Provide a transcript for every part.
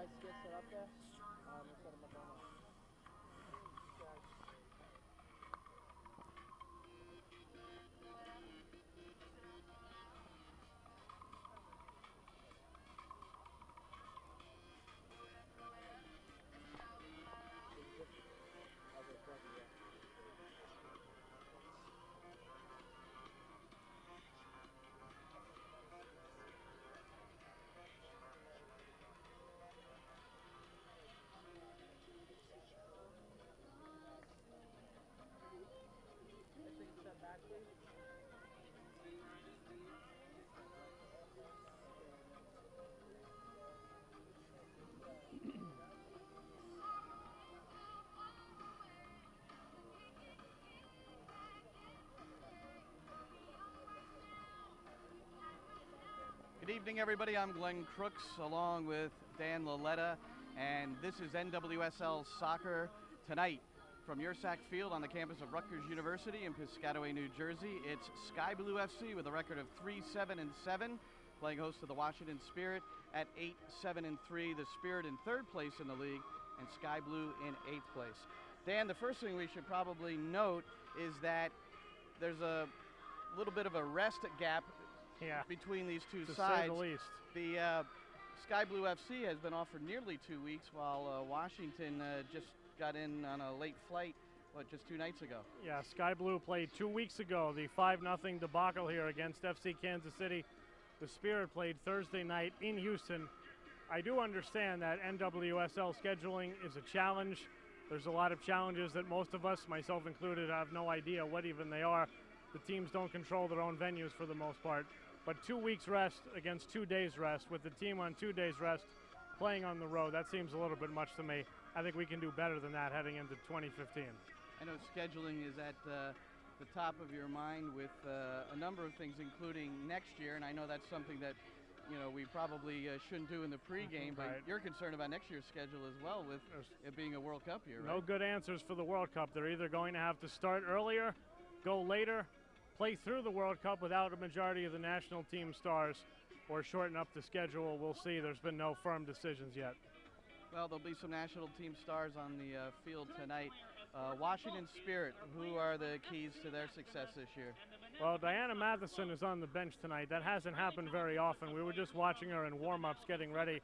guys get set up there? We'll set them up on that. Good evening, everybody. I'm Glenn Crooks along with Dan Laletta, and this is NWSL Soccer tonight from Yurcak Field on the campus of Rutgers University in Piscataway, New Jersey. It's Sky Blue FC with a record of 3-7-7, playing host to the Washington Spirit at 8-7-3. The Spirit in third place in the league, and Sky Blue in eighth place. Dan, the first thing we should probably note is that there's a little bit of a rest gap between these two sides. To say the least. The Sky Blue FC has been off for nearly 2 weeks, while Washington just got in on a late flight, just 2 nights ago. Yeah, Sky Blue played 2 weeks ago, the 5-0 debacle here against FC Kansas City. The Spirit played Thursday night in Houston. I do understand that NWSL scheduling is a challenge. There's a lot of challenges that most of us, myself included, have no idea what even they are. The teams don't control their own venues for the most part. But 2 weeks rest against 2 days rest, with the team on 2 days rest playing on the road, that seems a little bit much to me. I think we can do better than that heading into 2015. I know scheduling is at the top of your mind with a number of things, including next year, and I know that's something that we probably shouldn't do in the pregame, but you're concerned about next year's schedule as well, with it being a World Cup year, right? No good answers for the World Cup. They're either going to have to start earlier, go later, play through the World Cup without a majority of the national team stars, or shorten up the schedule. We'll see. There's been no firm decisions yet. Well, there'll be some national team stars on the field tonight. Washington Spirit, who are the keys to their success this year? Well, Diana Matheson is on the bench tonight. That hasn't happened very often. We were just watching her in warm-ups getting ready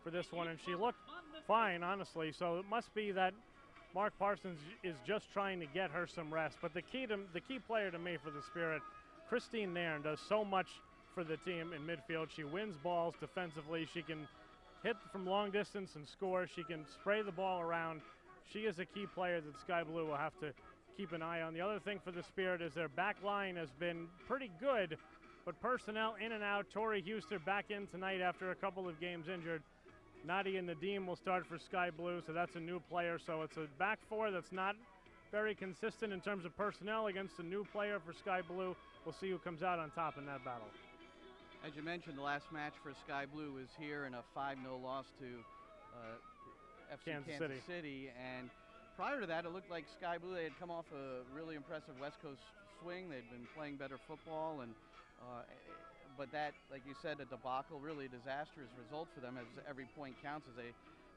for this one, and she looked fine, honestly. So it must be that Mark Parsons is just trying to get her some rest. But the key player to me for the Spirit, Christine Nairn, does so much for the team in midfield. She wins balls defensively. She can hit from long distance and score. She can spray the ball around. She is a key player that Sky Blue will have to keep an eye on. The other thing for the Spirit is their back line has been pretty good, but personnel in and out. Tori Huster back in tonight after a couple of games injured. Nadia Nadim will start for Sky Blue, so that's a new player. So it's a back four that's not very consistent in terms of personnel against a new player for Sky Blue. We'll see who comes out on top in that battle. As you mentioned, the last match for Sky Blue was here in a 5-0 loss to FC Kansas City. And prior to that, it looked like Sky Blue, they had come off a really impressive West Coast swing. They'd been playing better football, and but that, like you said, a debacle, really a disastrous result for them, as every point counts as they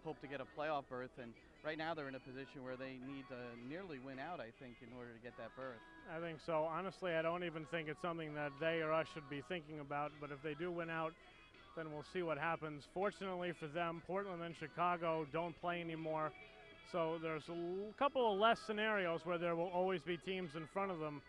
hope to get a playoff berth. And right now they're in a position where they need to nearly win out, I think, in order to get that berth. I think so. Honestly, I don't even think it's something that they or us should be thinking about. But if they do win out, then we'll see what happens. Fortunately for them, Portland and Chicago don't play anymore. So there's a couple of less scenarios where there will always be teams in front of them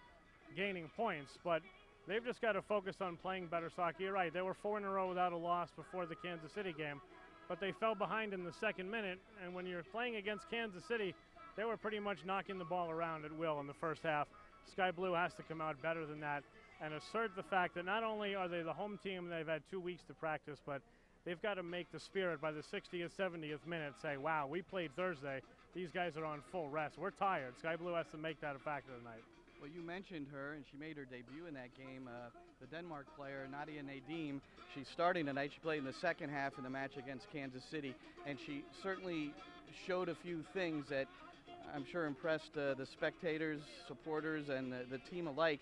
gaining points. But they've just got to focus on playing better soccer. You're right, they were 4 in a row without a loss before the Kansas City game, but they fell behind in the second minute, and when you're playing against Kansas City, they were pretty much knocking the ball around at will in the first half. Sky Blue has to come out better than that and assert the fact that not only are they the home team, they've had 2 weeks to practice, but they've got to make the Spirit by the 60th, 70th minute say, wow, we played Thursday. These guys are on full rest. We're tired. Sky Blue has to make that a factor tonight. Well, you mentioned her, and she made her debut in that game. The Denmark player, Nadia Nadim, she's starting tonight. She played in the second half in the match against Kansas City, and she certainly showed a few things that I'm sure impressed the spectators, supporters, and the team alike.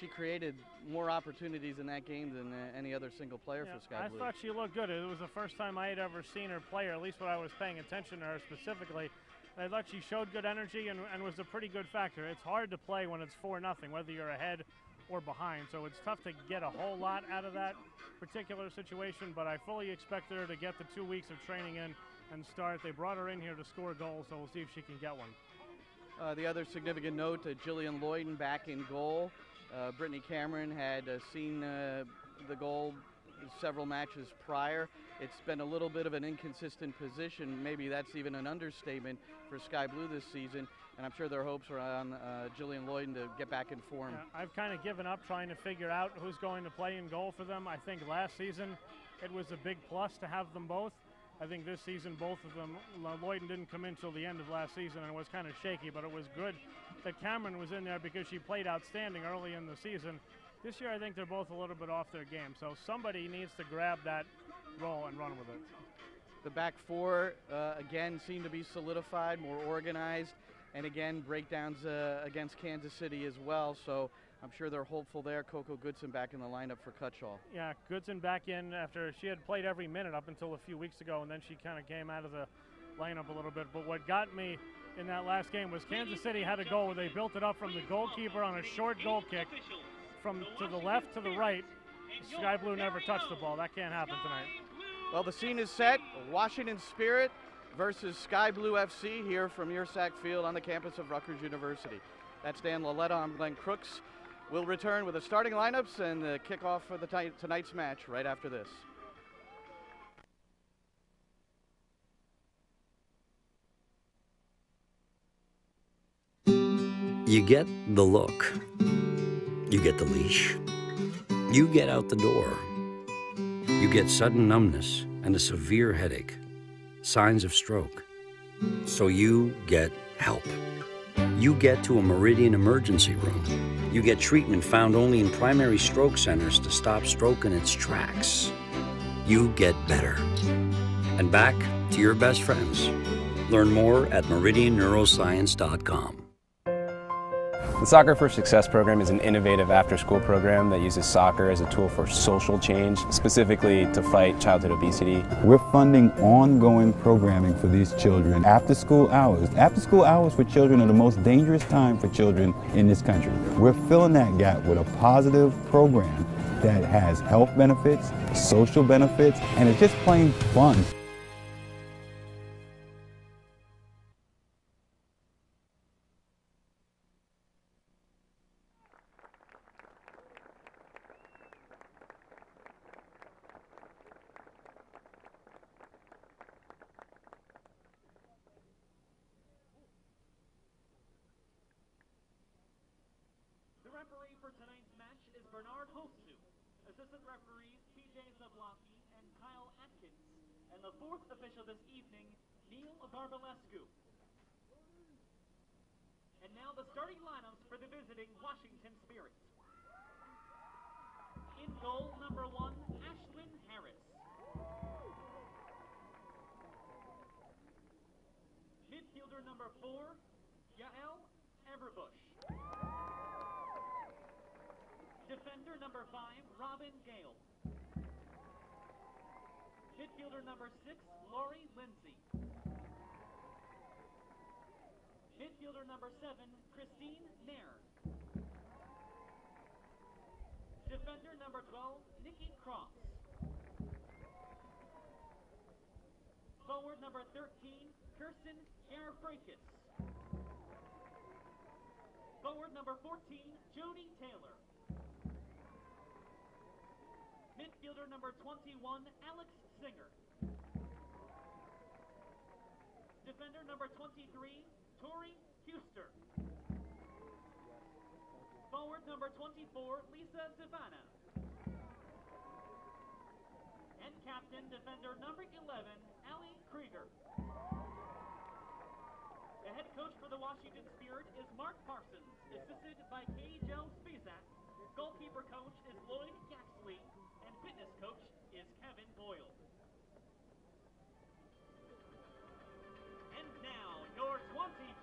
She created more opportunities in that game than any other single player for Sky I Blue. thought she looked good. It was the first time I had ever seen her play, or at least when I was paying attention to her specifically. I thought she showed good energy and was a pretty good factor. It's hard to play when it's 4-0, whether you're ahead or behind, so it's tough to get a whole lot out of that particular situation, but I fully expect her to get the 2 weeks of training in and start. They brought her in here to score goals, so we'll see if she can get one. The other significant note, Jillian Lloyden back in goal. Brittany Cameron had seen the goal several matches prior. It's been a little bit of an inconsistent position. Maybe that's even an understatement for Sky Blue this season, and I'm sure their hopes are on Jillian Lloyden to get back in form. Yeah, I've kind of given up trying to figure out who's going to play in goal for them. I think last season it was a big plus to have them both. I think this season both of them, Lloyden didn't come in till the end of last season and it was kind of shaky, but it was good that Cameron was in there because she played outstanding early in the season. This year I think they're both a little bit off their game, so somebody needs to grab that role and run with it. The back four, again, seem to be solidified, more organized, and again, breakdowns against Kansas City as well, so I'm sure they're hopeful there. Coco Goodson back in the lineup for Cutshall. Yeah, Goodson back in after she had played every minute up until a few weeks ago, and then she kind of came out of the lineup a little bit. But what got me in that last game was Kansas City had a goal where they built it up from the goalkeeper on a short goal kick from to the left to the right. Sky Blue never touched the ball. That can't happen tonight. Well, the scene is set. Washington Spirit versus Sky Blue FC here from Yurcak Field on the campus of Rutgers University. That's Dan Laletta. I'm Glenn Crooks. We'll return with the starting lineups and the kickoff for the tonight's match right after this. You get the look. You get the leash. You get out the door. You get sudden numbness and a severe headache, signs of stroke. So you get help. You get to a Meridian emergency room. You get treatment found only in primary stroke centers to stop stroke in its tracks. You get better. And back to your best friends. Learn more at meridianneuroscience.com. The Soccer for Success program is an innovative after-school program that uses soccer as a tool for social change, specifically to fight childhood obesity. We're funding ongoing programming for these children. After-school hours. After-school hours for children are the most dangerous time for children in this country. We're filling that gap with a positive program that has health benefits, social benefits, and it's just plain fun. Assistant referees PJ Zablocki and Kyle Atkins, and the fourth official this evening, Neil Barbalescu. And now the starting lineups for the visiting Washington Spirit. In goal, number 1, Ashlyn Harris. Midfielder number 4, Yael Everbush. Defender number 5, Robin Gale. Midfielder number 6, Lori Lindsay. Midfielder number 7, Christine Nair. Defender number 12, Nikki Cross. Forward number 13, Kirsten Garfrakis. Forward number 14, Jody Taylor. Midfielder number 21, Alex Singer. Defender number 23, Tori Huster. Forward number 24, Lisa Savannah. And captain, defender number 11, Allie Krieger. The head coach for the Washington Spirit is Mark Parsons, assisted by Kay Joe Spizak. Goalkeeper coach is Lloyd Yaxley. And fitness coach is Kevin Boyle. And now, your 2014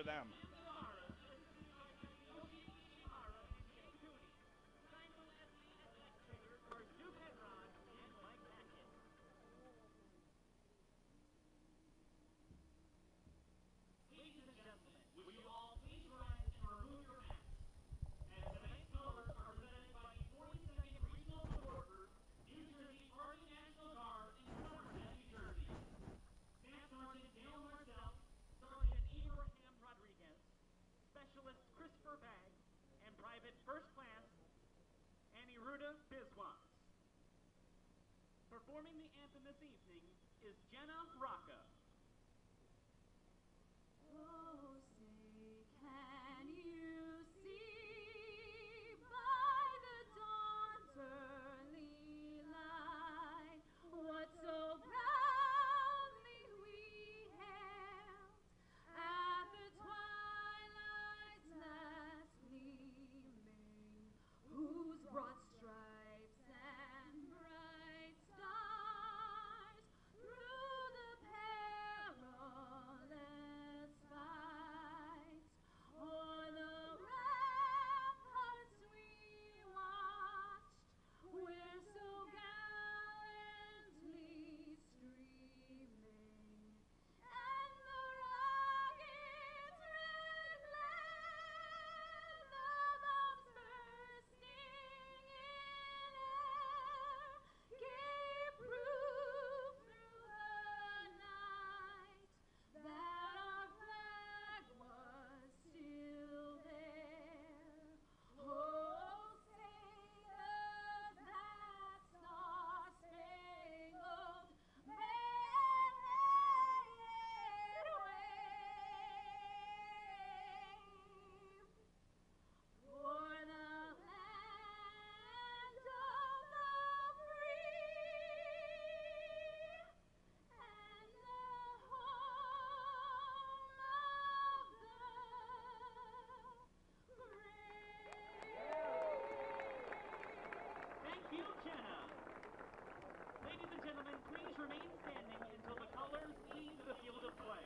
them. Performing the anthem this evening is Jenna Rocca. Oh, say, can you see by the dawn's early light what so proudly we hailed at the twilight's last gleaming, whose broad stripes and bright stars through the perilous fights o'er the ramparts we watched, where so gallantly streaming, and the rocket's red glare, the bombs bursting in air, gave proof through the night that our flag was still there. Oh, sailors, that star-spangled banner wave for the land of the free and the home of the Thank you, Jenna. Ladies and gentlemen, please remain standing until the colors leave the field of play.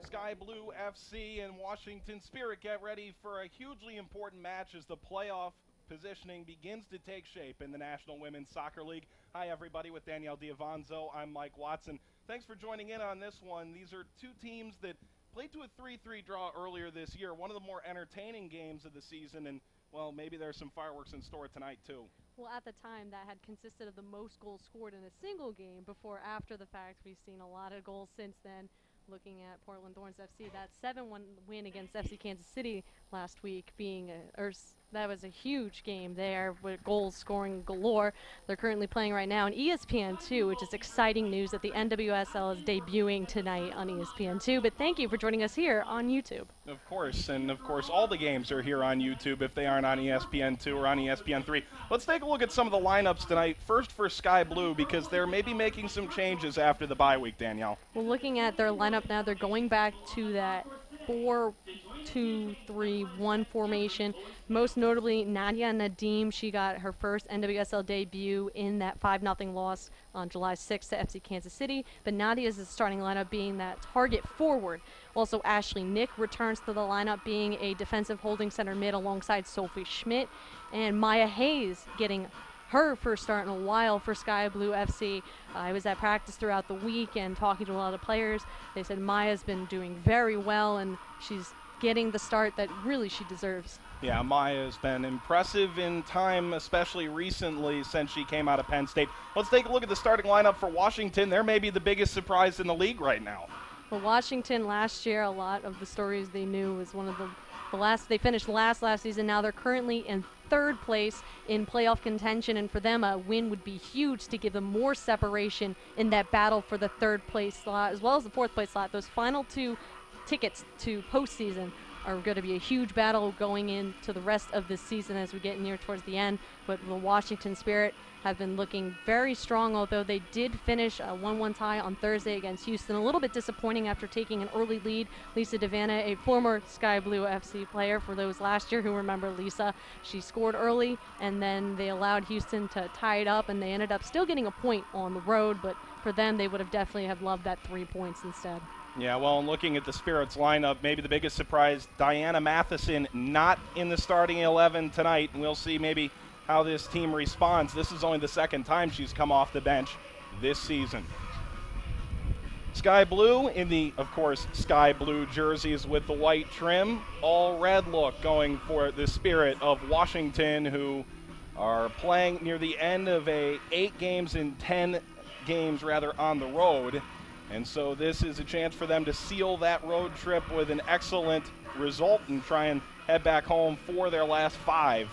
Sky Blue FC and Washington Spirit get ready for a hugely important match as the playoff positioning begins to take shape in the National Women's Soccer League. Hi, everybody. With Danielle Diavanzo, I'm Mike Watson. Thanks for joining in on this one. These are two teams that played to a 3-3 draw earlier this year, one of the more entertaining games of the season, and, well, maybe there's some fireworks in store tonight, too. Well, at the time, that had consisted of the most goals scored in a single game. Before, after the fact, we've seen a lot of goals since then. Looking at Portland Thorns FC, that 7-1 win against FC Kansas City last week being that was a huge game there with goals scoring galore. They're currently playing right now on ESPN2, which is exciting news that the NWSL is debuting tonight on ESPN2. But thank you for joining us here on YouTube. Of course, and of course all the games are here on YouTube if they aren't on ESPN2 or on ESPN3. Let's take a look at some of the lineups tonight. First for Sky Blue, because they're maybe making some changes after the bye week, Danielle. Well, looking at their lineup now, they're going back to that 4-2-3-1 formation. Most notably, Nadia Nadim. She got her first NWSL debut in that 5-0 loss on July 6th to FC Kansas City. But Nadia's starting lineup being that target forward. Also, Ashley Nick returns to the lineup being a defensive holding center mid alongside Sophie Schmidt. And Maya Hayes getting her first start in a while for Sky Blue FC. I was at practice throughout the week and talking to a lot of players. They said Maya's been doing very well and she's getting the start that really she deserves. Yeah, Maya's been impressive in time, especially recently since she came out of Penn State. Let's take a look at the starting lineup for Washington. They're maybe the biggest surprise in the league right now. Well, Washington last year, a lot of the stories they knew was one of the last. They finished last season. Now they're currently in third place in playoff contention, and for them a win would be huge to give them more separation in that battle for the third place slot as well as the fourth place slot. Those final two tickets to postseason are going to be a huge battle going into the rest of this season as we get near towards the end. But the Washington Spirit have been looking very strong, although they did finish a 1-1 tie on Thursday against Houston. A little bit disappointing after taking an early lead. Lisa Devana, a former Sky Blue FC player, for those last year who remember Lisa, she scored early and then they allowed Houston to tie it up and they ended up still getting a point on the road, but for them, they would have definitely have loved that 3 points instead. Yeah, well, and looking at the Spirits lineup, maybe the biggest surprise, Diana Matheson not in the starting 11 tonight, and we'll see maybe how this team responds. This is only the second time she's come off the bench this season. Sky blue in the, of course, sky blue jerseys with the white trim. All red look going for the Spirit of Washington, who are playing near the end of a 8 games in 10 games rather on the road. And so this is a chance for them to seal that road trip with an excellent result and try and head back home. 4 of their last 5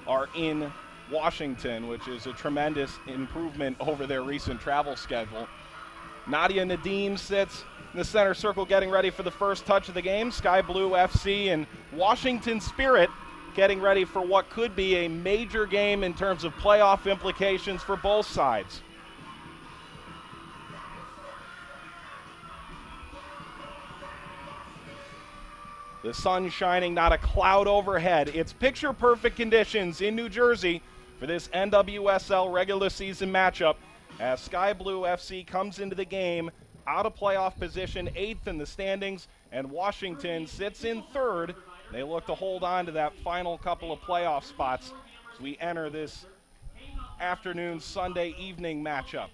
are in Washington, which is a tremendous improvement over their recent travel schedule. Nadia Nadim sits in the center circle getting ready for the first touch of the game. Sky Blue FC and Washington Spirit getting ready for what could be a major game in terms of playoff implications for both sides. The sun shining, not a cloud overhead. It's picture-perfect conditions in New Jersey for this NWSL regular season matchup as Sky Blue FC comes into the game out of playoff position, 8th in the standings, and Washington sits in 3rd. They look to hold on to that final couple of playoff spots as we enter this afternoon, Sunday evening matchup.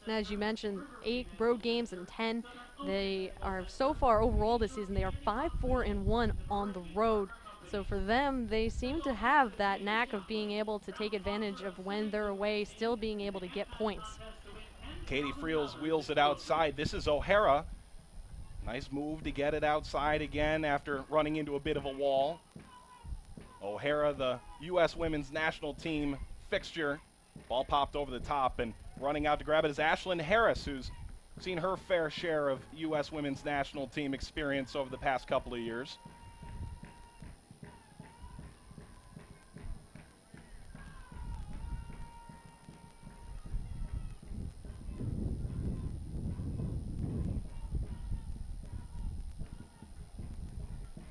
And as you mentioned, 8 road games and 10. They are so far overall this season, they are 5-4-1 on the road. So for them, they seem to have that knack of being able to take advantage of when they're away, still being able to get points. Katie Friels wheels it outside. This is O'Hara. Nice move to get it outside again after running into a bit of a wall. O'Hara, the U.S. women's national team fixture. Ball popped over the top, and running out to grab it is Ashlyn Harris, who's seen her fair share of U.S. women's national team experience over the past couple of years.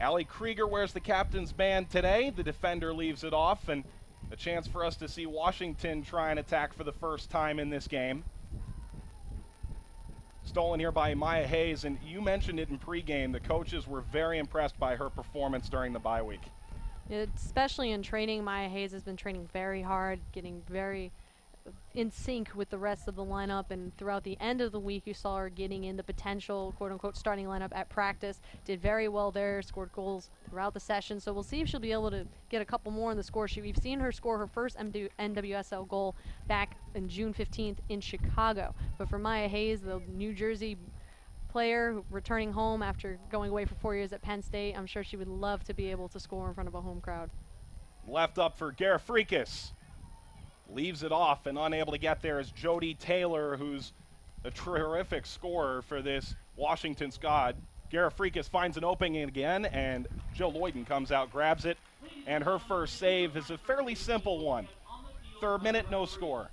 Allie Krieger wears the captain's band today. The defender leaves it off, and a chance for us to see Washington try and attack for the first time in this game. Stolen here by Maya Hayes, and you mentioned it in pregame. The coaches were very impressed by her performance during the bye week. Especially in training, Maya Hayes has been training very hard, getting very in sync with the rest of the lineup, and throughout the end of the week you saw her getting in the potential quote-unquote starting lineup at practice. Did very well there, scored goals throughout the session, so we'll see if she'll be able to get a couple more in the score sheet. We've seen her score her first NWSL goal back in June 15th in Chicago, but for Maya Hayes, the New Jersey player returning home after going away for 4 years at Penn State, I'm sure she would love to be able to score in front of a home crowd. Left up for Garifrikis. Leaves it off, and unable to get there is Jody Taylor, who's a terrific scorer for this Washington squad. Garifrikis finds an opening again, and Jill Lloyden comes out, grabs it, and her first save is a fairly simple one. 3rd minute, no score.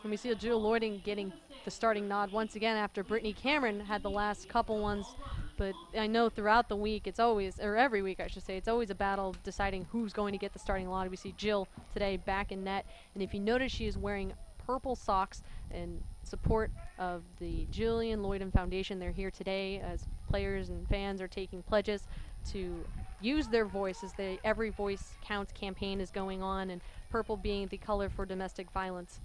And we see Jill Lloyden getting the starting nod once again after Brittany Cameron had the last couple ones. But I know throughout the week, it's always, or every week I should say, it's always a battle deciding who's going to get the starting line. We see Jill today back in net, and if you notice, she is wearing purple socks in support of the Jillian Lloyden Foundation. They're here today as players and fans are taking pledges to use their voices. The Every Voice Counts campaign is going on, and purple being the color for domestic violence.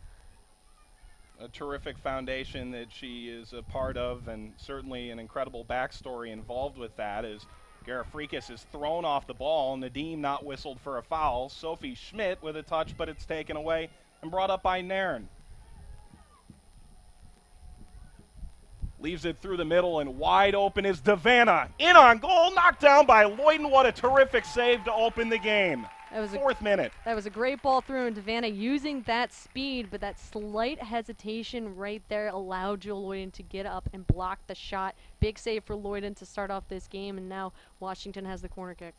A terrific foundation that she is a part of, and certainly an incredible backstory involved with that, as Garifrikis is thrown off the ball. Nadim not whistled for a foul. Sophie Schmidt with a touch, but it's taken away and brought up by Nairn. Leaves it through the middle, and wide open is Devanna. In on goal, knocked down by Lloyden. What a terrific save to open the game. That was 4th minute. That was a great ball through, and Devanna using that speed, but that slight hesitation right there allowed Jill Lloyden to get up and block the shot. Big save for Lloyden to start off this game, and now Washington has the corner kick.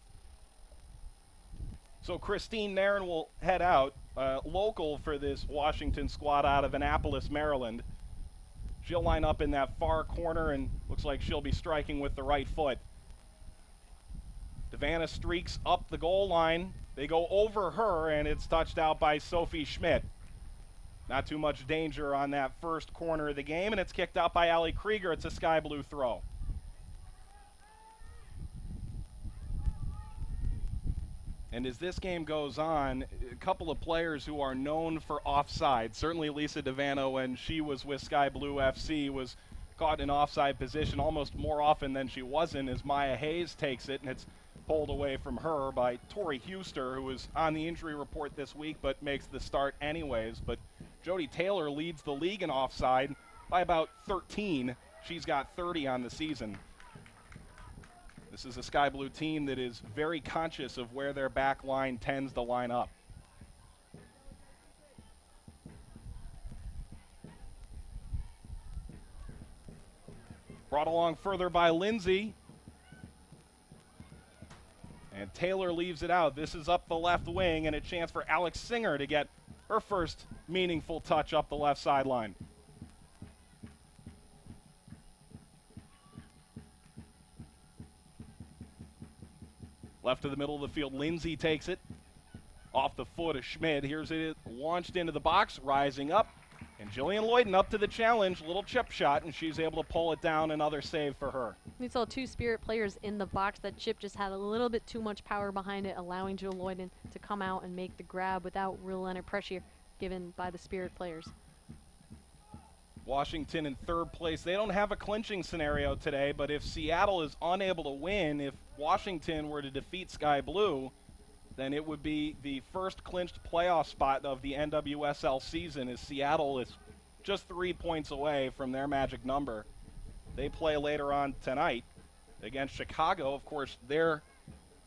So Christine Nairn will head out, local for this Washington squad out of Annapolis, Maryland. She'll line up in that far corner, and looks like she'll be striking with the right foot. Devanna streaks up the goal line. They go over her, and it's touched out by Sophie Schmidt. Not too much danger on that first corner of the game, and it's kicked out by Allie Krieger. It's a sky blue throw. And as this game goes on, a couple of players who are known for offside, certainly Lisa DeVano when she was with Sky Blue FC was caught in an offside position almost more often than she wasn't, as Maya Hayes takes it, and it's pulled away from her by Tori Huster, who was on the injury report this week but makes the start anyways. But Jody Taylor leads the league in offside by about 13. She's got 30 on the season. This is a Sky Blue team that is very conscious of where their back line tends to line up. Brought along further by Lindsay. And Taylor leaves it out. This is up the left wing, and a chance for Alex Singer to get her first meaningful touch up the left sideline. Left to the middle of the field, Lindsay takes it. Off the foot of Schmidt. Here's it launched into the box, rising up. And Jillian Lloyden up to the challenge, little chip shot, and she's able to pull it down. Another save for her. We saw two Spirit players in the box. That chip just had a little bit too much power behind it, allowing Jill Lloyden to come out and make the grab without real any pressure given by the Spirit players. Washington in third place. They don't have a clinching scenario today, but if Seattle is unable to win, if Washington were to defeat Sky Blue, then it would be the first clinched playoff spot of the NWSL season, as Seattle is just 3 points away from their magic number. They play later on tonight against Chicago. Of course, their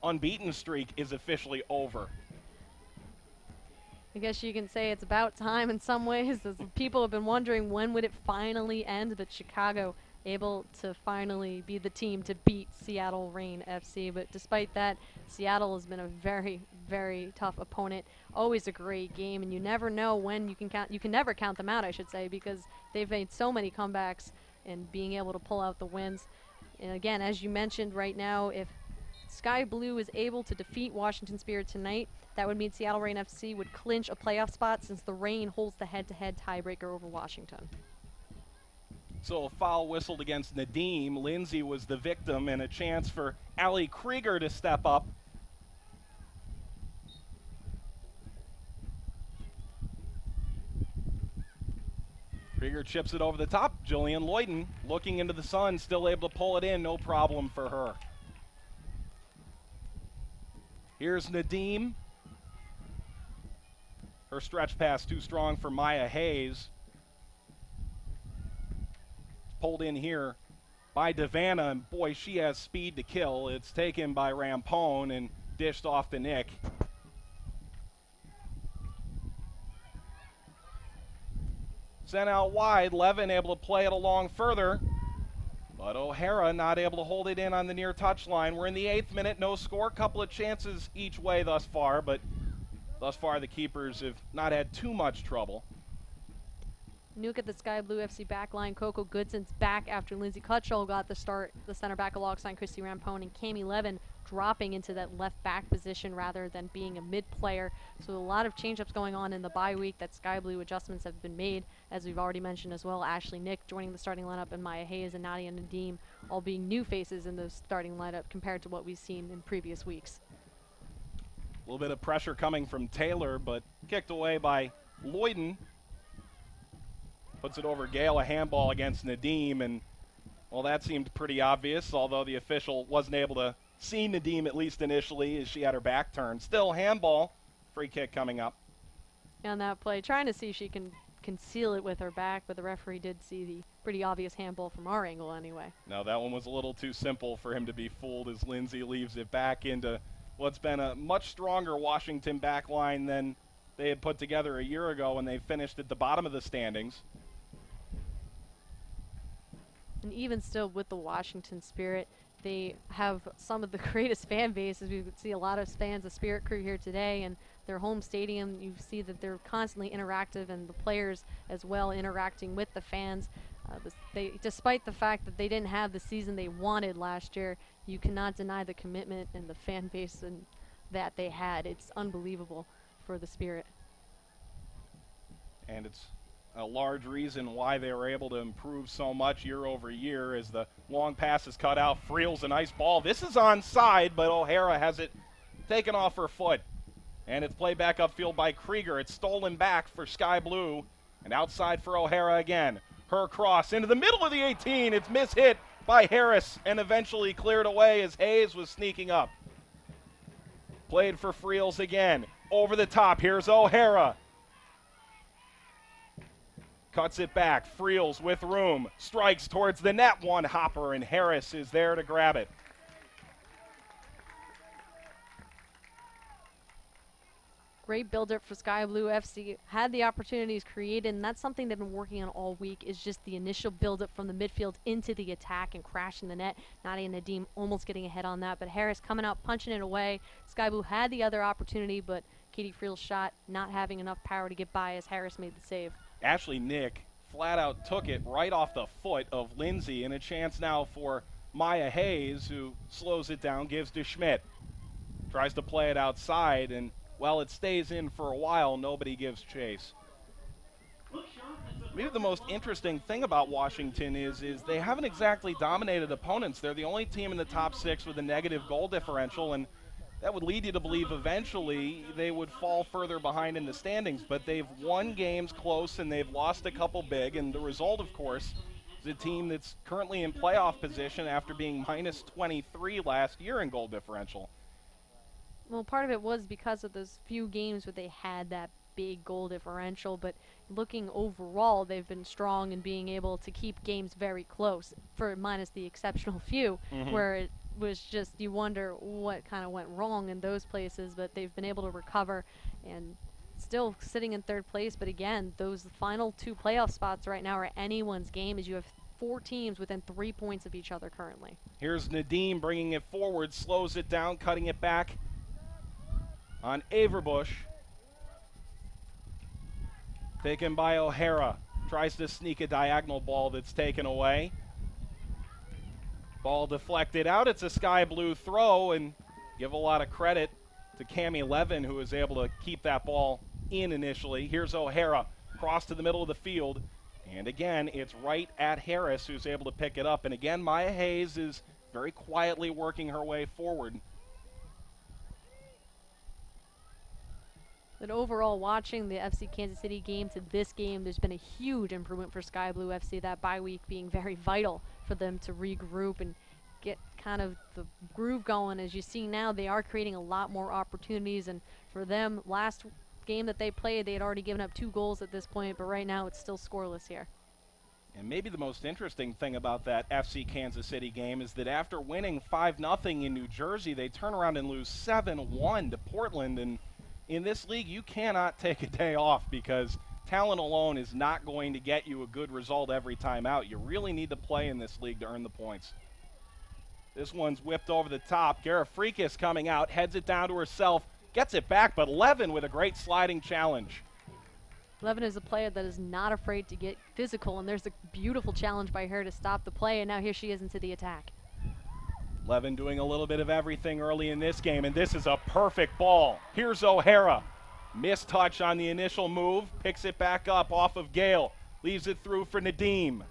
unbeaten streak is officially over. I guess you can say it's about time in some ways, as people have been wondering when would it finally end, but Chicago able to finally be the team to beat Seattle Reign FC. But despite that, Seattle has been a very, very tough opponent. Always a great game, and you never know when you can count. You can never count them out, I should say, because they've made so many comebacks and being able to pull out the wins. And again, as you mentioned right now, if Sky Blue is able to defeat Washington Spirit tonight, that would mean Seattle Reign FC would clinch a playoff spot, since the Reign holds the head-to-head tiebreaker over Washington. So a foul whistled against Nadim. Lindsay was the victim, and a chance for Allie Krieger to step up. Krieger chips it over the top. Jillian Lloyden looking into the sun, still able to pull it in, no problem for her. Here's Nadim. Her stretch pass too strong for Maya Hayes. Pulled in here by DeVana, and boy, she has speed to kill. It's taken by Rampone and dished off to Nick. Sent out wide, Levin able to play it along further, but O'Hara not able to hold it in on the near touchline. We're in the 8th minute, no score, couple of chances each way thus far, but thus far the keepers have not had too much trouble. Nuke at the Sky Blue FC backline. Coco Goodson's back after Lindsay Cutchell got the start, the center back alongside Christy Rampone, and Cami Levin dropping into that left back position rather than being a mid player. So a lot of change-ups going on in the bye week. That Sky Blue adjustments have been made, as we've already mentioned as well. Ashley Nick joining the starting lineup, and Maya Hayes and Nadia Nadim all being new faces in the starting lineup compared to what we've seen in previous weeks. A little bit of pressure coming from Taylor, but kicked away by Lloyden. Puts it over Gale, a handball against Nadim, and well, that seemed pretty obvious, although the official wasn't able to see Nadim at least initially as she had her back turned. Still handball, free kick coming up. On that play, trying to see if she can conceal it with her back, but the referee did see the pretty obvious handball from our angle anyway. No, that one was a little too simple for him to be fooled, as Lindsay leaves it back into what's been a much stronger Washington back line than they had put together a year ago when they finished at the bottom of the standings. And even still with the Washington Spirit, they have some of the greatest fan bases. We would see a lot of fans of Spirit Crew here today, and their home stadium, you see that they're constantly interactive, and the players as well interacting with the fans. Despite the fact that they didn't have the season they wanted last year, you cannot deny the commitment and the fan base and that they had. It's unbelievable for the Spirit. and it's a large reason why they were able to improve so much year over year. As the long pass is cut out, Friel's a nice ball. This is onside, but O'Hara has it taken off her foot. And it's played back upfield by Krieger. It's stolen back for Sky Blue, and outside for O'Hara again. Her cross into the middle of the 18. It's mishit by Harris and eventually cleared away as Hayes was sneaking up. Played for Friels again. Over the top. Here's O'Hara. Cuts it back. Friels with room. Strikes towards the net. One hopper, and Harris is there to grab it. Great build-up for Sky Blue FC. Had the opportunities created, and that's something they've been working on all week, is just the initial build-up from the midfield into the attack and crashing the net. Nadia Nadim almost getting ahead on that, but Harris coming out, punching it away. Sky Blue had the other opportunity, but Katie Friel's shot not having enough power to get by as Harris made the save. Ashley Nick flat out took it right off the foot of Lindsay, and a chance now for Maya Hayes, who slows it down, gives to Schmidt. Tries to play it outside, and while it stays in for a while, nobody gives chase. Maybe the most interesting thing about Washington is they haven't exactly dominated opponents. They're the only team in the top 6 with a negative goal differential, and that would lead you to believe eventually they would fall further behind in the standings. But they've won games close, and they've lost a couple big, and the result, of course, is a team that's currently in playoff position after being minus 23 last year in goal differential. Well, part of it was because of those few games where they had that big goal differential, but looking overall, they've been strong in being able to keep games very close, for minus the exceptional few, where it was just, you wonder what kind of went wrong in those places, but they've been able to recover and still sitting in third place. But again, those final 2 playoff spots right now are anyone's game, as you have 4 teams within 3 points of each other currently. Here's Nadim bringing it forward, slows it down, cutting it back on Averbush. Taken by O'Hara. Tries to sneak a diagonal ball that's taken away. Ball deflected out. It's a Sky Blue throw, and give a lot of credit to Cami Levin, who was able to keep that ball in initially. Here's O'Hara. Cross to the middle of the field. And again, it's right at Harris, who's able to pick it up. And again, Maya Hayes is very quietly working her way forward. But overall, watching the FC Kansas City game to this game, there's been a huge improvement for Sky Blue FC, that bye week being very vital for them to regroup and get kind of the groove going. As you see now, they are creating a lot more opportunities, and for them, last game that they played, they had already given up 2 goals at this point, but right now it's still scoreless here. And maybe the most interesting thing about that FC Kansas City game is that after winning 5-0 in New Jersey, they turn around and lose 7-1 to Portland. And in this league, you cannot take a day off, because talent alone is not going to get you a good result every time out. You really need to play in this league to earn the points. This one's whipped over the top. Garifrikis coming out, heads it down to herself, gets it back, but Levin with a great sliding challenge. Levin is a player that is not afraid to get physical, and there's a beautiful challenge by her to stop the play, and now here she is into the attack. Levin doing a little bit of everything early in this game, and this is a perfect ball. Here's O'Hara. Missed touch on the initial move, picks it back up off of Gale, leaves it through for Nadim.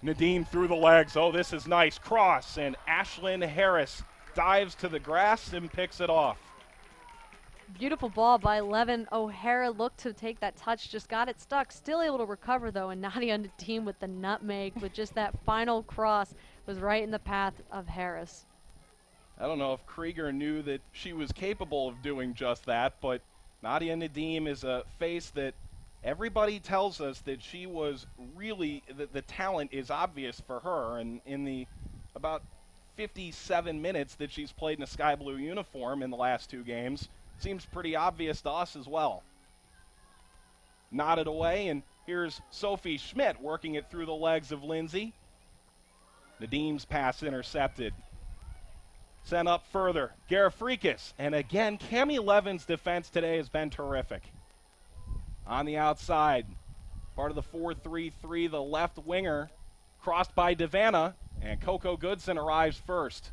Nadim through the legs. Oh, this is nice. Cross, and Ashlyn Harris dives to the grass and picks it off. Beautiful ball by Levin. O'Hara looked to take that touch, just got it stuck. Still able to recover, though, and Nadia Nadim with the nutmeg, with just that final cross was right in the path of Harris. I don't know if Krieger knew that she was capable of doing just that, but Nadia Nadim is a face that everybody tells us that she was really, the talent is obvious for her, and in the about 57 minutes that she's played in a sky blue uniform in the last 2 games, seems pretty obvious to us as well. Nodded away, and here's Sophie Schmidt working it through the legs of Lindsay. Nadim's pass intercepted. Sent up further. Garifrikis. And again, Cami Levin's defense today has been terrific. On the outside, part of the 4-3-3, the left winger, crossed by Devanna, and Coco Goodson arrives first.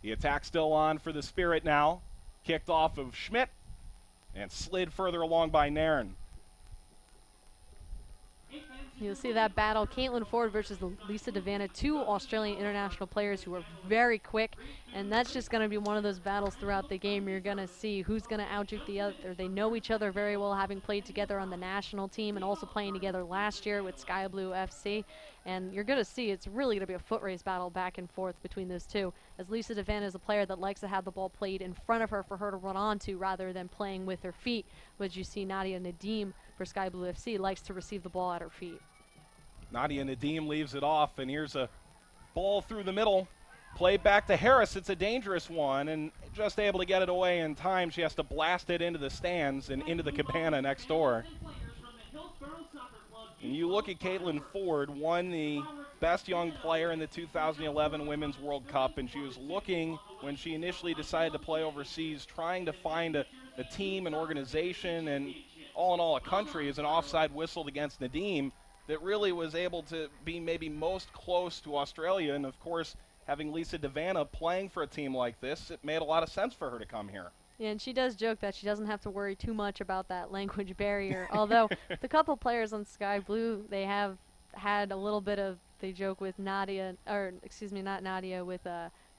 The attack still on for the Spirit now. Kicked off of Schmidt. and slid further along by Nairn. You'll see that battle, Caitlin Ford versus Lisa Devanna, two Australian international players who are very quick, and that's just going to be one of those battles throughout the game. You're going to see who's going to outduke the other. They know each other very well, having played together on the national team and also playing together last year with Sky Blue FC, and you're going to see it's really going to be a foot race battle back and forth between those two, as Lisa Devanna is a player that likes to have the ball played in front of her for her to run onto rather than playing with her feet, which you see Nadia Nadim for Sky Blue FC likes to receive the ball at her feet. Nadia Nadim leaves it off, and here's a ball through the middle. Played back to Harris. It's a dangerous one, and just able to get it away in time. She has to blast it into the stands and into the cabana next door. And you look at Caitlin Ford, won the best young player in the 2011 Women's World Cup, and she was looking, when she initially decided to play overseas, trying to find a team, an organization, and all in all a country, as an offside whistled against Nadim that really was able to be maybe most close to Australia. And of course, having Lisa Devanna playing for a team like this, it made a lot of sense for her to come here. Yeah, and she does joke that she doesn't have to worry too much about that language barrier. Although the couple players on Sky Blue, they have had a little bit of, they joke with Nadia, or excuse me, not Nadia, with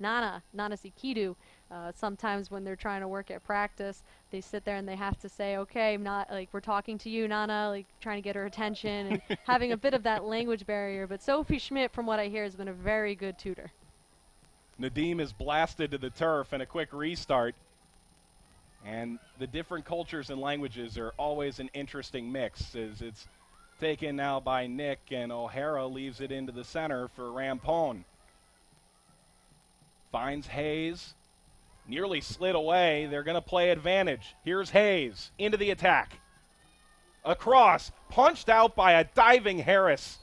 Nana Sikidu. Sometimes when they're trying to work at practice, they sit there and they have to say, okay, not like we're talking to you, Nana, like trying to get her attention and having a bit of that language barrier. But Sophie Schmidt, from what I hear, has been a very good tutor. Nadim is blasted to the turf and a quick restart. And the different cultures and languages are always an interesting mix, as it's taken now by Nick, and O'Hara leaves it into the center for Rampone. Finds Hayes, nearly slid away. They're going to play advantage. Here's Hayes into the attack. Across, punched out by a diving Harris.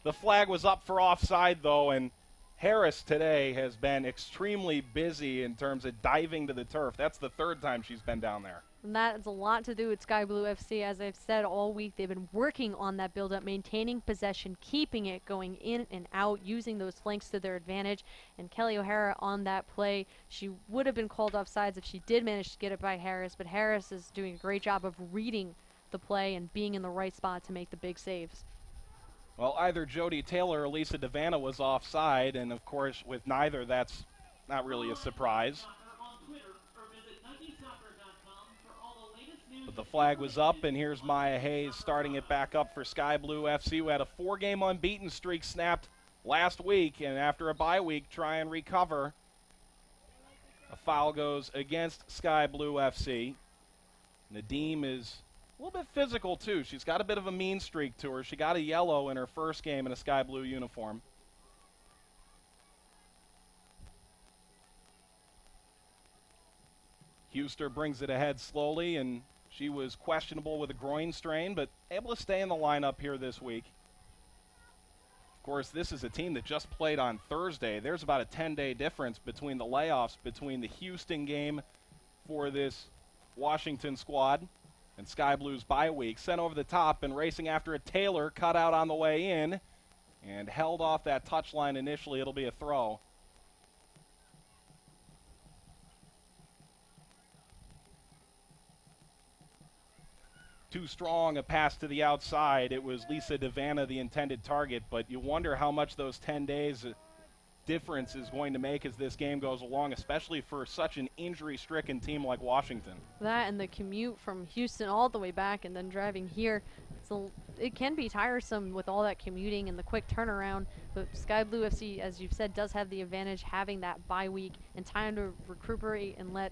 The flag was up for offside, though, and Harris today has been extremely busy in terms of diving to the turf. That's the third time she's been down there. And that has a lot to do with Sky Blue FC. As I've said all week, they've been working on that build-up, maintaining possession, keeping it going in and out, using those flanks to their advantage. And Kelly O'Hara on that play, she would have been called offsides if she did manage to get it by Harris, but Harris is doing a great job of reading the play and being in the right spot to make the big saves. Well, either Jody Taylor or Lisa Devanna was offside, and of course with neither, that's not really a surprise. But the flag was up, and here's Maya Hayes starting it back up for Sky Blue FC, who had a 4-game unbeaten streak snapped last week, and after a bye week try and recover. A foul goes against Sky Blue FC. Nadim is a little bit physical, too. She's got a bit of a mean streak to her. She got a yellow in her first game in a Sky Blue uniform. Huster brings it ahead slowly, and she was questionable with a groin strain, but able to stay in the lineup here this week. Of course, this is a team that just played on Thursday. There's about a 10-day difference between the layoffs between the Houston game for this Washington squad and Sky Blue's bye week. Sent over the top and racing after a Taylor, cut out on the way in and held off that touchline initially. It'll be a throw. Too strong a pass to the outside. It was Lisa Devanna, the intended target, but you wonder how much those 10 days difference is going to make as this game goes along, especially for such an injury-stricken team like Washington. That and the commute from Houston all the way back and then driving here, it can be tiresome with all that commuting and the quick turnaround, but Sky Blue FC, as you've said, does have the advantage having that bye week and time to recuperate and let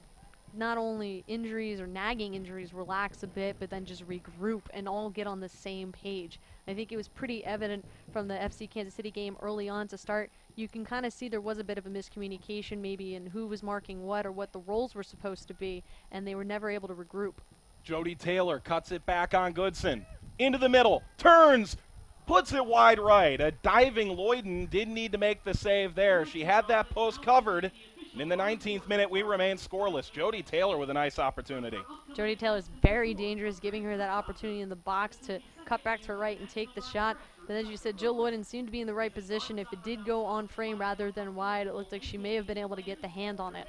not only injuries or nagging injuries relax a bit, but then just regroup and all get on the same page. I think it was pretty evident from the FC Kansas City game early on to start. You can kind of see there was a bit of a miscommunication maybe in who was marking what or what the roles were supposed to be, and they were never able to regroup. Jody Taylor cuts it back on Goodson. Into the middle, turns, puts it wide right. A diving Lloyden didn't need to make the save there. She had that post covered. And in the 19th minute, we remain scoreless. Jody Taylor with a nice opportunity. Jody Taylor is very dangerous, giving her that opportunity in the box to cut back to her right and take the shot. But as you said, Jill Lloyden seemed to be in the right position. If it did go on frame rather than wide, it looked like she may have been able to get the hand on it.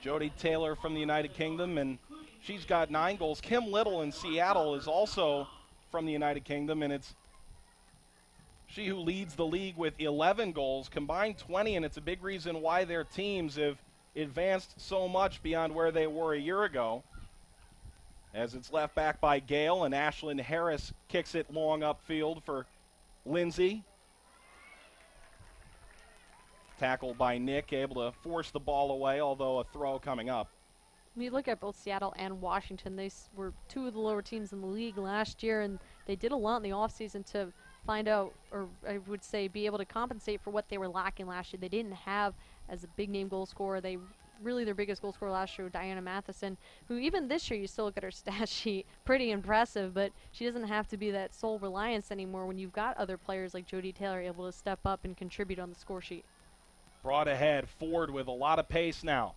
Jody Taylor from the United Kingdom, and She's got 9 goals. Kim Little in Seattle is also from the United Kingdom, and it's she who leads the league with 11 goals, combined 20, and it's a big reason why their teams have advanced so much beyond where they were a year ago. As it's left back by Gale, and Ashlyn Harris kicks it long upfield for Lindsay. Tackled by Nick, able to force the ball away, although a throw coming up. When you look at both Seattle and Washington, they were 2 of the lower teams in the league last year, and they did a lot in the offseason to find out, or I would say be able to compensate for what they were lacking last year. They didn't have as a big-name goal scorer. They really, their biggest goal scorer last year was Diana Matheson, who even this year, you still look at her stat sheet, pretty impressive, but she doesn't have to be that sole reliance anymore when you've got other players like Jodie Taylor able to step up and contribute on the score sheet. Brought ahead, Ford with a lot of pace now.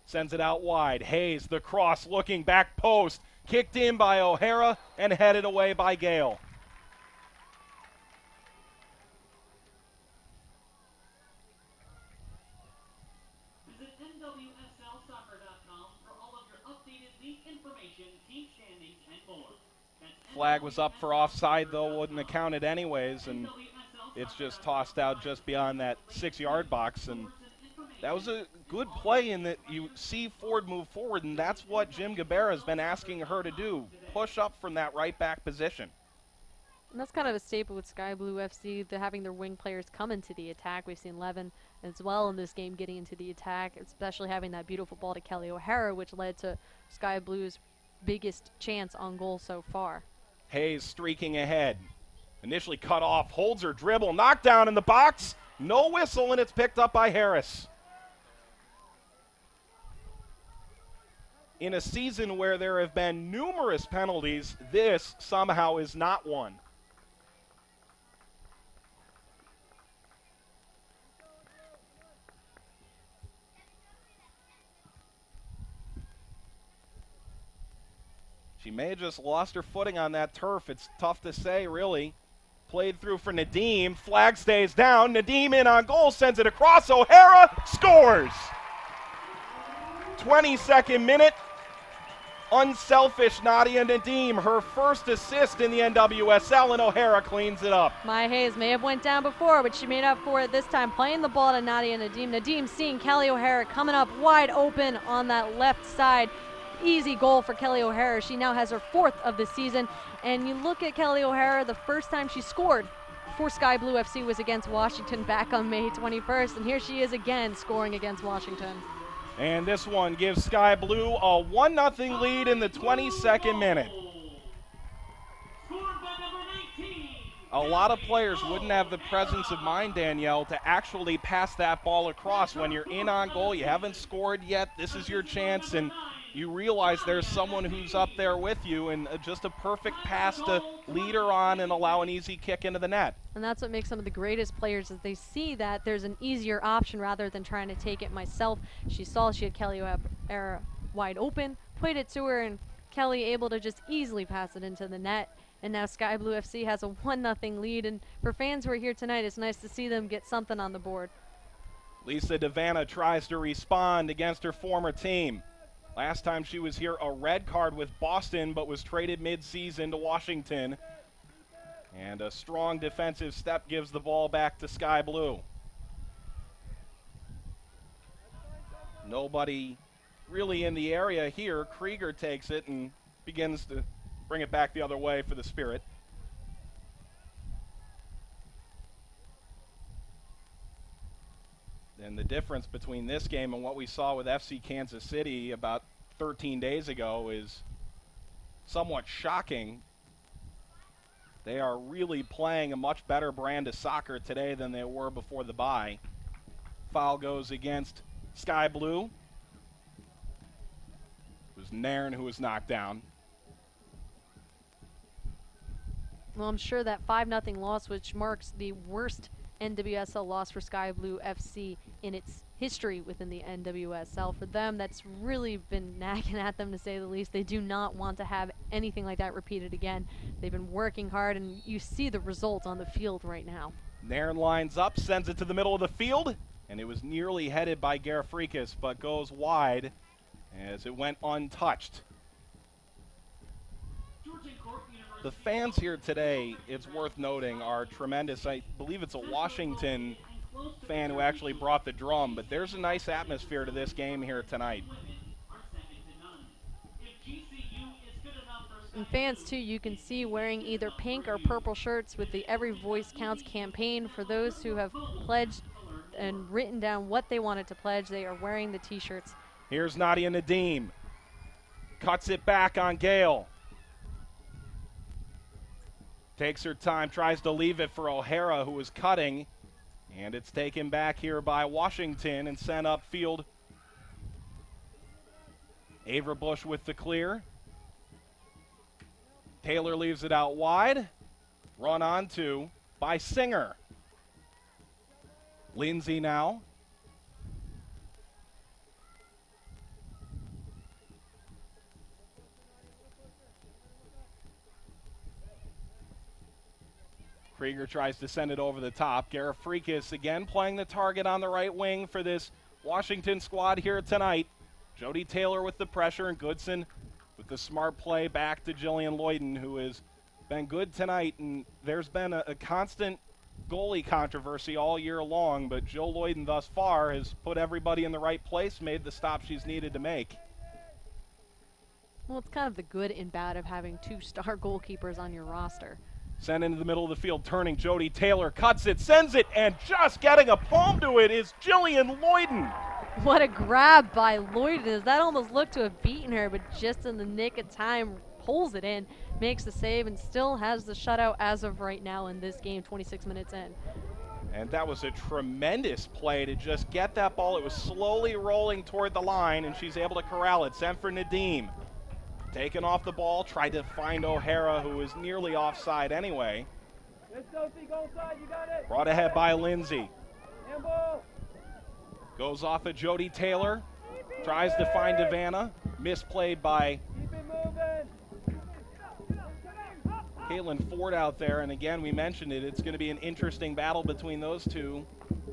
Sends it out wide. Hayes, the cross, looking back post. Kicked in by O'Hara and headed away by Gale. Visit NWSLsoccer.com for all of your updated league information, team standings, and more. Flag was up for offside, though, wouldn't have counted anyways, and it's just tossed out just beyond that 6-yard box. And that was a good play in that you see Ford move forward, and that's what Jim Gabera has been asking her to do, push up from that right back position. And that's kind of a staple with Sky Blue FC, having their wing players come into the attack. We've seen Levin as well in this game getting into the attack, especially having that beautiful ball to Kelly O'Hara, which led to Sky Blue's biggest chance on goal so far. Hayes streaking ahead. Initially cut off, holds her dribble, knocked down in the box. No whistle, and it's picked up by Harris. In a season where there have been numerous penalties, this somehow is not one. She may have just lost her footing on that turf. It's tough to say, really. Played through for Nadim. Flag stays down. Nadim in on goal, sends it across. O'Hara scores. 22nd minute. Unselfish Nadia Nadim, her first assist in the NWSL, and O'Hara cleans it up. Maya Hayes may have went down before, but she made up for it this time, playing the ball to Nadia Nadim. Nadim seeing Kelly O'Hara coming up wide open on that left side. Easy goal for Kelly O'Hara. She now has her 4th of the season. And you look at Kelly O'Hara, the first time she scored for Sky Blue FC was against Washington back on May 21st. And here she is again scoring against Washington. And this one gives Sky Blue a 1-0 lead in the 22nd minute. A lot of players wouldn't have the presence of mind, Danielle, to actually pass that ball across. When you're in on goal, you haven't scored yet, this is your chance, and you realize there's someone who's up there with you, and just a perfect pass to lead her on and allow an easy kick into the net. And that's what makes some of the greatest players, is they see that there's an easier option rather than trying to take it myself. She saw she had Kelly O'Hara wide open, played it to her, and Kelly able to just easily pass it into the net. And now Sky Blue FC has a 1-0 lead, and for fans who are here tonight, it's nice to see them get something on the board. Lisa Devanna tries to respond against her former team. Last time she was here, a red card with Boston, but was traded mid-season to Washington. And a strong defensive step gives the ball back to Sky Blue. Nobody really in the area here. Krieger takes it and begins to bring it back the other way for the Spirit. And the difference between this game and what we saw with FC Kansas City about 13 days ago is somewhat shocking. They are really playing a much better brand of soccer today than they were before the bye. Foul goes against Sky Blue. It was Nairn who was knocked down. Well, I'm sure that 5-0 loss, which marks the worst NWSL loss for Sky Blue FC in its history within the NWSL. For them, that's really been nagging at them, to say the least. They do not want to have anything like that repeated again. They've been working hard, and you see the result on the field right now. Nairn lines up, sends it to the middle of the field, and it was nearly headed by Garafrikas, but goes wide as it went untouched. The fans here today, it's worth noting, are tremendous. I believe it's a Washington fan who actually brought the drum, but there's a nice atmosphere to this game here tonight. And fans too, you can see wearing either pink or purple shirts with the Every Voice Counts campaign. For those who have pledged and written down what they wanted to pledge, they are wearing the t-shirts. Here's Nadia Nadim. Cuts it back on Gale. Takes her time, tries to leave it for O'Hara, who is cutting. And it's taken back here by Washington and sent upfield. Averbush with the clear. Taylor leaves it out wide. Run onto by Singer. Lindsay now. Krieger tries to send it over the top. Garifrekas again playing the target on the right wing for this Washington squad here tonight. Jody Taylor with the pressure and Goodson with the smart play back to Jillian Lloyden, who has been good tonight. And there's been a constant goalie controversy all year long, but Jill Lloyden thus far has put everybody in the right place, made the stop she's needed to make. Well, it's kind of the good and bad of having two-star goalkeepers on your roster. Sent into the middle of the field, turning Jody Taylor, cuts it, sends it, and just getting a palm to it is Jillian Lloyden. What a grab by Lloyden. That almost looked to have beaten her, but just in the nick of time, pulls it in, makes the save, and still has the shutout as of right now in this game, 26 minutes in. And that was a tremendous play to just get that ball. It was slowly rolling toward the line, and she's able to corral it. Sent for Nadim. Taken off the ball, tried to find O'Hara, who was nearly offside anyway. Brought ahead by Lindsay. Goes off of Jody Taylor. Tries to find Ivana. Misplayed by Caitlin Ford out there. And again, we mentioned it. It's going to be an interesting battle between those two,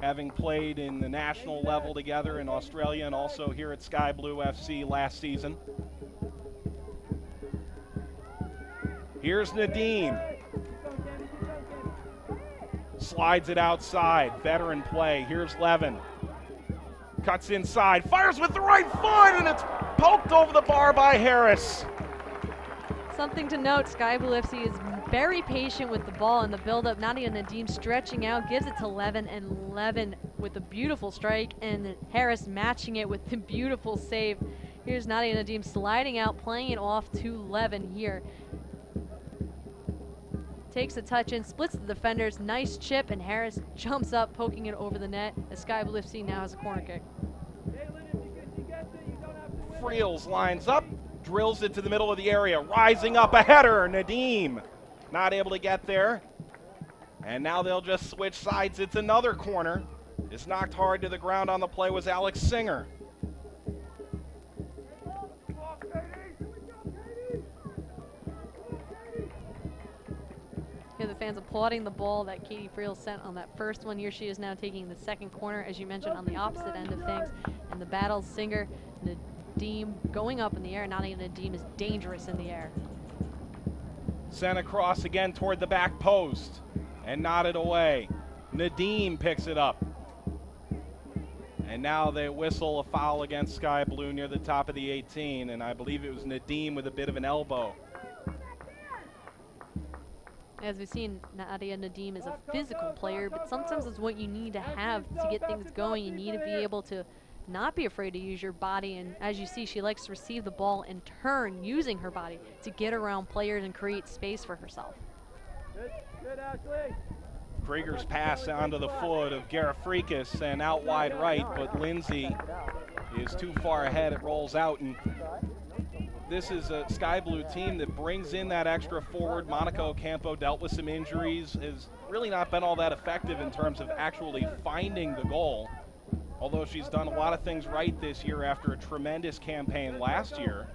having played in the national level together in Australia and also here at Sky Blue FC last season. Here's Nadim. Slides it outside. Veteran play. Here's Levin. Cuts inside. Fires with the right foot, and it's poked over the bar by Harris. Something to note, Sky Blue FC is very patient with the ball in the build-up. Nadia Nadim stretching out, gives it to Levin, and Levin with a beautiful strike, and Harris matching it with the beautiful save. Here's Nadia Nadim sliding out, playing it off to Levin here. Takes a touch in, splits the defenders, nice chip, and Harris jumps up, poking it over the net, as Sky Blue FC now has a corner kick. Friels lines up, drills it to the middle of the area, rising up a header. Nadim not able to get there. And now they'll just switch sides. It's another corner. It's knocked hard to the ground on the play was Alex Singer. Here the fans applauding the ball that Katie Friel sent on that first one. Here she is now taking the second corner, as you mentioned, on the opposite end of things. And the battle, Singer, Nadim going up in the air. Nadia Nadim is dangerous in the air. Sent across again toward the back post and nodded away. Nadim picks it up. And now they whistle a foul against Sky Blue near the top of the 18, and I believe it was Nadim with a bit of an elbow. As we've seen, Nadia Nadim is a physical player, but sometimes it's what you need to have to get things going. You need to be able to not be afraid to use your body, and as you see, she likes to receive the ball and turn using her body to get around players and create space for herself. Good, Ashley. Krieger's pass onto the foot of Garifrekas and out wide right, but Lindsay is too far ahead. It rolls out, and this is a Sky Blue team that brings in that extra forward. Monica Ocampo dealt with some injuries, has really not been all that effective in terms of actually finding the goal, although she's done a lot of things right this year after a tremendous campaign last year.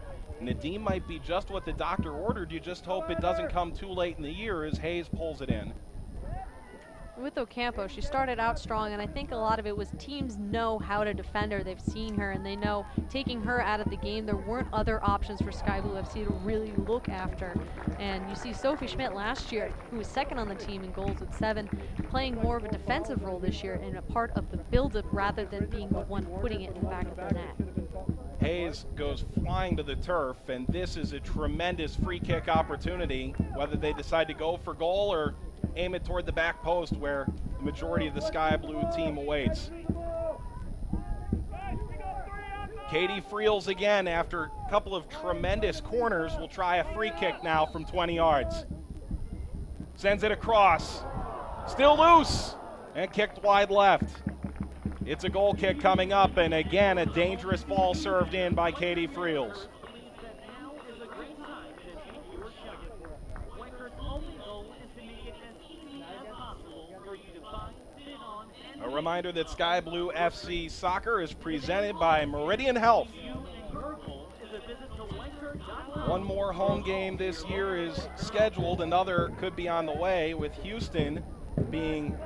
Nadim might be just what the doctor ordered. You just hope it doesn't come too late in the year as Hayes pulls it in. With Ocampo, she started out strong, and I think a lot of it was teams know how to defend her. They've seen her, and they know taking her out of the game, there weren't other options for Sky Blue FC to really look after. And you see Sophie Schmidt last year, who was second on the team in goals with 7, playing more of a defensive role this year and a part of the build-up rather than being the one putting it in the back of the net. Hayes goes flying to the turf, and this is a tremendous free kick opportunity, whether they decide to go for goal or aim it toward the back post where the majority of the Sky Blue team awaits. Katie Friels again, after a couple of tremendous corners, will try a free kick now from 20 yards. Sends it across. Still loose and kicked wide left. It's a goal kick coming up, and again, a dangerous ball served in by Katie Friels. A reminder that Sky Blue FC Soccer is presented by Meridian Health. One more home game this year is scheduled. Another could be on the way, with Houston being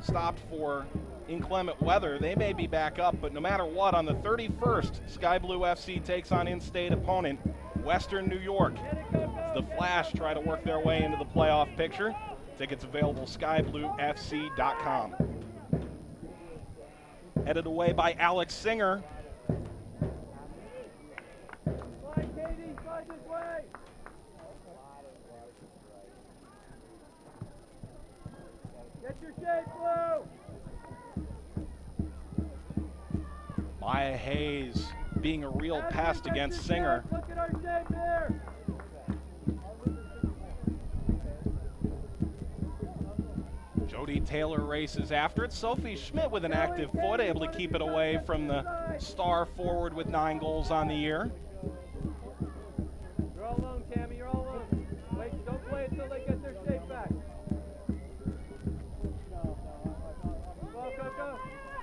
stopped for inclement weather. They may be back up, but no matter what, on the 31st, Sky Blue FC takes on in-state opponent Western New York. As the Flash try to work their way into the playoff picture. Tickets available skybluefc.com. Headed away by Alex Singer. Slide, Katie, slide this way. Get your shape, Blue. Maya Hayes being a real pest against Singer. Look at our shape here. Jody Taylor races after it. Sophie Schmidt with an active foot, able to keep it away from the star forward with 9 goals on the year. You're all alone, Tammy. You're all alone. Wait, don't play until they get their shape back. Go, go, go.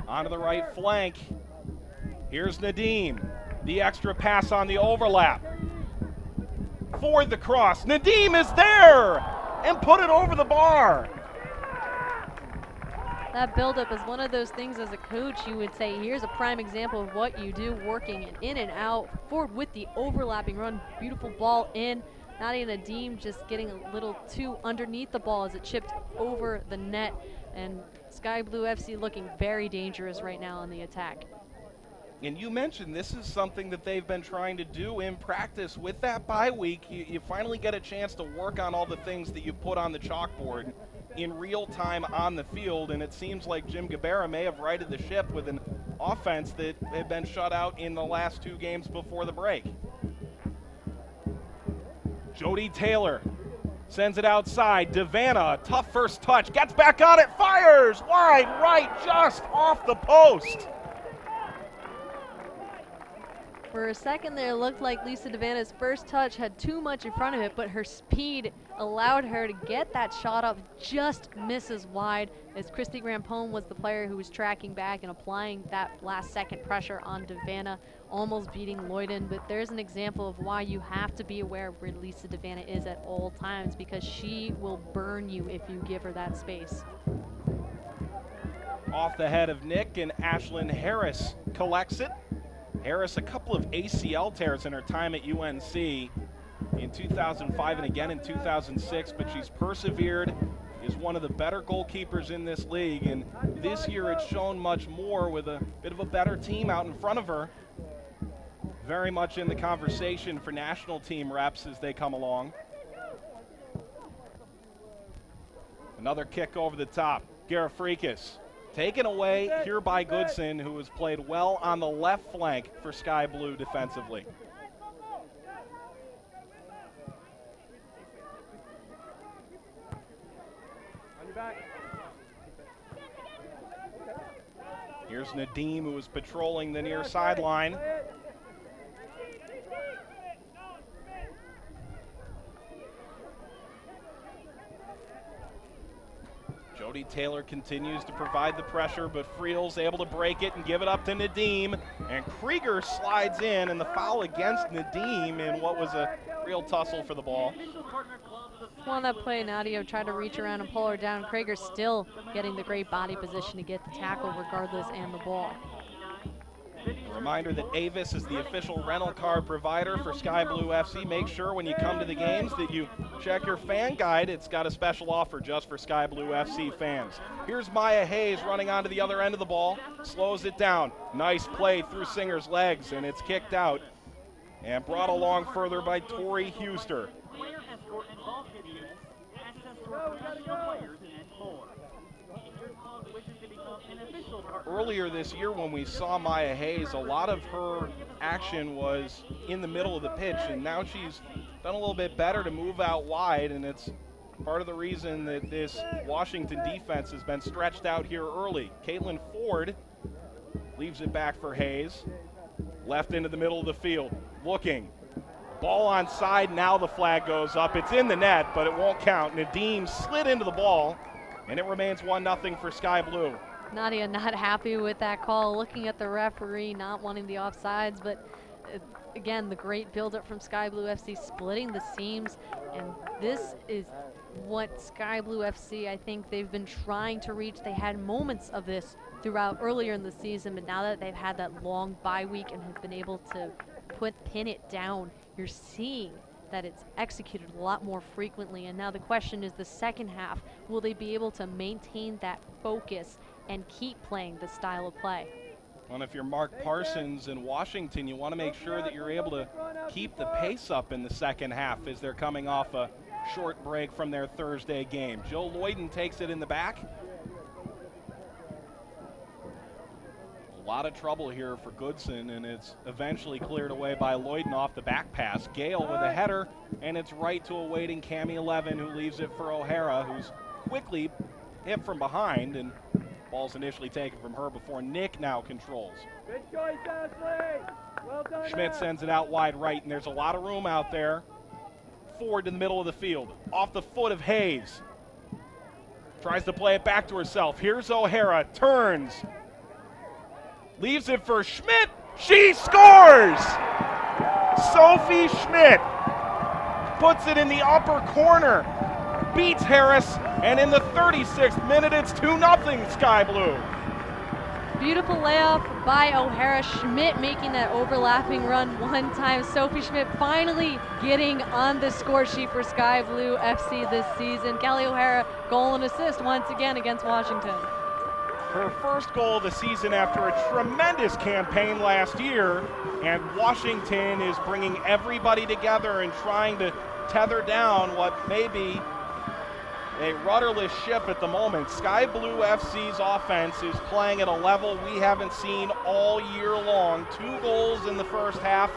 Onto the right flank. Here's Nadim. The extra pass on the overlap. Forward the cross. Nadim is there and put it over the bar. That buildup is one of those things as a coach you would say, here's a prime example of what you do, working in and out, forward with the overlapping run, beautiful ball in. Nadia Nadim just getting a little too underneath the ball as it chipped over the net. And Sky Blue FC looking very dangerous right now on the attack. And you mentioned this is something that they've been trying to do in practice. With that bye week, you finally get a chance to work on all the things that you put on the chalkboard in real time on the field, and it seems like Jim Gabera may have righted the ship with an offense that had been shut out in the last 2 games before the break. Jody Taylor sends it outside. Devanna, tough first touch, gets back on it, fires wide right, just off the post. For a second there, it looked like Lisa Devanna's first touch had too much in front of it, but her speed allowed her to get that shot up, just misses wide, as Christy Grampone was the player who was tracking back and applying that last second pressure on Devanna, almost beating Lloyden. But there's an example of why you have to be aware of where Lisa Devanna is at all times, because she will burn you if you give her that space. Off the head of Nick, and Ashlyn Harris collects it. Harris, a couple of ACL tears in her time at UNC in 2005 and again in 2006, but she's persevered, is one of the better goalkeepers in this league, and this year it's shown much more with a bit of a better team out in front of her. Very much in the conversation for national team reps as they come along. Another kick over the top. Garafrikas. Taken away here by Goodson, who has played well on the left flank for Sky Blue defensively. On your back. Here's Nadim, who is patrolling the near sideline. Jody Taylor continues to provide the pressure, but Friel's able to break it and give it up to Nadim. And Krieger slides in, and the foul against Nadim in what was a real tussle for the ball. Official partner club On that play, Nadia tried to reach around and pull her down. Krager still getting the great body position to get the tackle regardless and the ball. A reminder that Avis is the official rental car provider for Sky Blue FC. Make sure when you come to the games that you check your fan guide. It's got a special offer just for Sky Blue FC fans. Here's Maya Hayes running onto the other end of the ball, slows it down. Nice play through Singer's legs, and it's kicked out and brought along further by Tori Huster. Earlier this year when we saw Maya Hayes, a lot of her action was in the middle of the pitch, and now she's done a little bit better to move out wide, and it's part of the reason that this Washington defense has been stretched out here early. Caitlin Ford leaves it back for Hayes. Left into the middle of the field, looking. Ball onside, now the flag goes up. It's in the net, but it won't count. Nadim slid into the ball, and it remains 1-0 for Sky Blue. Nadia not happy with that call, looking at the referee, not wanting the offsides, but again, the great build-up from Sky Blue FC, splitting the seams, and this is what Sky Blue FC, I think they've been trying to reach. They had moments of this throughout earlier in the season, but now that they've had that long bye week and have been able to pin it down, you're seeing that it's executed a lot more frequently. And now the question is, the second half, will they be able to maintain that focus and keep playing the style of play? Well, if you're Mark Parsons in Washington, you want to make sure that you're able to keep the pace up in the second half as they're coming off a short break from their Thursday game. Jill Lloyden takes it in the back. A lot of trouble here for Goodson, and it's eventually cleared away by Lloyden off the back pass. Gale with a header, and it's right to a waiting Cami 11, who leaves it for O'Hara, who's quickly hit from behind, and ball's initially taken from her before Nick now controls. Good choice, Ashley. Well done. Schmidt sends it out wide right, and there's a lot of room out there. Forward to the middle of the field, off the foot of Hayes. Tries to play it back to herself. Here's O'Hara, turns. Leaves it for Schmidt. She scores! Sophie Schmidt puts it in the upper corner. Beats Harris, and in the 36th minute, it's 2-0 Sky Blue. Beautiful layup by O'Hara. Schmidt making that overlapping run one time. Sophie Schmidt finally getting on the score sheet for Sky Blue FC this season. Kelly O'Hara, goal and assist once again against Washington. Her first goal of the season after a tremendous campaign last year, and Washington is bringing everybody together and trying to tether down what may be a rudderless ship at the moment. Sky Blue FC's offense is playing at a level we haven't seen all year long. 2 goals in the first half,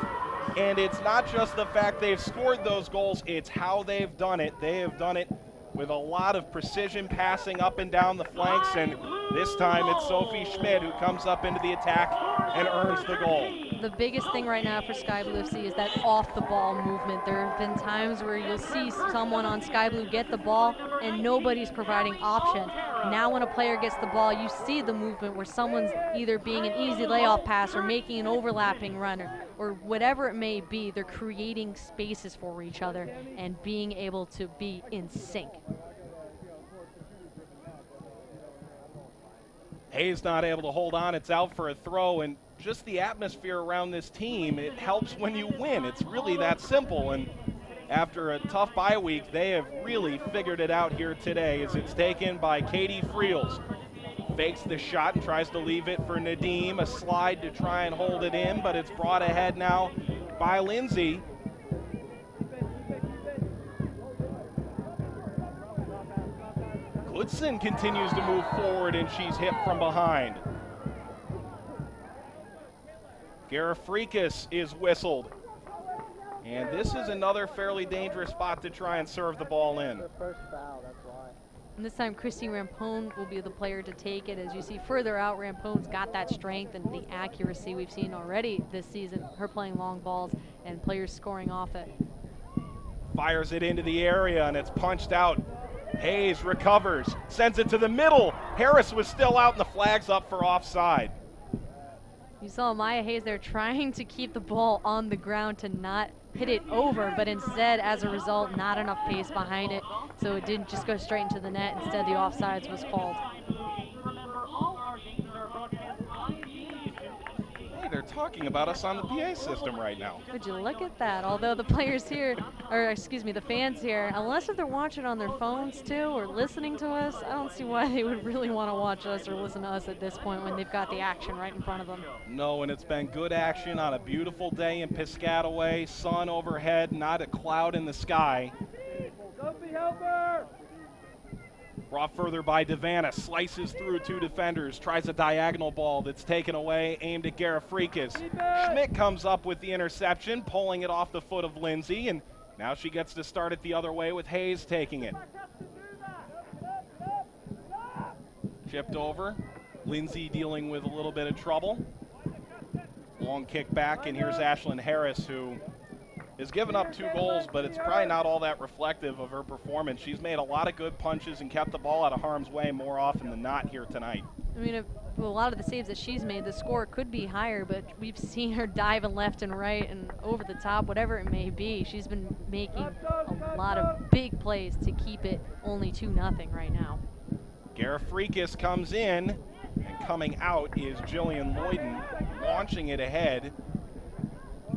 and it's not just the fact they've scored those goals, it's how they've done it. They have done it with a lot of precision passing up and down the flanks, and this time it's Sophie Schmidt who comes up into the attack and earns the goal. The biggest thing right now for Sky Blue FC is that off-the-ball movement. There have been times where you'll see someone on Sky Blue get the ball and nobody's providing option. Now when a player gets the ball, you see the movement where someone's either being an easy layoff pass or making an overlapping run or whatever it may be. They're creating spaces for each other and being able to be in sync. Hayes not able to hold on. It's out for a throw, and just the atmosphere around this team, it helps when you win. It's really that simple, and after a tough bye week, they have really figured it out here today as it's taken by Katie Friels. Fakes the shot and tries to leave it for Nadim. A slide to try and hold it in, but it's brought ahead now by Lindsay. Goodson continues to move forward, and she's hit from behind. Garafrikas is whistled. And this is another fairly dangerous spot to try and serve the ball in. And this time, Christy Rampone will be the player to take it. As you see further out, Rampone's got that strength and the accuracy we've seen already this season, her playing long balls and players scoring off it. Fires it into the area, and it's punched out. Hayes recovers, sends it to the middle. Harris was still out, and the flag's up for offside. You saw Maya Hayes there trying to keep the ball on the ground to not hit it over, but instead, as a result, not enough pace behind it, so it didn't just go straight into the net. Instead, the offsides was called. Hey, they're talking about us on the PA system right now. Would you look at that? Although the players here, or excuse me, the fans here, unless if they're watching on their phones too or listening to us, I don't see why they would really want to watch us or listen to us at this point when they've got the action right in front of them. No, and it's been good action on a beautiful day in Piscataway. Sun overhead, not a cloud in the sky. Sophie, help her! Brought further by Devana, slices through two defenders, tries a diagonal ball that's taken away, aimed at Garifrikas. Schmidt comes up with the interception, pulling it off the foot of Lindsay, and now she gets to start it the other way with Hayes taking it. Chipped over, Lindsay dealing with a little bit of trouble. Long kick back, and here's Ashlyn Harris, who has given up 2 goals, but it's probably not all that reflective of her performance. She's made a lot of good punches and kept the ball out of harm's way more often than not here tonight. I mean, a lot of the saves that she's made, the score could be higher, but we've seen her diving left and right and over the top, whatever it may be. She's been making a lot of big plays to keep it only 2-0 right now. Garifrikas comes in, and coming out is Jillian Lloyden, launching it ahead.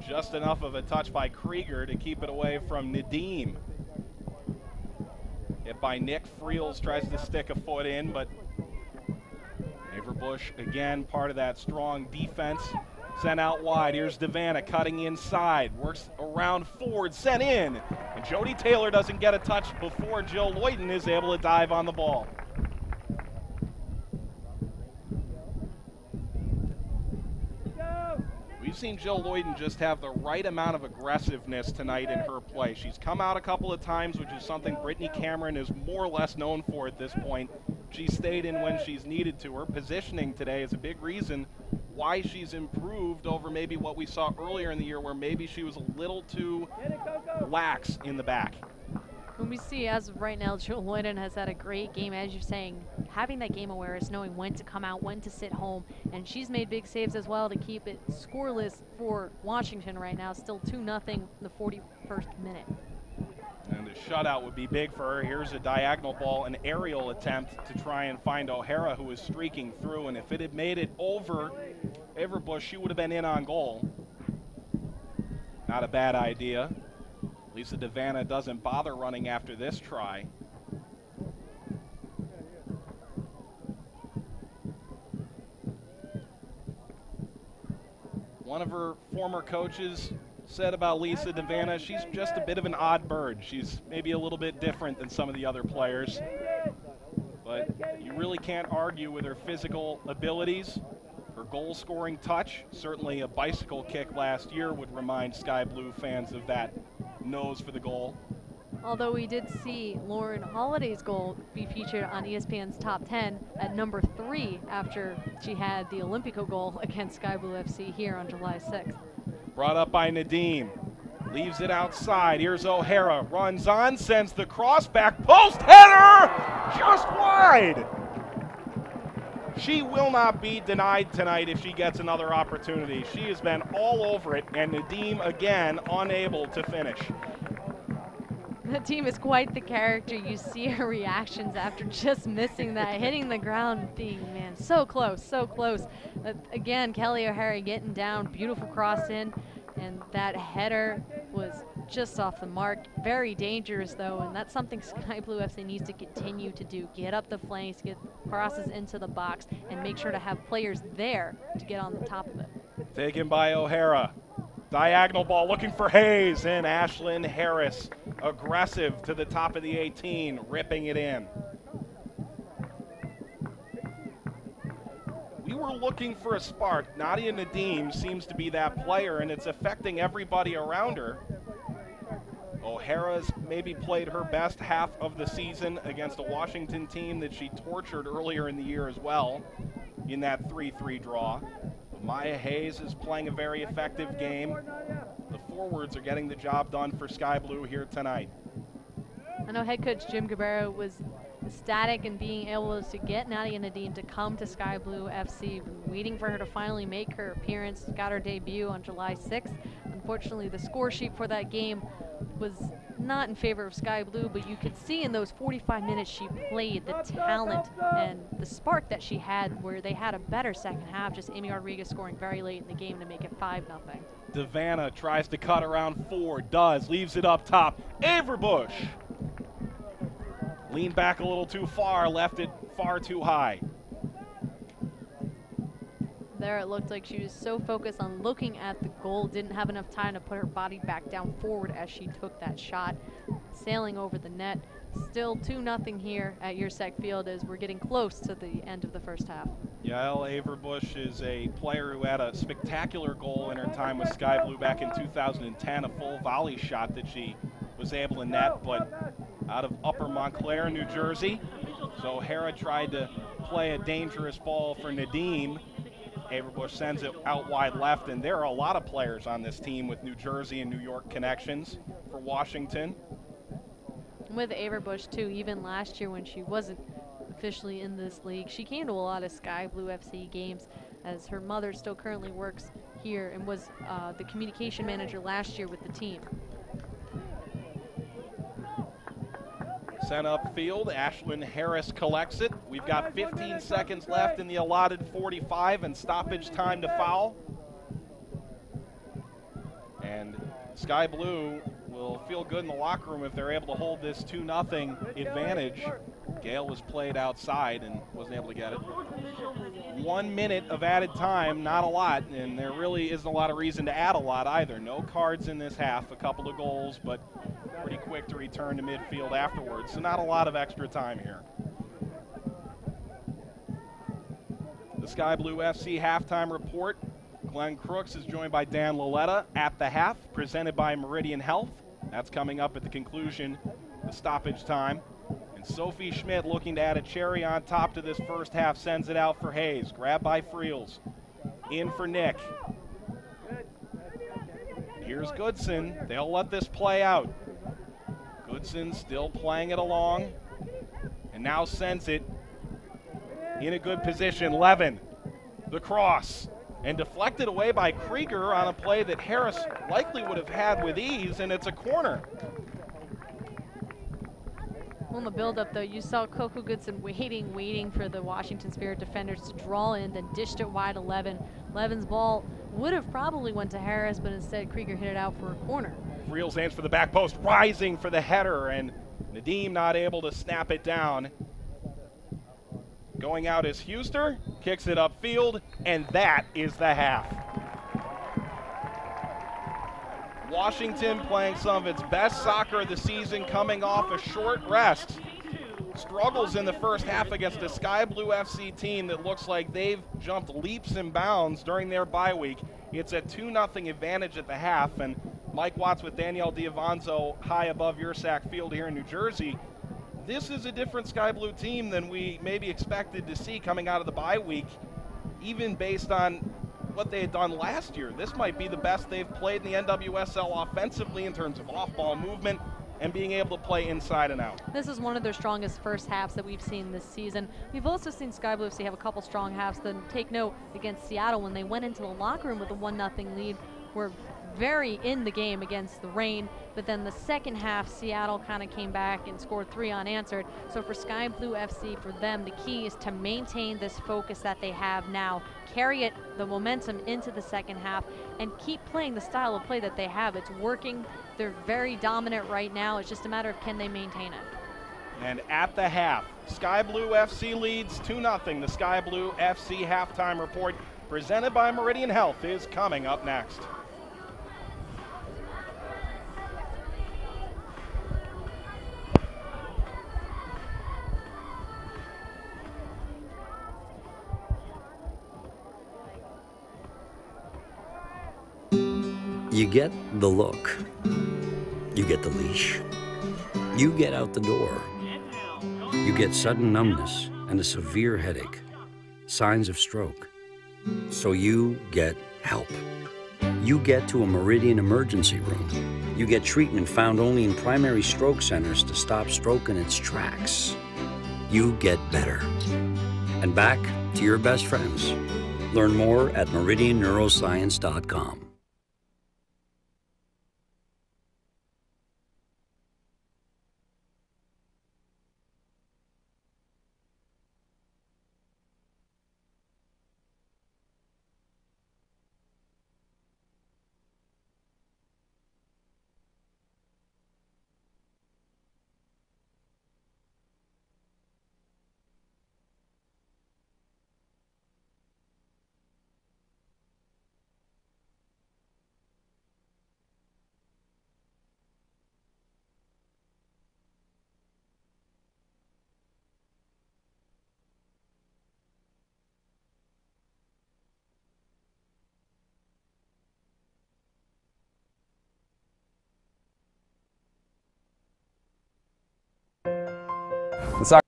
Just enough of a touch by Krieger to keep it away from Nadim. Hit by Nick. Friels tries to stick a foot in, but Averbush, again, part of that strong defense. Sent out wide. Here's Devana cutting inside. Works around forward, sent in. And Jody Taylor doesn't get a touch before Jill Lloyden is able to dive on the ball. We've seen Jill Lloyden just have the right amount of aggressiveness tonight in her play. She's come out a couple of times, which is something Brittany Cameron is more or less known for at this point. She stayed in when she's needed to. Her positioning today is a big reason why she's improved over maybe what we saw earlier in the year, where maybe she was a little too lax in the back. When we see, as of right now, Jill Lloyden has had a great game, as you're saying, having that game awareness, knowing when to come out, when to sit home, and she's made big saves as well to keep it scoreless for Washington right now, still 2-0 in the 41st minute. And a shutout would be big for her. Here's a diagonal ball, an aerial attempt to try and find O'Hara, who was streaking through, and if it had made it over Averbush, she would have been in on goal. Not a bad idea. Lisa Devana doesn't bother running after this try. One of her former coaches said about Lisa Devana, she's just a bit of an odd bird. She's maybe a little bit different than some of the other players, but you really can't argue with her physical abilities. Her goal-scoring touch, certainly a bicycle kick last year would remind Sky Blue fans of that nose for the goal. Although we did see Lauren Holiday's goal be featured on ESPN's Top 10 at number 3 after she had the Olympico goal against Sky Blue FC here on July 6th. Brought up by Nadim. Leaves it outside. Here's O'Hara. Runs on, sends the cross back post. Header! Just wide! She will not be denied tonight if she gets another opportunity. She has been all over it, and Nadim again unable to finish. The team is quite the character. You see her reactions after just missing that, hitting the ground, being, man, so close, so close. Again, Kelly O'Hara getting down, beautiful cross in, and that header was just off the mark. Very dangerous, though, and that's something Sky Blue FC needs to continue to do. Get up the flanks, get crosses into the box, and make sure to have players there to get on the top of it. Taken by O'Hara. Diagonal ball looking for Hayes, and Ashlyn Harris aggressive to the top of the 18, ripping it in. We were looking for a spark. Nadia Nadim seems to be that player, and it's affecting everybody around her. O'Hara's maybe played her best half of the season against a Washington team that she tortured earlier in the year as well in that 3-3 draw. Maya Hayes is playing a very effective game. The forwards are getting the job done for Sky Blue here tonight. I know head coach Jim Cabrera was ecstatic in being able to get Nadia Nadim to come to Sky Blue FC, waiting for her to finally make her appearance. Got her debut on July 6th. Unfortunately, the score sheet for that game was not in favor of Sky Blue, but you could see in those 45 minutes she played the talent and the spark that she had, where they had a better second half, just Amy Rodriguez scoring very late in the game to make it 5-0. Devanna tries to cut around 4, does, leaves it up top. Averbush leaned back a little too far, left it far too high. There it looked like she was so focused on looking at the goal, didn't have enough time to put her body back down forward as she took that shot, sailing over the net. Still 2-0 here at Yurcak Field as we're getting close to the end of the first half. Yael Averbush is a player who had a spectacular goal in her time with Sky Blue back in 2010, a full volley shot that she was able to net, but out of Upper Montclair, New Jersey. So Hera tried to play a dangerous ball for Nadim. Averbush sends it out wide left, and there are a lot of players on this team with New Jersey and New York connections for Washington. With Averbush, too, even last year when she wasn't officially in this league, she came to a lot of Sky Blue FC games, as her mother still currently works here and was the communication manager last year with the team. Sent upfield, Ashlyn Harris collects it. We've got 15 seconds left in the allotted 45 and stoppage time to foul. And Sky Blue will feel good in the locker room if they're able to hold this 2-0 advantage. Gale was played outside and wasn't able to get it. 1 minute of added time, not a lot, and there really isn't a lot of reason to add a lot either. No cards in this half, a couple of goals, but pretty quick to return to midfield afterwards, so not a lot of extra time here. The Sky Blue FC halftime report. Glenn Crooks is joined by Dan Laletta at the half, presented by Meridian Health. That's coming up at the conclusion, the stoppage time. And Sophie Schmidt looking to add a cherry on top to this first half, sends it out for Hayes. Grabbed by Friels. In for Nick. Here's Goodson. They'll let this play out. Goodson still playing it along, and now sends it in a good position. Levin, the cross, and deflected away by Krieger on a play that Harris likely would have had with ease, and it's a corner. On the build-up, though, you saw Coco Goodson waiting for the Washington Spirit defenders to draw in, then dished it wide to Levin. Levin's ball would have probably went to Harris, but instead Krieger hit it out for a corner. Friels aims for the back post, rising for the header, and Nadim not able to snap it down. Going out is Huster, kicks it upfield, and that is the half. Washington playing some of its best soccer of the season, coming off a short rest. Struggles in the first half against a Sky Blue FC team that looks like they've jumped leaps and bounds during their bye week. It's a 2-0 advantage at the half, and Mike Watts with Danielle Diavanzo high above Yurcak Field here in New Jersey. This is a different Sky Blue team than we maybe expected to see coming out of the bye week, even based on what they had done last year. This might be the best they've played in the NWSL offensively in terms of off-ball movement and being able to play inside and out. This is one of their strongest first halves that we've seen this season. We've also seen Sky Blue FC have a couple strong halves. Then take note against Seattle when they went into the locker room with a 1-0 lead. Were very in the game against the Reign, but then the second half Seattle kind of came back and scored 3 unanswered. So for Sky Blue FC, for them, the key is to maintain this focus that they have now, carry the momentum into the second half, and keep playing the style of play that they have. It's working. They're very dominant right now. It's just a matter of can they maintain it. And at the half, Sky Blue FC leads 2-0. The Sky Blue FC halftime report, presented by Meridian Health, is coming up next. You get the look. You get the leash. You get out the door. You get sudden numbness and a severe headache. Signs of stroke. So you get help. You get to a Meridian emergency room. You get treatment found only in primary stroke centers to stop stroke in its tracks. You get better. And back to your best friends. Learn more at meridianneuroscience.com. The soccer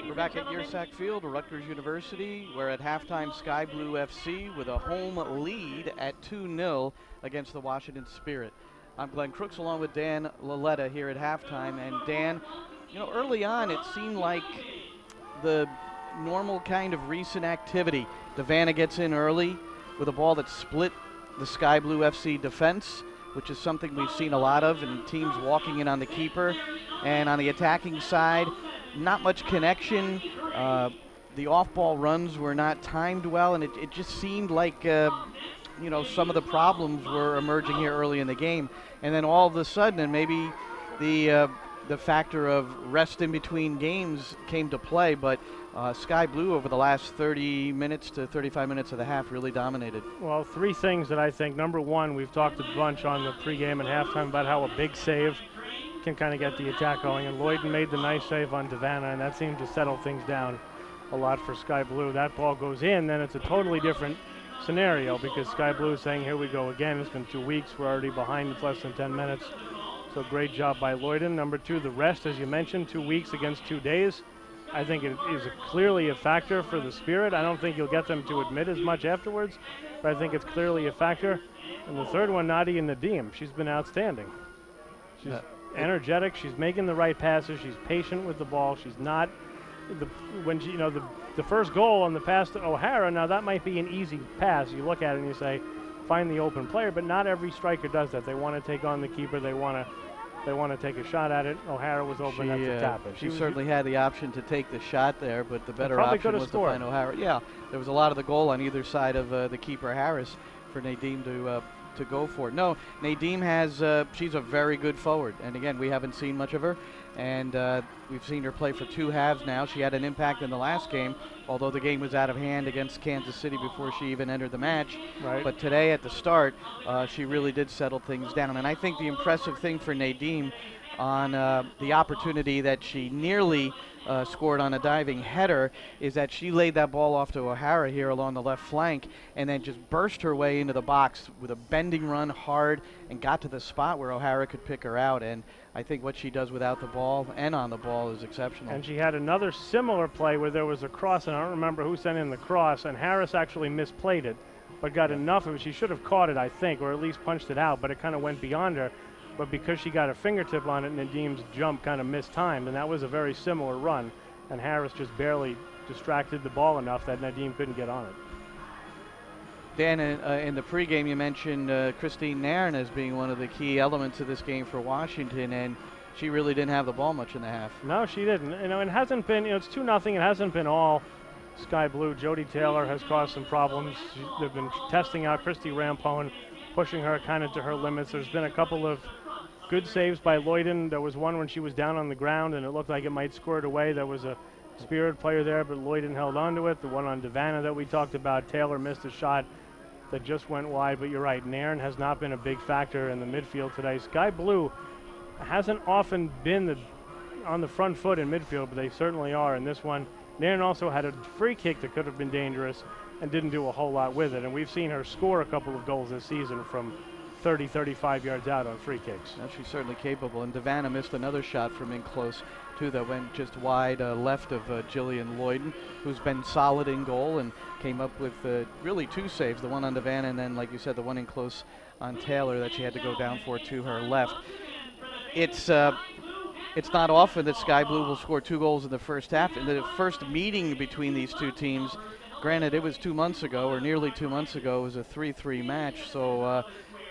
We're back at Yurcak Field, Rutgers University. We're at halftime, Sky Blue FC with a home lead at 2-0 against the Washington Spirit. I'm Glenn Crooks along with Dan Laletta here at halftime. And Dan, you know, early on it seemed like the normal kind of recent activity. Devanna gets in early with a ball that split the Sky Blue FC defense, which is something we've seen a lot of, and teams walking in on the keeper. And on the attacking side, not much connection. The off-ball runs were not timed well, and it just seemed like you know, some of the problems were emerging here early in the game. And then all of a sudden, and maybe the factor of rest in between games came to play, but Sky Blue over the last 30 minutes to 35 minutes of the half really dominated. Well, three things that I think. Number one, we've talked a bunch on the pregame and halftime about how a big save can kind of get the attack going, and Lloyden made the nice save on Devanna, and that seemed to settle things down a lot for Sky Blue. That ball goes in, then it's a totally different scenario because Sky Blue is saying, here we go again. It's been 2 weeks. We're already behind. It's less than 10 minutes. So great job by Lloyden. Number two, the rest, as you mentioned, 2 weeks against 2 days. I think it is clearly a factor for the Spirit. I don't think you'll get them to admit as much afterwards, but I think it's clearly a factor. And the third one, Nadia Nadim. She's been outstanding. She's energetic. She's making the right passes. She's patient with the ball. She's not when she, you know, the first goal on the pass to O'Hara. Now that might be an easy pass. You look at it and you say, find the open player. But not every striker does that. They want to take on the keeper. They want to take a shot at it. O'Hara was open at the tap it. She certainly had the option to take the shot there, but the better option was to find O'Hara. Yeah, there was a lot of the goal on either side of the keeper Harris for Nadim to go for it. No, Nadim has, she's a very good forward. And again, we haven't seen much of her. And we've seen her play for 2 halves now. She had an impact in the last game, although the game was out of hand against Kansas City before she even entered the match. Right. But today at the start, she really did settle things down. And I think the impressive thing for Nadim on the opportunity that she nearly scored on a diving header is that she laid that ball off to O'Hara here along the left flank and then just burst her way into the box with a bending run hard and got to the spot where O'Hara could pick her out. And I think what she does without the ball and on the ball is exceptional. And she had another similar play where there was a cross, and I don't remember who sent in the cross, and Harris actually misplayed it, but got enough of it. She should have caught it, I think, or at least punched it out, but it kind of went beyond her. But because she got a fingertip on it, Nadim's jump kind of mistimed, and that was a very similar run, and Harris just barely distracted the ball enough that Nadim couldn't get on it. Dan, in the pregame, you mentioned Christine Nairn as being one of the key elements of this game for Washington, and she really didn't have the ball much in the half. No, she didn't. You know, it hasn't been, you know, it's 2-0. It hasn't been all Sky Blue. Jody Taylor has caused some problems. They've been testing out Christy Rampone, pushing her kind of to her limits. There's been a couple of good saves by Lloyden. There was one when she was down on the ground, and it looked like it might squirt away. There was a Spirit player there, but Lloyden held on to it. The one on Devanna that we talked about, Taylor missed a shot that just went wide, but you're right, Nairn has not been a big factor in the midfield today. Sky Blue hasn't often been on the front foot in midfield, but they certainly are in this one. Nairn also had a free kick that could have been dangerous and didn't do a whole lot with it, and we've seen her score a couple of goals this season from 30, 35 yards out on free kicks. Now she's certainly capable, and Devanna missed another shot from in close too that went just wide left of Jillian Lloyden, who's been solid in goal and came up with really 2 saves, the one on Devanna and then, like you said, the one in close on Taylor that she had to go down for to her left. It's not often that Sky Blue will score 2 goals in the first half. In the first meeting between these two teams, granted it was 2 months ago, or nearly 2 months ago, it was a 3-3 match, so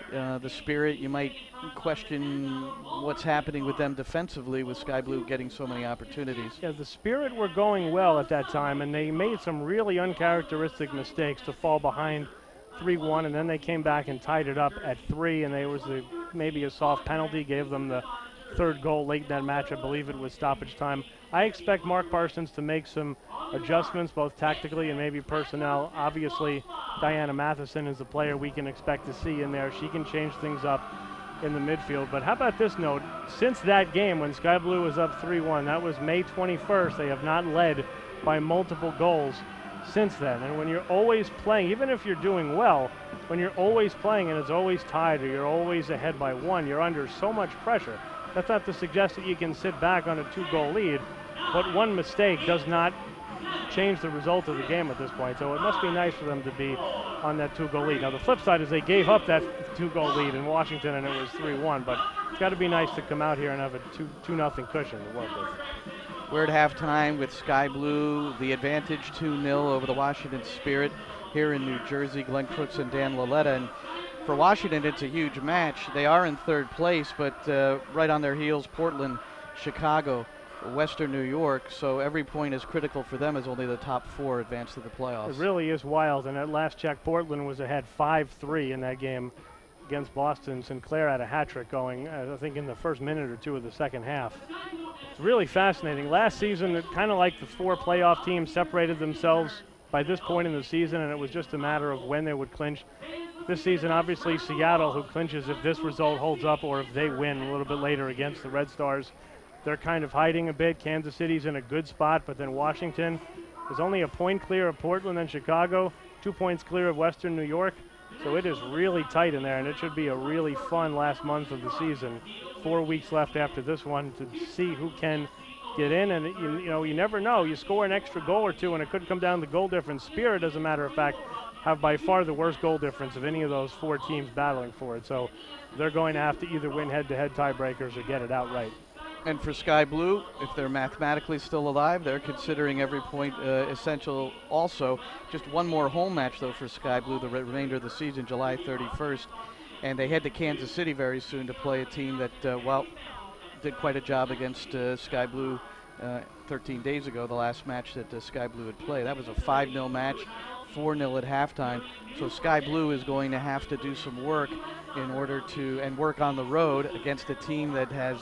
the Spirit, you might question what's happening with them defensively with Sky Blue getting so many opportunities. Yeah, the Spirit were going well at that time, and they made some really uncharacteristic mistakes to fall behind 3-1, and then they came back and tied it up at 3, and there was maybe a soft penalty, gave them the third goal late in that match. I believe it was stoppage time. I expect Mark Parsons to make some adjustments, both tactically and maybe personnel. Obviously, Diana Matheson is the player we can expect to see in there. She can change things up in the midfield. But how about this note? Since that game when Sky Blue was up 3-1, that was May 21st, they have not led by multiple goals since then. And when you're always playing, even if you're doing well, when you're always playing and it's always tied or you're always ahead by one, you're under so much pressure. That's not to suggest that you can sit back on a 2-goal lead, but one mistake does not change the result of the game at this point. So it must be nice for them to be on that 2-goal lead. Now the flip side is they gave up that 2-goal lead in Washington and it was 3-1, but it's got to be nice to come out here and have a 2-0 cushion to work with. We're at halftime with Sky Blue, the advantage 2-0 over the Washington Spirit here in New Jersey. Glenn Crooks and Dan Laletta. And for Washington, it's a huge match. They are in third place, but right on their heels, Portland, Chicago, Western New York. So every point is critical for them as only the top 4 advance to the playoffs. It really is wild. And at last check, Portland was ahead 5-3 in that game against Boston. Sinclair had a hat trick going, I think, in the first minute or 2 of the second half. It's really fascinating. Last season, it kind of like the 4 playoff teams separated themselves by this point in the season, and it was just a matter of when they would clinch. This season, obviously, Seattle, who clinches if this result holds up or if they win a little bit later against the Red Stars, they're kind of hiding a bit. Kansas City's in a good spot, but then Washington is only a point clear of Portland and Chicago, 2 points clear of Western New York. So it is really tight in there, and it should be a really fun last month of the season. 4 weeks left after this one to see who can get in, and you never know. You score an extra goal or 2, and it could come down to goal difference. Spirit, as a matter of fact, have by far the worst goal difference of any of those 4 teams battling for it. So they're going to have to either win head-to-head tiebreakers or get it outright. And for Sky Blue, if they're mathematically still alive, they're considering every point essential also. Just one more home match, though, for Sky Blue the remainder of the season, July 31st. And they head to Kansas City very soon to play a team that, did quite a job against Sky Blue 13 days ago, the last match that Sky Blue had played. That was a 5-0 match, 4-0 at halftime. So Sky Blue is going to have to do some work in order to, and work on the road against a team that has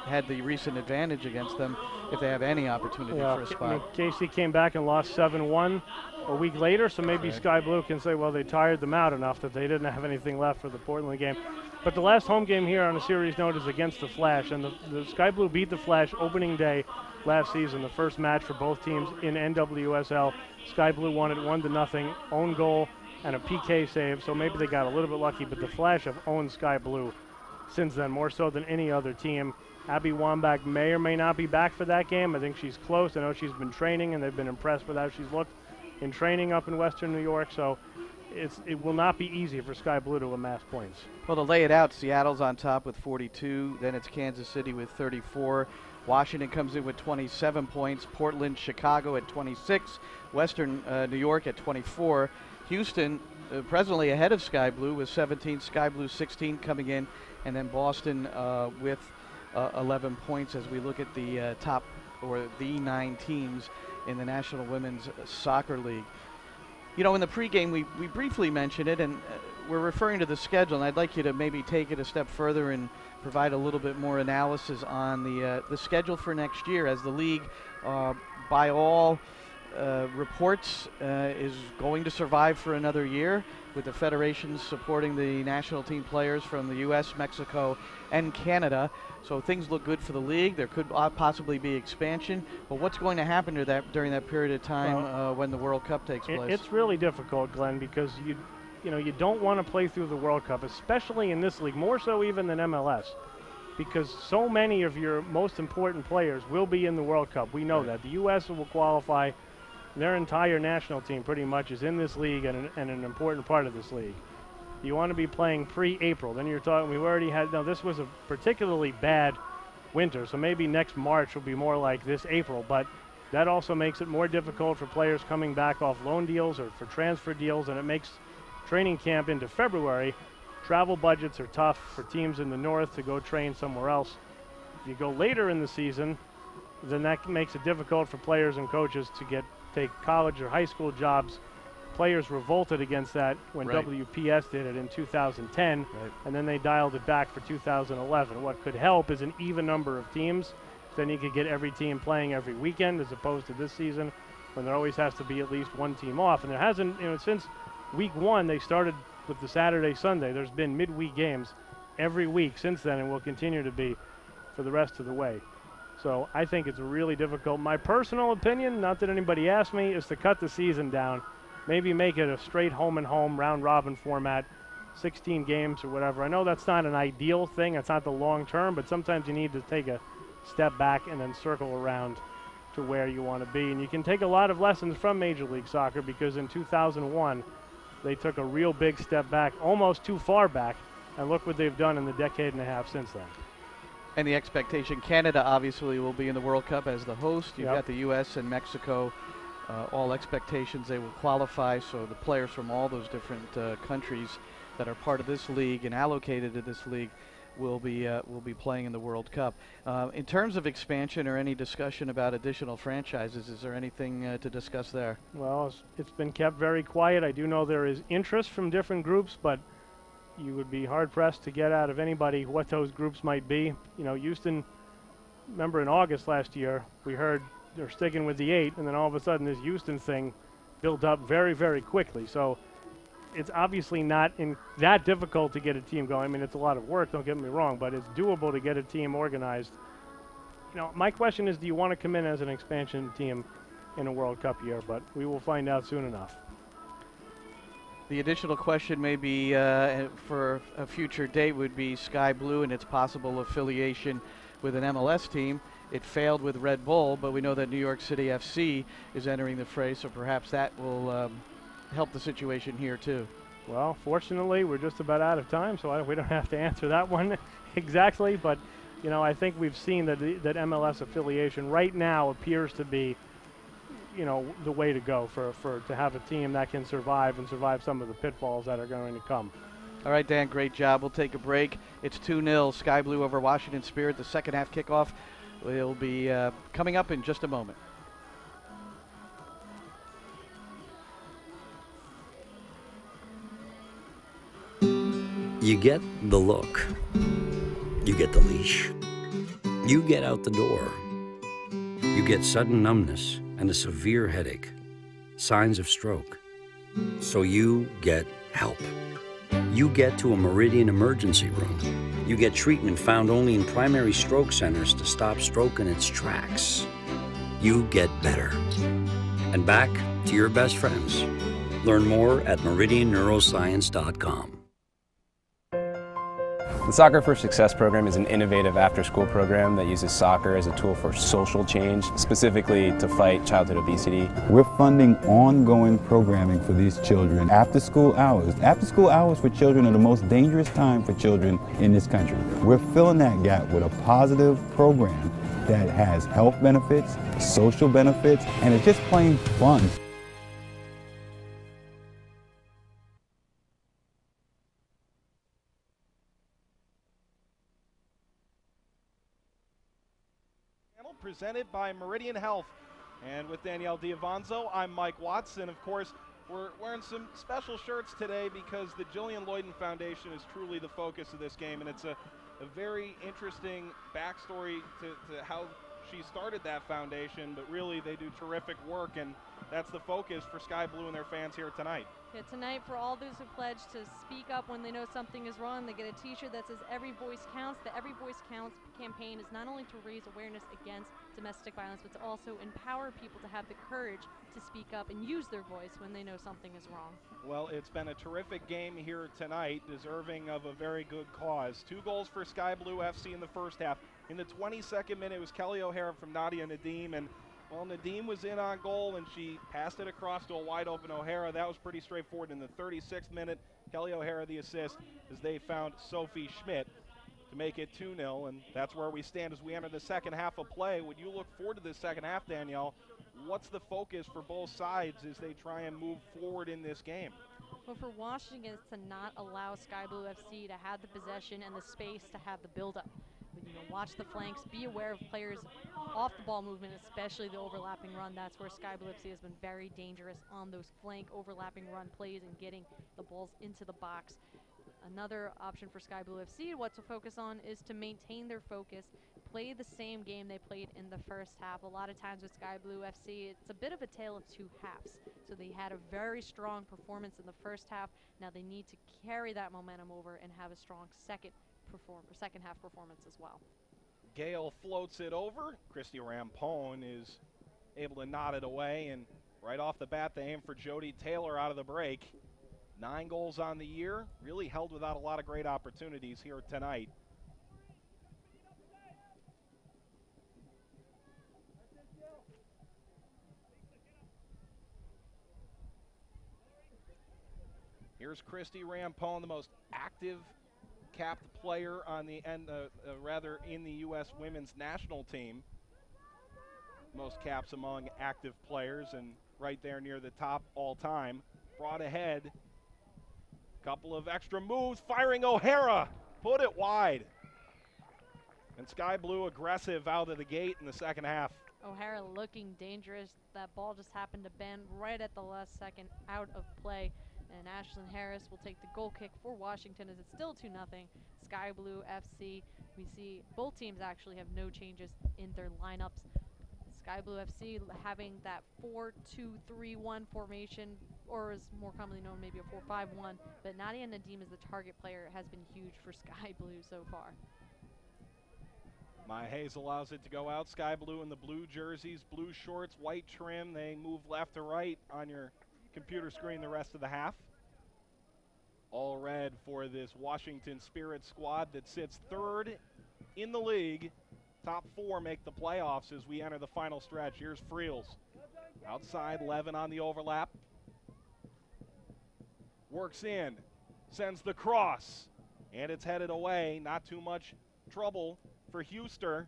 had the recent advantage against them if they have any opportunity for a spot. KC came back and lost 7-1 a week later, so maybe Sky Blue can say, well, they tired them out enough that they didn't have anything left for the Portland game. But the last home game here on a series note is against the Flash, and the Sky Blue beat the Flash opening day last season, the first match for both teams in NWSL. Sky Blue won it 1-0, own goal and a PK save, so maybe they got a little bit lucky, but the Flash have owned Sky Blue since then, more so than any other team. Abby Wambach may or may not be back for that game. I think she's close. I know she's been training, and they've been impressed with how she's looked in training up in Western New York, so it will not be easy for Sky Blue to amass points. Well, to lay it out, Seattle's on top with 42, then it's Kansas City with 34. Washington comes in with 27 points, Portland, Chicago at 26, Western New York at 24. Houston presently ahead of Sky Blue with 17, Sky Blue 16 coming in, and then Boston with 11 points as we look at the top, or the 9 teams in the National Women's Soccer League. You know, in the pregame, we briefly mentioned it, and we're referring to the schedule, and I'd like you to maybe take it a step further and provide a little bit more analysis on the schedule for next year, as the league, by all reports, is going to survive for another year, with the federations supporting the national team players from the U.S., Mexico, and Canada. So things look good for the league. There could possibly be expansion, but what's going to happen to that during that period of time when the World Cup takes place? It's really difficult, Glenn, because you don't want to play through the World Cup, especially in this league, more so even than MLS, because so many of your most important players will be in the World Cup. We know that. The U.S. will qualify. Their entire national team pretty much is in this league and an important part of this league. You want to be playing pre-April. Then you're talking, we've already had, now this was a particularly bad winter, so maybe next March will be more like this April, but that also makes it more difficult for players coming back off loan deals or for transfer deals, and it makes training camp into February. Travel budgets are tough for teams in the north to go train somewhere else. If you go later in the season, then that makes it difficult for players and coaches to take college or high school jobs players revolted against that when Right. WPS did it in 2010, Right. and then they dialed it back for 2011. What could help is an even number of teams. Then you could get every team playing every weekend, as opposed to this season when there always has to be at least one team off. And there hasn't, since week one they started with the Saturday, Sunday. There's been midweek games every week since then, and will continue to be for the rest of the way. So I think it's really difficult. My personal opinion, not that anybody asked me, is to cut the season down. Maybe make it a straight home and home round robin format, 16 games or whatever. I know that's not an ideal thing. It's not the long term, but sometimes you need to take a step back and then circle around to where you want to be. And you can take a lot of lessons from Major League Soccer, because in 2001 they took a real big step back, almost too far back, and look what they've done in the decade and a half since then. And the expectation, Canada obviously will be in the World Cup as the host. You've got the U.S. and Mexico, all expectations they will qualify, so the players from all those different countries that are part of this league and allocated to this league will be playing in the World Cup. In terms of expansion or any discussion about additional franchises, is there anything to discuss there? Well, it's been kept very quiet. I do know there is interest from different groups, but you would be hard-pressed to get out of anybody what those groups might be. Houston, remember in August last year, we heard they're sticking with the 8, and then all of a sudden this Houston thing built up very, very quickly. So it's obviously not that difficult to get a team going. I mean, it's a lot of work, don't get me wrong, but it's doable to get a team organized. My question is, do you want to come in as an expansion team in a World Cup year? But we will find out soon enough. The additional question maybe for a future date would be Sky Blue and its possible affiliation with an MLS team. It failed with Red Bull, but we know that New York City FC is entering the fray, so perhaps that will help the situation here too. Well, fortunately, we're just about out of time, so we don't have to answer that one exactly. But I think we've seen that that MLS affiliation right now appears to be, the way to go to have a team that can survive some of the pitfalls that are going to come. All right, Dan, great job. We'll take a break. It's 2-0 Sky Blue over Washington Spirit. The second half kickoff will be coming up in just a moment. You get the look. You get the leash. You get out the door. You get sudden numbness and a severe headache, signs of stroke. So you get help. You get to a Meridian emergency room. You get treatment found only in primary stroke centers to stop stroke in its tracks. You get better. And back to your best friends. Learn more at meridianneuroscience.com. The Soccer for Success program is an innovative after-school program that uses soccer as a tool for social change, specifically to fight childhood obesity. We're funding ongoing programming for these children after school hours. After school hours for children are the most dangerous time for children in this country. We're filling that gap with a positive program that has health benefits, social benefits, and it's just plain fun. Presented by Meridian Health. And with Danielle Diavanzo, I'm Mike Watson. Of course, we're wearing some special shirts today because the Jillian Lloyden Foundation is truly the focus of this game, and it's a very interesting backstory to how she started that foundation, but really they do terrific work, and that's the focus for Sky Blue and their fans here tonight. Yeah, tonight, for all those who pledge to speak up when they know something is wrong, they get a t-shirt that says Every Voice Counts. The Every Voice Counts campaign is not only to raise awareness against domestic violence, but to also empower people to have the courage to speak up and use their voice when they know something is wrong. Well, it's been a terrific game here tonight, deserving of a very good cause. 2 goals for Sky Blue FC in the first half. In the 22nd minute, it was Kelly O'Hara from Nadia Nadim, and well, Nadim was in on goal, and she passed it across to a wide-open O'Hara. That was pretty straightforward. In the 36th minute, Kelly O'Hara the assist as they found Sophie Schmidt to make it 2-0, and that's where we stand as we enter the second half of play. Would you look forward to this second half, Danielle? What's the focus for both sides as they try and move forward in this game? Well, for Washington, it's to not allow Sky Blue FC to have the possession and the space to have the build-up. But, watch the flanks, be aware of players off the ball movement, especially the overlapping run. That's where Sky Blue FC has been very dangerous on those flank overlapping run plays and getting the balls into the box. Another option for Sky Blue FC, what to focus on, is to maintain their focus, play the same game they played in the first half. A lot of times with Sky Blue FC, it's a bit of a tale of two halves. So they had a very strong performance in the first half. Now they need to carry that momentum over and have a strong second half performance as well. Gale floats it over. Christy Rampone is able to knot it away, and right off the bat they aim for Jody Taylor out of the break. 9 goals on the year, really held without a lot of great opportunities here tonight. Here's Christy Rampone, the most active capped player on the end, rather in the U.S. women's national team. Most caps among active players, and right there near the top all time. Brought ahead. Couple of extra moves, firing O'Hara, put it wide. And Sky Blue aggressive out of the gate in the second half. O'Hara looking dangerous. That ball just happened to bend right at the last second out of play. And Ashlyn Harris will take the goal kick for Washington as it's still 2-0. Sky Blue FC, we see both teams actually have no changes in their lineups. Sky Blue FC having that 4-2-3-1 formation, or is more commonly known maybe a 4-5-1, but Nadia Nadim as the target player has been huge for Sky Blue so far. Maya Hayes allows it to go out. Sky Blue in the blue jerseys, blue shorts, white trim. They move left to right on your computer screen the rest of the half. All red for this Washington Spirit squad that sits third in the league. Top 4 make the playoffs as we enter the final stretch. Here's Friels. Outside, Levin on the overlap. Works in, sends the cross, and it's headed away. Not too much trouble for Huster.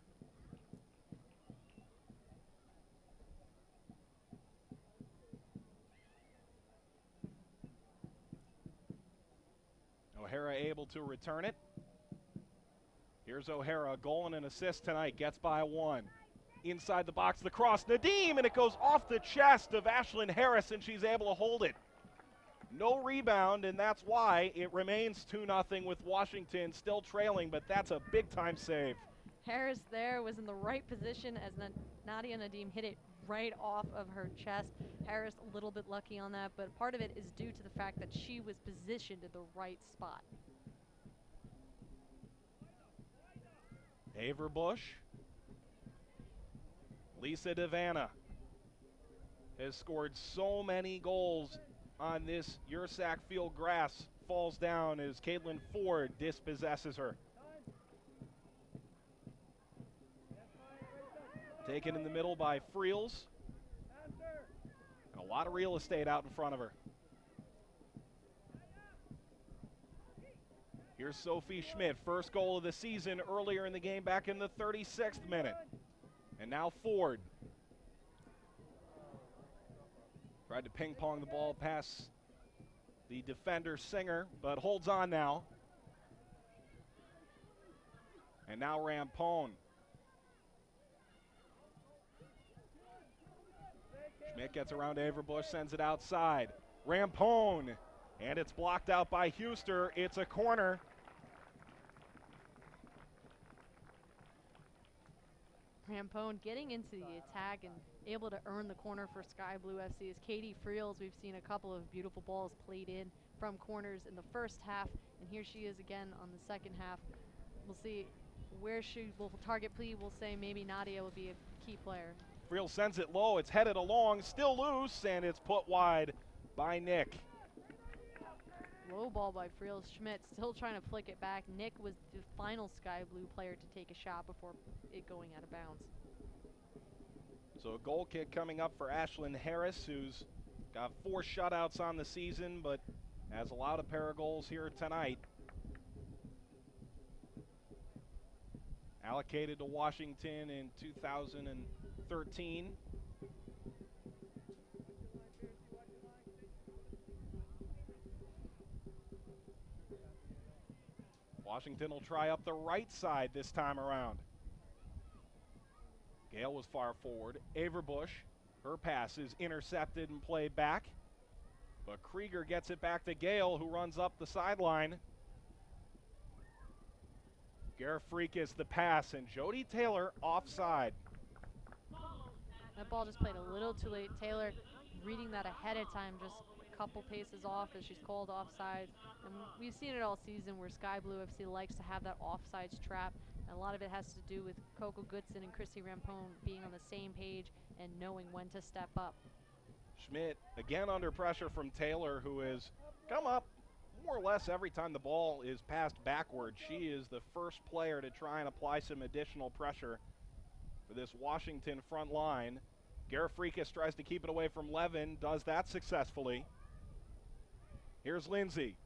O'Hara able to return it. Here's O'Hara, goal and an assist tonight, gets by 1. Inside the box, the cross, Nadim, and it goes off the chest of Ashlyn Harris, and she's able to hold it. No rebound, and that's why it remains 2-0 with Washington still trailing, but that's a big-time save. Harris there was in the right position as Nadia Nadim hit it right off of her chest. Harris a little bit lucky on that, but part of it is due to the fact that she was positioned in the right spot. Averbush. Lisa DeVanna has scored so many goals on this Yurcak field grass. Falls down as Caitlin Ford dispossesses her. Taken in the middle by Friels. And a lot of real estate out in front of her. Here's Sophie Schmidt, first goal of the season earlier in the game back in the 36th minute. And now Ford. Tried to ping pong the ball past the defender Singer, but holds on now. And now Rampone. Schmidt gets around Averbush, sends it outside. Rampone, and it's blocked out by Huster. It's a corner. Rampone getting into the attack and able to earn the corner for Sky Blue FC is Katie Friels. We've seen a couple of beautiful balls played in from corners in the first half, and here she is again on the second half. We'll see where she will target plea. We'll say maybe Nadia will be a key player. Friels sends it low. It's headed along, still loose, and it's put wide by Nick. Low ball by Friels. Schmidt still trying to flick it back. Nick was the final Sky Blue player to take a shot before it going out of bounds. So a goal kick coming up for Ashlyn Harris, who's got 4 shutouts on the season, but has allowed a pair of goals here tonight. Allocated to Washington in 2013. Washington will try up the right side this time around. Gale was far forward. Averbush, her pass is intercepted and played back. But Krieger gets it back to Gale, who runs up the sideline. Garifrikis the pass, and Jody Taylor offside. That ball just played a little too late. Taylor reading that ahead of time, just a couple paces off as she's called offside. And we've seen it all season where Sky Blue FC likes to have that offsides trap. And a lot of it has to do with Coco Goodson and Chrissy Rampone being on the same page and knowing when to step up. Schmidt again under pressure from Taylor, who has come up more or less every time the ball is passed backward. She is the first player to try and apply some additional pressure for this Washington front line. Garifrikis tries to keep it away from Levin, does that successfully. Here's Lindsay.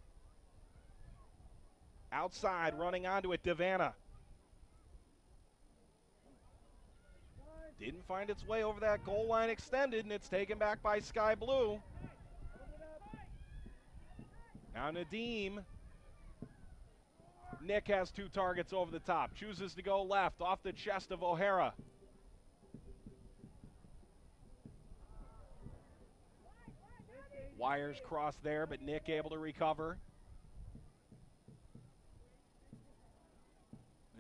Outside, running onto it, Devanna. Didn't find its way over that goal line extended, and it's taken back by Sky Blue. Now Nadim. Nick has 2 targets over the top. Chooses to go left, off the chest of O'Hara. Wires crossed there, but Nick able to recover.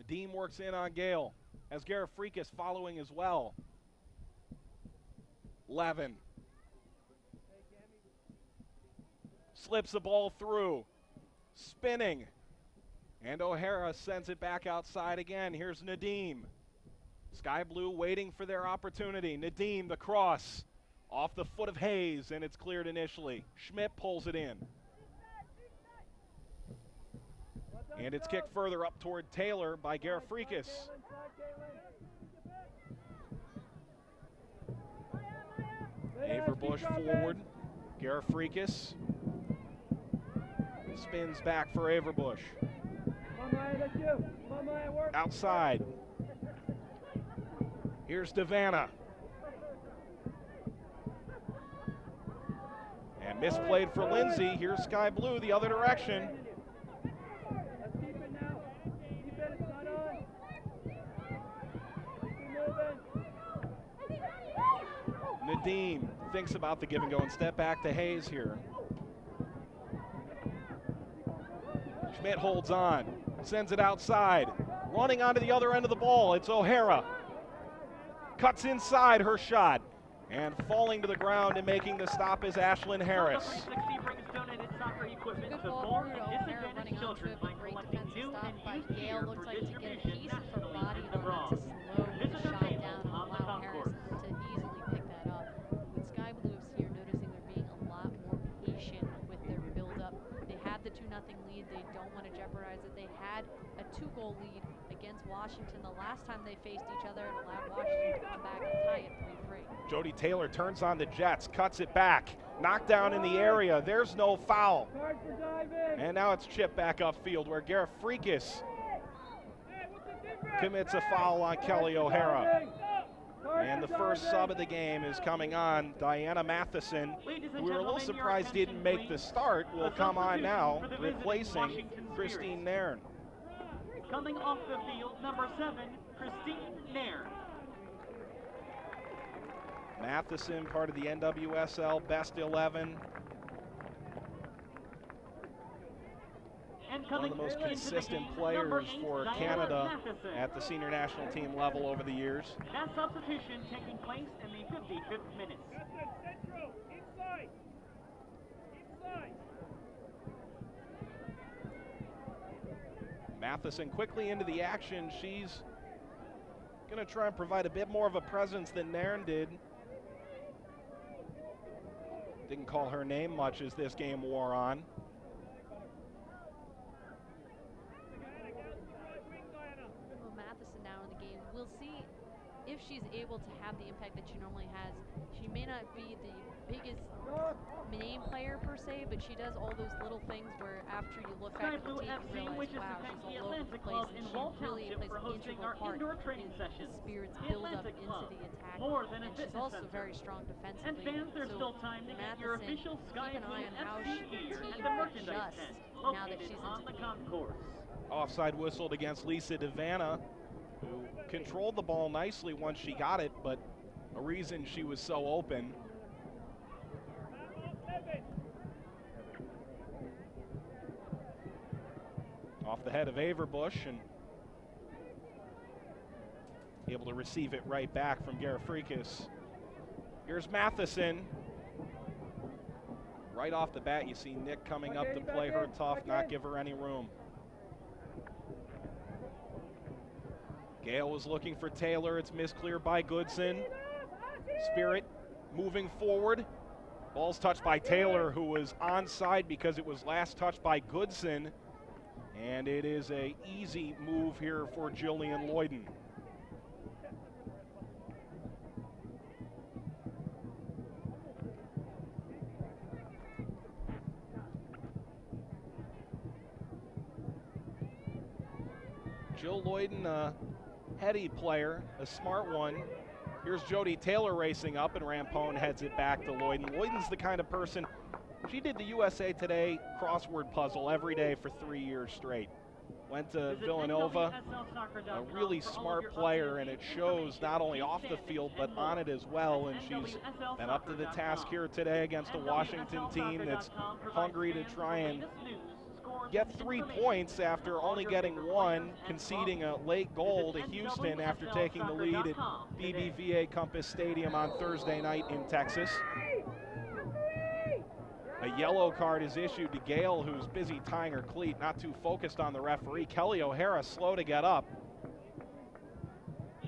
Nadim works in on Gale, as Garifrikis following as well. Levin. Slips the ball through. Spinning. And O'Hara sends it back outside again. Here's Nadim. Sky Blue waiting for their opportunity. Nadim, the cross. Off the foot of Hayes, and it's cleared initially. Schmidt pulls it in. And it's kicked further up toward Taylor by Garifrikis. Averbush forward. Garifrikis spins back for Averbush. Outside. Here's Devanna. And misplayed for Lindsay. Here's Sky Blue the other direction. Nadim thinks about the give and go and step back to Hayes here. Schmidt holds on, sends it outside. Running onto the other end of the ball, it's O'Hara. Cuts inside her shot. And falling to the ground and making the stop is Ashlyn Harris. Good ball through to O'Hara running onto it, but great defensive stop by Gale. Looks like to get a piece of her body on it to slow the shot down and allow Harris to easily pick that up. With Sky Blue FC, you're noticing they're being a lot more patient with their build-up. They had the 2-0 lead. They don't want to jeopardize it. They had a 2-goal lead against Washington the last time they faced each other and allowed Washington to come back and tie it 3-3. Jody Taylor turns on the Jets, cuts it back. Knocked down in the area. There's no foul. And now it's chipped back upfield where Garifrikis commits a foul on Kelly O'Hara. And the first sub of the game is coming on. Diana Matheson, who we were a little surprised didn't make the start, will come on now, replacing Christine Nairn. Coming off the field, number 7, Christine Nairn. Matheson, part of the NWSL Best 11. One of the most consistent players for Canada at the senior national team level over the years. That substitution taking place in the 55th minute. Matheson quickly into the action. She's going to try and provide a bit more of a presence than Nairn did. Didn't call her name much as this game wore on. Well, Matheson now in the game. We'll see if she's able able to have the impact that she normally has. She may not be the biggest name player per se, but she does all those little things where after you look back at the tape, you realize, wow, she's all over the place, and she really plays an integral part in the Spirit's build up into the attack. And she's also very strong defensively. So Matheson, keep an eye on how she can adjust now that she's into the game. Offside whistled against Lisa DeVanna, who controlled the ball nicely once she got it, but a reason she was so open. Off the head of Averbush, and able to receive it right back from Garifrikis. Here's Matheson. Right off the bat, you see Nick coming up to play her tough, not give her any room. Gale was looking for Taylor. It's miscleared by Goodson. Spirit moving forward. Ball's touched by Taylor, who was onside because it was last touched by Goodson. And it is a easy move here for Jillian Lloyden. Jill Lloyden, a heady player, a smart one. Here's Jody Taylor racing up, and Rampone heads it back to Lloyden. Lloyden's the kind of person, she did the USA Today crossword puzzle every day for 3 years straight. Went to Villanova, a really smart player, and it shows not only off the field but on it as well. And she's been up to the task here today against a Washington team that's hungry to try and get 3 points after only getting 1, conceding a late goal to Houston after taking the lead at BBVA Compass Stadium on Thursday night in Texas. A yellow card is issued to Gale, who's busy tying her cleat, not too focused on the referee. Kelly O'Hara slow to get up.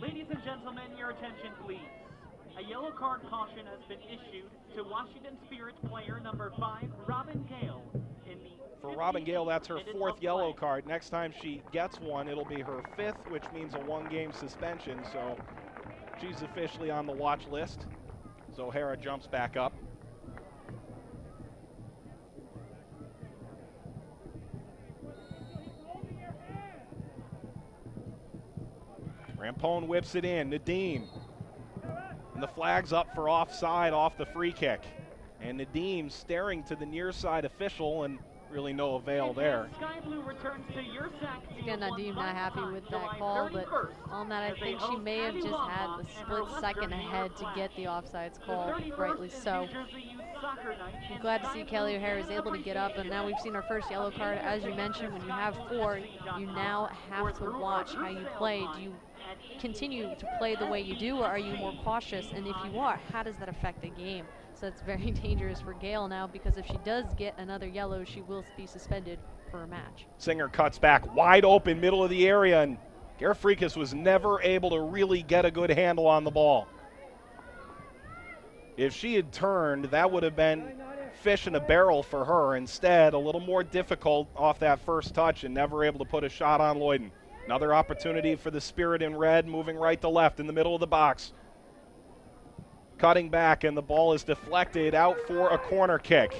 Ladies and gentlemen, your attention please. A yellow card caution has been issued to Washington Spirit player number 5, Robin Gale. For Robin Gale, that's her 4th yellow card. Next time she gets one, it'll be her 5th, which means a 1-game suspension. So she's officially on the watch list. So O'Hara jumps back up. Rampone whips it in, Nadim. And the flag's up for offside off the free kick. And Nadim staring to the near side official, and really no avail there. Sky Blue returns to Yurcak. Again, Nadim not happy with that call, but on that I think she may have just had the split second ahead to get the offsides call, rightly so. I'm glad to see Kelly O'Hara is able to get up, and now we've seen our first yellow card. As you mentioned, when you have 4, you now have to watch how you play. Do you continue to play the way you do, or are you more cautious? And if you are, how does that affect the game? So it's very dangerous for Gale now, because if she does get another yellow, she will be suspended for a match. Singer cuts back, wide open, middle of the area, and Garifrikis was never able to really get a good handle on the ball. If she had turned, that would have been fish in a barrel for her. Instead, a little more difficult off that first touch, and never able to put a shot on Lloyden. Another opportunity for the Spirit in red, moving right to left in the middle of the box. Cutting back, and the ball is deflected out for a corner kick.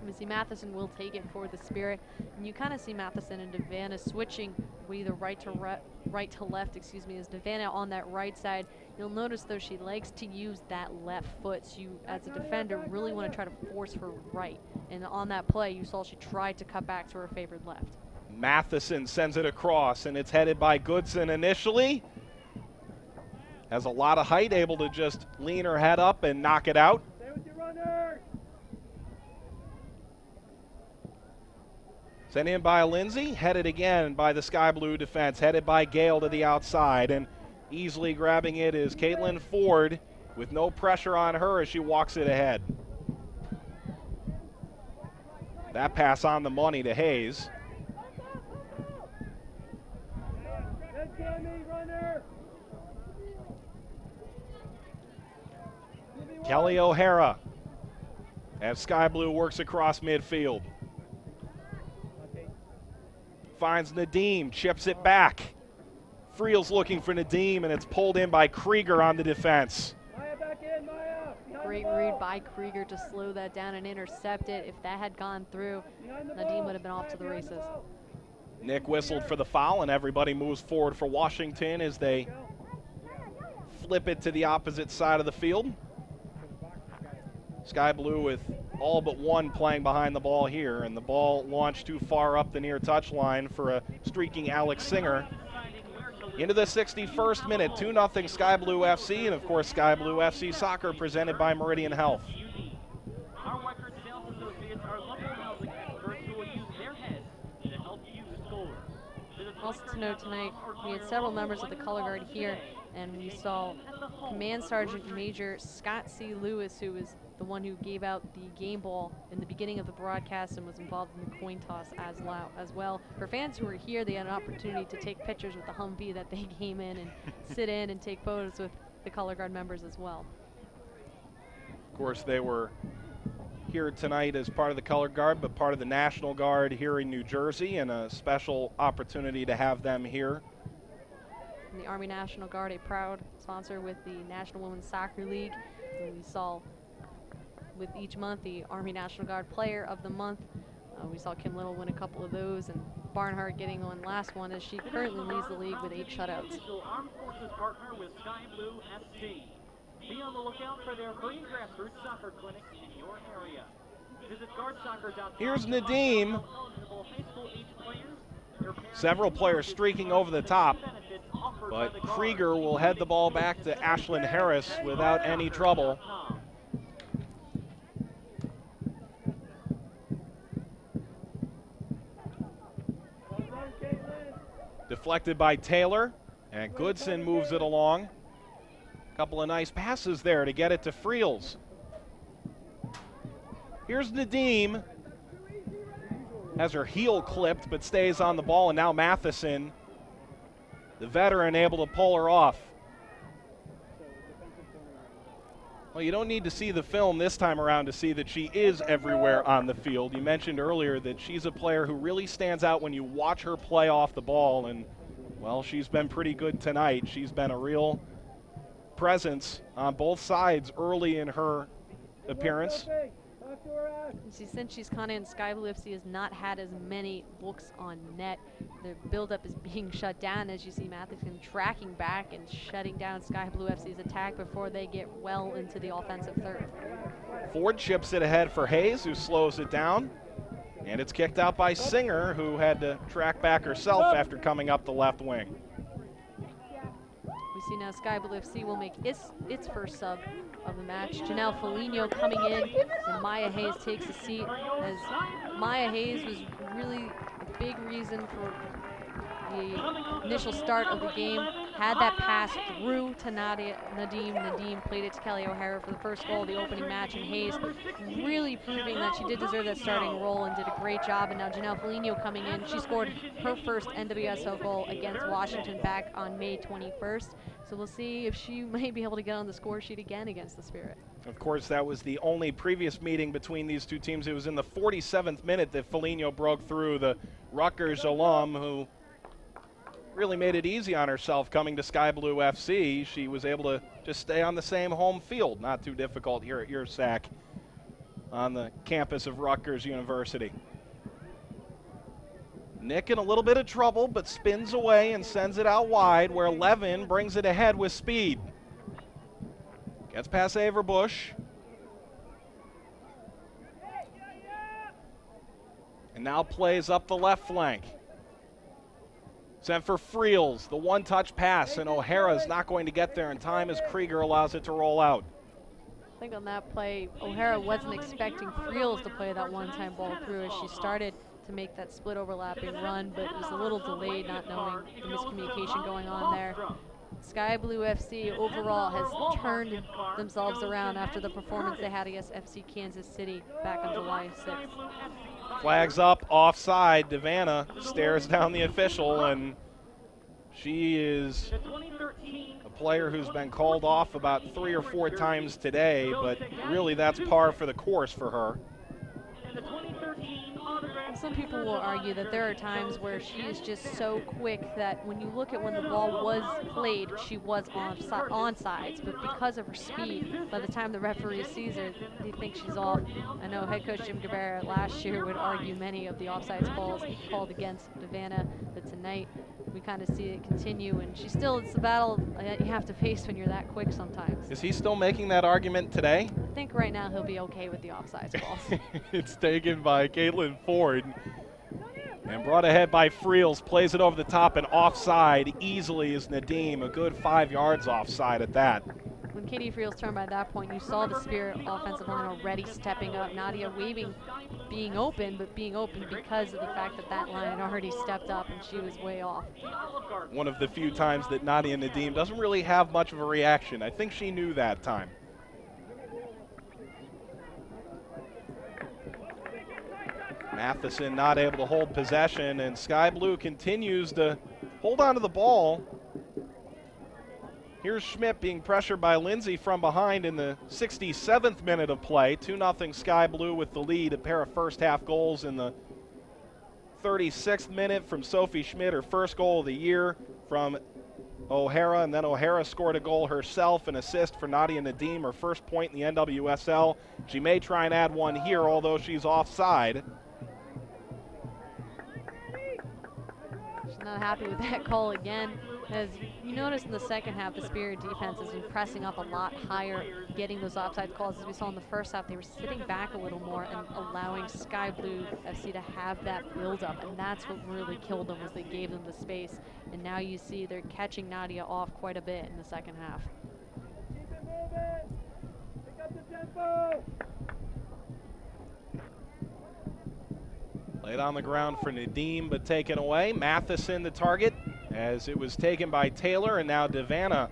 Missy Matheson will take it for the Spirit, and you kind of see Matheson and DeVanna switching either right to left, as DeVanna on that right side. You'll notice though she likes to use that left foot, so you as a defender really want to try to force her right, and on that play you saw she tried to cut back to her favored left. Matheson sends it across, and it's headed by Goodson initially. Has a lot of height, able to just lean her head up and knock it out. Stay with your runner. Sent in by Lindsay, headed again by the Sky Blue defense, headed by Gale to the outside, and easily grabbing it is Caitlin Ford with no pressure on her as she walks it ahead. That pass on the money to Hayes. Good Tammy, runner. Kelly O'Hara as Sky Blue works across midfield. Finds Nadim, chips it back. Friel's looking for Nadeem, and it's pulled in by Krieger on the defense. Great read by Krieger to slow that down and intercept it. If that had gone through, Nadeem would have been off to the races. Nick whistled for the foul, and everybody moves forward for Washington as they flip it to the opposite side of the field. Sky Blue with all but one playing behind the ball here, and the ball launched too far up the near touchline for a streaking Alex Singer. Into the 61st minute, 2-0 Sky Blue FC, and of course Sky Blue FC Soccer presented by Meridian Health. Our record sales associates are local housing experts who will use their heads to help you score. Also to note tonight, we had several members of the color guard here, and we saw Command Sergeant Major Scott C. Lewis, who was the one who gave out the game ball in the beginning of the broadcast and was involved in the coin toss as well. For fans who were here, they had an opportunity to take pictures with the Humvee that they came in and sit in and take photos with the color guard members as well. Of course, they were here tonight as part of the color guard, but part of the National Guard here in New Jersey, and a special opportunity to have them here. And the Army National Guard, a proud sponsor with the National Women's Soccer League. And we saw with each month the Army National Guard Player of the Month. We saw Kim Little win a couple of those, and Barnhart getting on last one as she currently leads the league with 8 shutouts. Official Armed Forces partner with Sky Blue FC. Be on the lookout for their free grassroots soccer clinic in your area. Visit guardsoccer.com. Here's Nadeem. Several players streaking over the top, but Krieger will head the ball back to Ashlyn Harris without any trouble. Deflected by Taylor, and Goodson moves it along. Couple of nice passes there to get it to Friels. Here's Nadeem. Has her heel clipped, but stays on the ball, and now Matheson, the veteran, able to pull her off. Well, you don't need to see the film this time around to see that she is everywhere on the field. You mentioned earlier that she's a player who really stands out when you watch her play off the ball, and, well, she's been pretty good tonight. She's been a real presence on both sides early in her appearance. Since she's kind of in Sky Blue FC has not had as many looks on net. The buildup is being shut down as you see Matheson tracking back and shutting down Sky Blue FC's attack before they get well into the offensive third. Ford chips it ahead for Hayes, who slows it down. And it's kicked out by Singer, who had to track back herself after coming up the left wing. We see now Sky Blue FC will make its first sub of the match. Janelle Foligno coming in, and Maya Hayes takes a seat, as Maya Hayes was really a big reason for the initial start of the game. Had that pass through to Nadeem. Nadeem played it to Kelly O'Hara for the first goal of the opening match, and Hayes really proving that she did deserve that starting role and did a great job. And now Janelle Foligno coming in. She scored her first NWSL goal against Washington back on May 21st. So we'll see if she might be able to get on the score sheet again against the Spirit. Of course, that was the only previous meeting between these two teams. It was in the 47th minute that Foligno broke through, the Rutgers alum who really made it easy on herself coming to Sky Blue FC. She was able to just stay on the same home field. Not too difficult here at Yurcak on the campus of Rutgers University. Nick in a little bit of trouble, but spins away and sends it out wide, where Levin brings it ahead with speed. Gets past Averbush. And now plays up the left flank. Sent for Friels, the one-touch pass, and O'Hara's not going to get there in time as Krieger allows it to roll out. I think on that play, O'Hara wasn't expecting Friels to play that one-time ball through as she started to make that split overlapping run, but it was a little delayed, not knowing the miscommunication going on there. Sky Blue FC overall has turned themselves around after the performance they had against FC Kansas City back on July 6th. Flags up, offside. Devanna stares down the official, and she is a player who's been called off about 3 or 4 times today, but really that's par for the course for her. Some people will argue that there are times where she is just so quick that when you look at when the ball was played, she was onsides, but because of her speed, by the time the referee sees her, they think she's off. I know head coach Jim Guevara last year would argue many of the offsides calls called against Savannah, but tonight we kind of see it continue, and it's the battle that you have to face when you're that quick sometimes. Is he still making that argument today? I think right now he'll be okay with the offsides calls. It's taken by Caitlin Ford and brought ahead by Friels. Plays it over the top and offside easily is Nadim. A good 5 yards offside at that. When Katie Friels turned by that point, you saw the Spirit offensive line already stepping up. Nadia waving, being open, but being open because of the fact that that line had already stepped up and she was way off. One of the few times that Nadia Nadim doesn't really have much of a reaction. I think she knew that time. Matheson not able to hold possession, and Sky Blue continues to hold on to the ball. Here's Schmidt being pressured by Lindsay from behind in the 67th minute of play. 2-0 Sky Blue with the lead. A pair of first half goals in the 36th minute from Sophie Schmidt, her first goal of the year from O'Hara, and then O'Hara scored a goal herself, an assist for Nadia Nadim, her first point in the NWSL. She may try and add one here, although she's offside. She's not happy with that call again. As you notice in the second half, the Spirit defense has been pressing up a lot higher, getting those offside calls. As we saw in the first half, they were sitting back a little more and allowing Sky Blue FC to have that build-up, and that's what really killed them, was they gave them the space. And now you see they're catching Nadia off quite a bit in the second half. Keep it moving. Pick up the tempo. Played on the ground for Nadim, but taken away. Matheson the target, as it was taken by Taylor, and now Devanna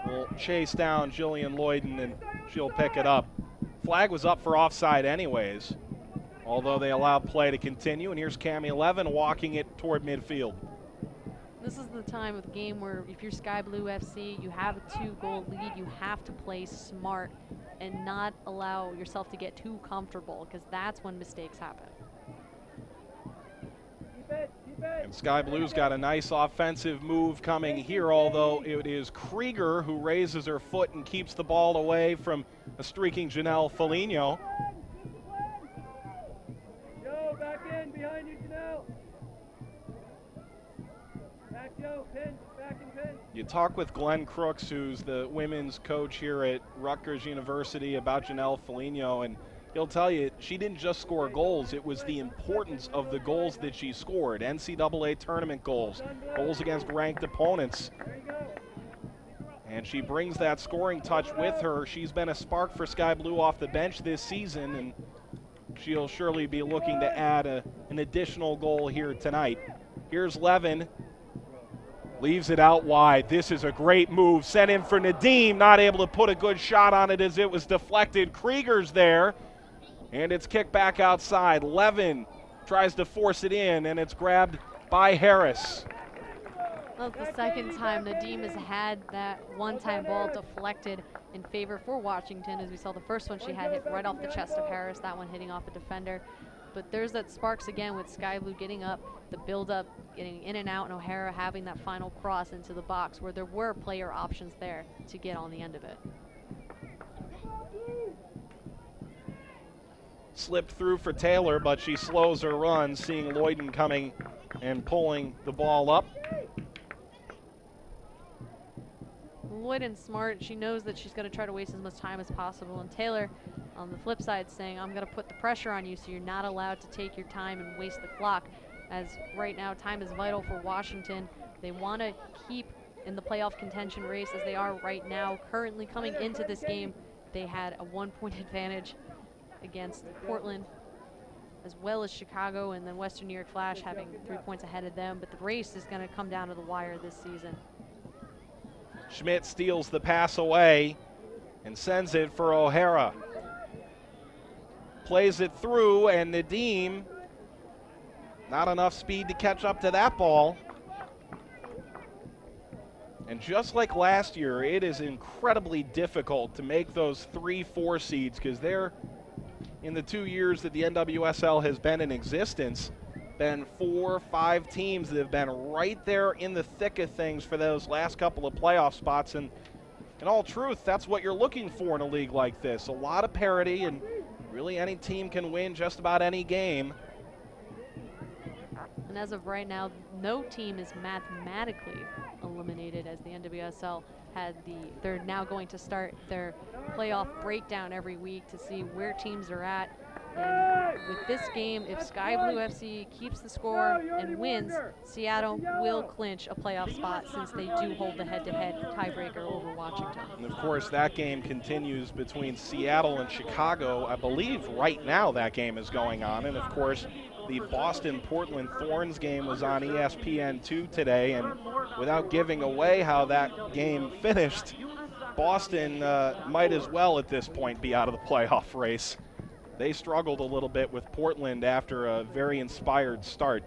will chase down Jillian Lloyden, and she'll pick it up. Flag was up for offside anyways, although they allowed play to continue, and here's Cami 11 walking it toward midfield. This is the time of the game where if you're Sky Blue FC, you have a 2-goal lead, you have to play smart and not allow yourself to get too comfortable, because that's when mistakes happen. And Sky Blue's got a nice offensive move coming here, although it is Krieger who raises her foot and keeps the ball away from a streaking Janelle Foligno. Joe, back in, behind you, Janelle. Back, Joe, pin, back and pin. You talk with Glenn Crooks, who's the women's coach here at Rutgers University, about Janelle Foligno, and he'll tell you she didn't just score goals, it was the importance of the goals that she scored. NCAA tournament goals, goals against ranked opponents. And she brings that scoring touch with her. She's been a spark for Sky Blue off the bench this season, and she'll surely be looking to add an additional goal here tonight. Here's Levin. Leaves it out wide. This is a great move. Sent in for Nadim. Not able to put a good shot on it as it was deflected. Krieger's there. And it's kicked back outside. Levin tries to force it in, and it's grabbed by Harris. Well, it's the second time Nadim has had that one-time ball deflected in favor for Washington. As we saw the first one, she had hit right off the chest of Harris, that one hitting off a defender. But there's that sparks again with Sky Blue getting up, the build-up, getting in and out, and O'Hara having that final cross into the box where there were player options there to get on the end of it. Slipped through for Taylor, but she slows her run, seeing Lloyden coming and pulling the ball up. Lloyden's smart. She knows that she's going to try to waste as much time as possible. And Taylor, on the flip side, saying, I'm going to put the pressure on you so you're not allowed to take your time and waste the clock. As right now, time is vital for Washington. They want to keep in the playoff contention race as they are right now. Currently coming into this game, they had a 1-point advantage against Portland, as well as Chicago, and then Western New York Flash having 3 points ahead of them. But the race is going to come down to the wire this season. Schmidt steals the pass away and sends it for O'Hara. Plays it through, and Nadim, not enough speed to catch up to that ball. And just like last year, it is incredibly difficult to make those 3-4 seeds because they're in the 2 years that the NWSL has been in existence, been 4 or 5 teams that have been right there in the thick of things for those last couple of playoff spots. And in all truth, that's what you're looking for in a league like this. A lot of parity, and really any team can win just about any game. And as of right now, no team is mathematically eliminated, as the NWSL they're now going to start their playoff breakdown every week to see where teams are at. And with this game, if Sky Blue FC keeps the score and wins, Seattle will clinch a playoff spot, since they do hold the head-to-head tiebreaker over Washington. And of course, that game continues between Seattle and Chicago. I believe right now that game is going on. And of course, the Boston-Portland Thorns game was on ESPN2 today, and without giving away how that game finished, Boston might as well at this point be out of the playoff race. They struggled a little bit with Portland after a very inspired start.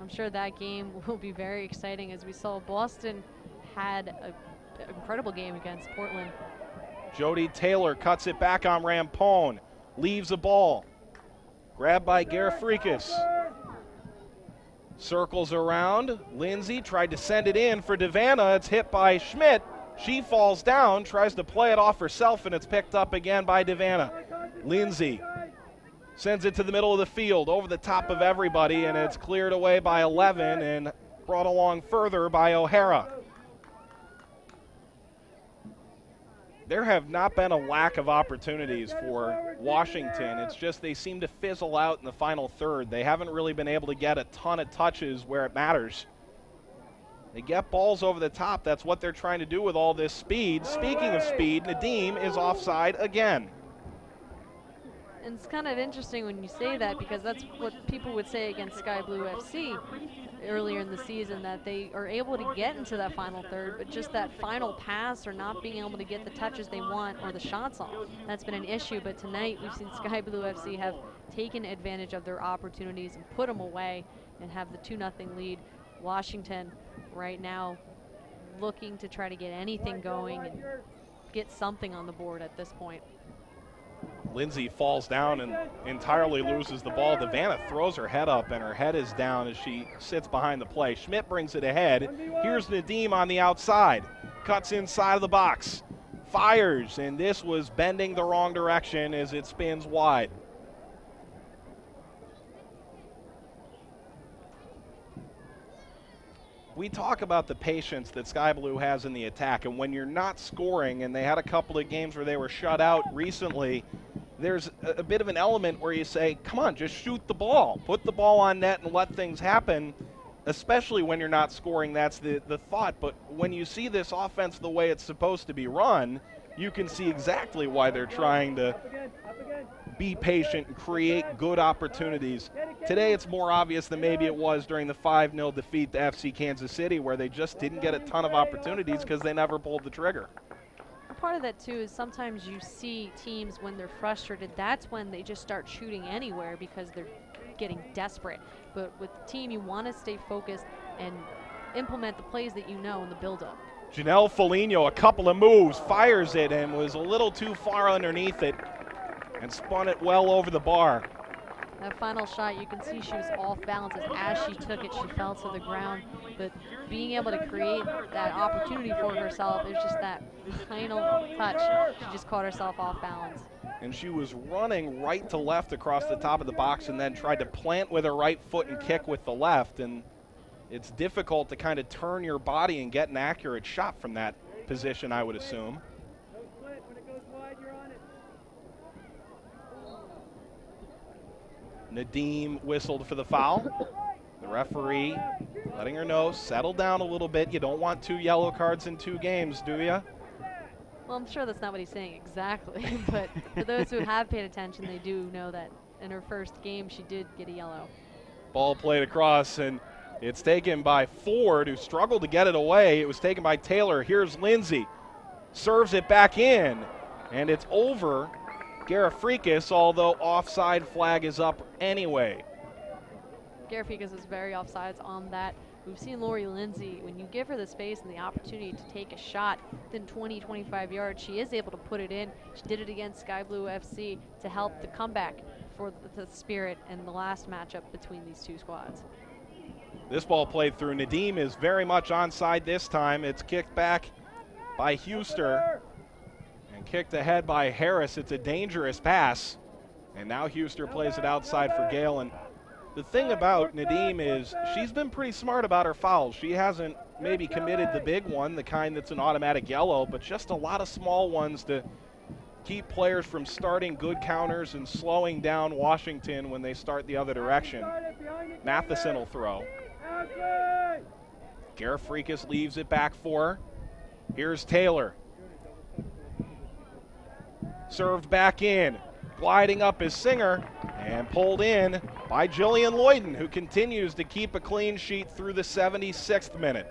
I'm sure that game will be very exciting, as we saw Boston had an incredible game against Portland. Jody Taylor cuts it back on Rampone, leaves a ball. Grabbed by Garifrikis. Circles around. Lindsay tried to send it in for Devanna. It's hit by Schmidt. She falls down, tries to play it off herself, and it's picked up again by Devanna. Lindsay sends it to the middle of the field, over the top of everybody, and it's cleared away by 11 and brought along further by O'Hara. There have not been a lack of opportunities for Washington. It's just they seem to fizzle out in the final third. They haven't really been able to get a ton of touches where it matters. They get balls over the top. That's what they're trying to do with all this speed. Speaking of speed, Nadim is offside again. And it's kind of interesting when you say that, because that's what people would say against Sky Blue FC earlier in the season, that they are able to get into that final third, but just that final pass or not being able to get the touches they want or the shots off, that's been an issue. But tonight we've seen Sky Blue FC have taken advantage of their opportunities and put them away and have the 2-0 lead. Washington right now looking to try to get anything going and get something on the board at this point. Lindsay falls down and entirely loses the ball. Devanna throws her head up, and her head is down as she sits behind the play. Schmidt brings it ahead. Here's Nadim on the outside. Cuts inside of the box. Fires, and this was bending the wrong direction as it spins wide. We talk about the patience that Sky Blue has in the attack, and when you're not scoring, and they had a couple of games where they were shut out recently, there's a bit of an element where you say, come on, just shoot the ball. Put the ball on net and let things happen, especially when you're not scoring. That's the thought. But when you see this offense the way it's supposed to be run, you can see exactly why they're trying to be patient and create good opportunities. Today it's more obvious than maybe it was during the 5-0 defeat to FC Kansas City, where they just didn't get a ton of opportunities because they never pulled the trigger. Part of that too is sometimes you see teams when they're frustrated, that's when they just start shooting anywhere because they're getting desperate. But with the team, you want to stay focused and implement the plays that you know in the build-up. Janelle Foligno, a couple of moves, fires it and was a little too far underneath it and spun it well over the bar. That final shot, you can see she was off balance. As she took it, she fell to the ground. But being able to create that opportunity for herself is just that final touch. She just caught herself off balance. And she was running right to left across the top of the box and then tried to plant with her right foot and kick with the left. And it's difficult to kind of turn your body and get an accurate shot from that position, I would assume. Nadim whistled for the foul. The referee letting her know, settle down a little bit. You don't want 2 yellow cards in 2 games, do you? Well, I'm sure that's not what he's saying exactly, but for those who have paid attention, they do know that in her first game she did get a yellow. Ball played across, and it's taken by Ford, who struggled to get it away. It was taken by Taylor. Here's Lindsay. Serves it back in, and it's over Garifrikis, although offside flag is up anyway. Garifrikis is very offsides on that We've seen Lori Lindsay, when you give her the space and the opportunity to take a shot within 20, 25 yards, she is able to put it in. She did it against Sky Blue FC to help the comeback for the Spirit and the last matchup between these two squads. This ball played through. Nadim is very much onside this time. It's kicked back by Huster and kicked ahead by Harris. It's a dangerous pass. And now Huster plays it outside for Gale. And the thing about Nadim is she's been pretty smart about her fouls. She hasn't maybe committed the big one, the kind that's an automatic yellow, but just a lot of small ones to keep players from starting good counters and slowing down Washington when they start the other direction. Matheson will throw. Garafrikas leaves it back for her. Here's Taylor. Served back in. Gliding up is Singer and pulled in by Jillian Lloyden, who continues to keep a clean sheet through the 76th minute.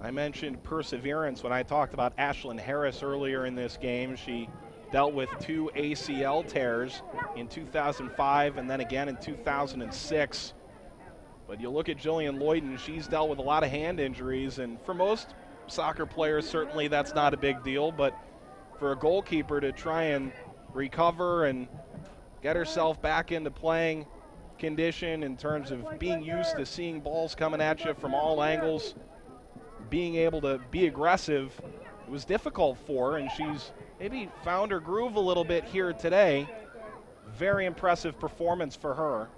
I mentioned perseverance when I talked about Ashlyn Harris earlier in this game. She dealt with 2 ACL tears in 2005 and then again in 2006. But you look at Jillian Lloyden, she's dealt with a lot of hand injuries, and for most soccer players, certainly that's not a big deal, but for a goalkeeper to try and recover and get herself back into playing condition in terms of being used to seeing balls coming at you from all angles, being able to be aggressive, it was difficult for her, and she's maybe found her groove a little bit here today. Very impressive performance for her.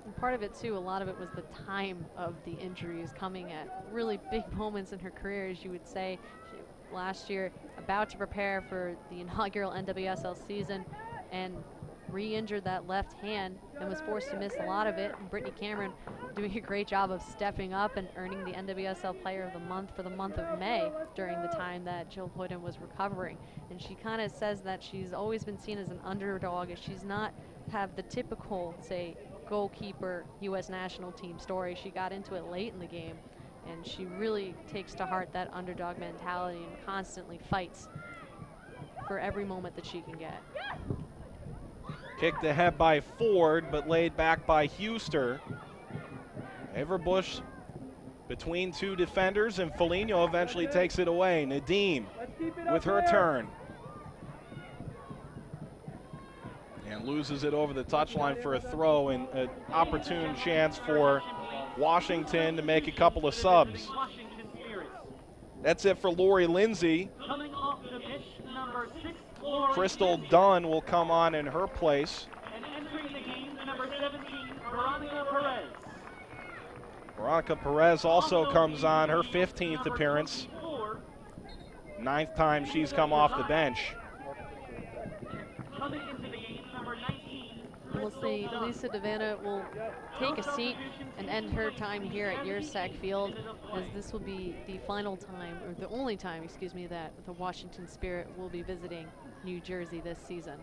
And part of it too, a lot of it was the time of the injuries coming at really big moments in her career, as you would say. She, last year, about to prepare for the inaugural NWSL season and re-injured that left hand and was forced to miss a lot of it. And Brittany Cameron doing a great job of stepping up and earning the NWSL Player of the Month for the month of May during the time that Jill Lloyden was recovering. And she kind of says that she's always been seen as an underdog, as she's not have the typical, say, goalkeeper U.S. national team story. She got into it late in the game, and she really takes to heart that underdog mentality and constantly fights for every moment that she can get. Kicked ahead by Ford, but laid back by Huster. Averbush between 2 defenders, and Foligno eventually takes it away. Nadim with her turn. And loses it over the touchline for a throw, and an opportune chance for Washington to make a couple of subs. That's it for Lori Lindsay. Coming off the bench, number 6, Crystal Dunn will come on in her place. and entering the game, number 17, Veronica Perez. Veronica Perez also comes on, her 15th appearance. 9th time she's come off the bench. Coming into the game, number 19. We'll see Lisa Davana will take a seat and end her time here at Yurcak Field, as this will be the final time, or the only time, excuse me, that the Washington Spirit will be visiting New Jersey this season.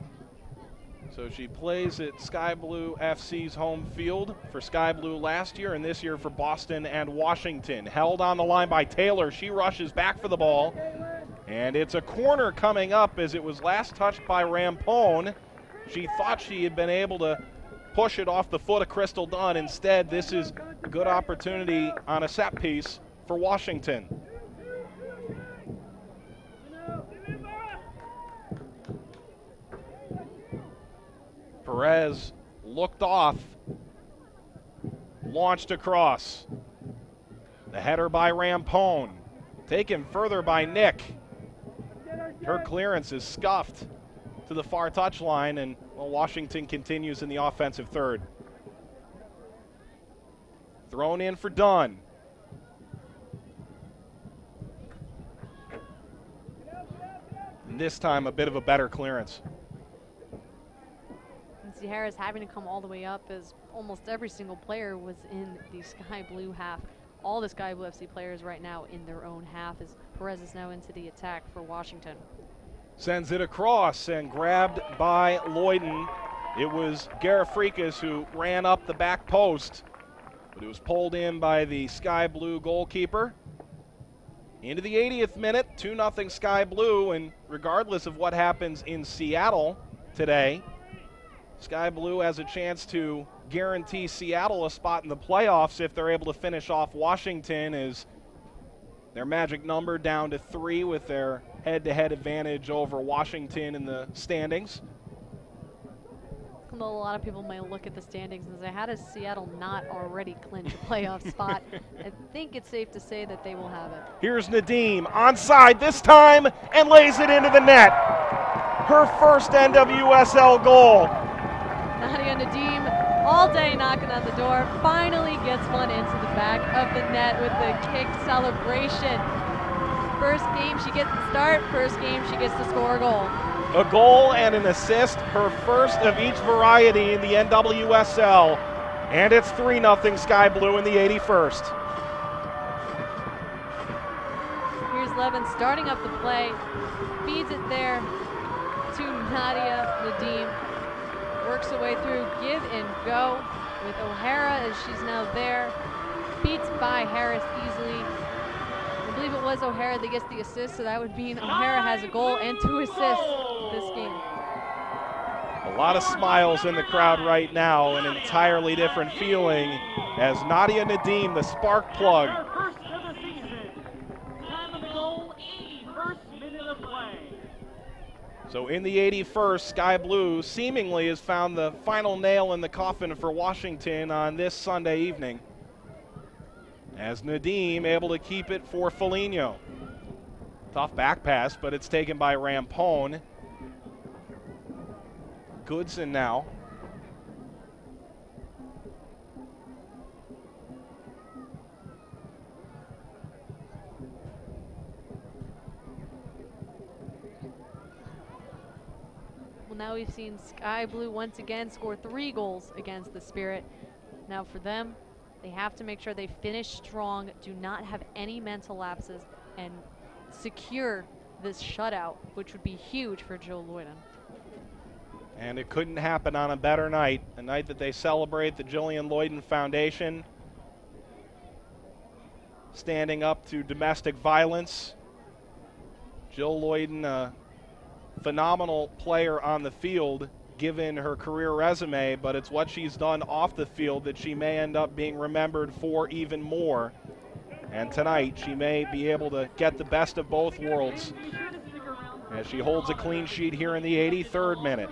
So she plays at Sky Blue FC's home field for Sky Blue last year, and this year for Boston and Washington. Held on the line by Taylor. She rushes back for the ball, and it's a corner coming up as it was last touched by Rampone. She thought she had been able to push it off the foot of Crystal Dunn. Instead, this is a good opportunity on a set piece for Washington. Perez looked off, launched across. The header by Rampone, taken further by Nick. Her clearance is scuffed to the far touchline, and well, Washington continues in the offensive third. Thrown in for Dunn. And this time a bit of a better clearance. Lindsay Harris having to come all the way up, as almost every single player was in the Sky Blue half. All the Sky Blue FC players right now in their own half, as Perez is now into the attack for Washington. Sends it across and grabbed by Lloyden. It was Garifrikas who ran up the back post, but it was pulled in by the Sky Blue goalkeeper. Into the 80th minute, 2-0 Sky Blue, and regardless of what happens in Seattle today, Sky Blue has a chance to guarantee Seattle a spot in the playoffs if they're able to finish off Washington, as their magic number down to 3 with their head-to-head advantage over Washington in the standings. Although a lot of people might look at the standings and say, how does Seattle not already clinch a playoff spot? I think it's safe to say that they will have it. Here's Nadim, onside this time, and lays it into the net. Her first NWSL goal. Nadia Nadim all day knocking on the door, finally gets one into the back of the net with the kick celebration. First game she gets the start, first game she gets to score a goal. A goal and an assist, her first of each variety in the NWSL. And it's 3-0 Sky Blue in the 81st. Here's Levin starting up the play, feeds it there to Nadia Nadim. Works her way through, give and go with O'Hara as she's now there. Beats by Harris easily. I believe it was O'Hara that gets the assist, so that would mean O'Hara has a goal and 2 assists this game. A lot of smiles in the crowd right now, an entirely different feeling as Nadia Nadim, the spark plug. First of the season. Time of the goal, 81st minute of play. So in the 81st, Sky Blue seemingly has found the final nail in the coffin for Washington on this Sunday evening, as Nadim able to keep it for Foligno. Tough back pass, but it's taken by Rampone. Goodson now. Well, now we've seen Sky Blue once again score 3 goals against the Spirit. Now for them, they have to make sure they finish strong, do not have any mental lapses, and secure this shutout, which would be huge for Jill Loyden. And it couldn't happen on a better night, a night that they celebrate the Jillian Loyden Foundation, standing up to domestic violence. Jill Loyden, a phenomenal player on the field, given her career resume, but it's what she's done off the field that she may end up being remembered for even more. And tonight, she may be able to get the best of both worlds as she holds a clean sheet here in the 83rd minute.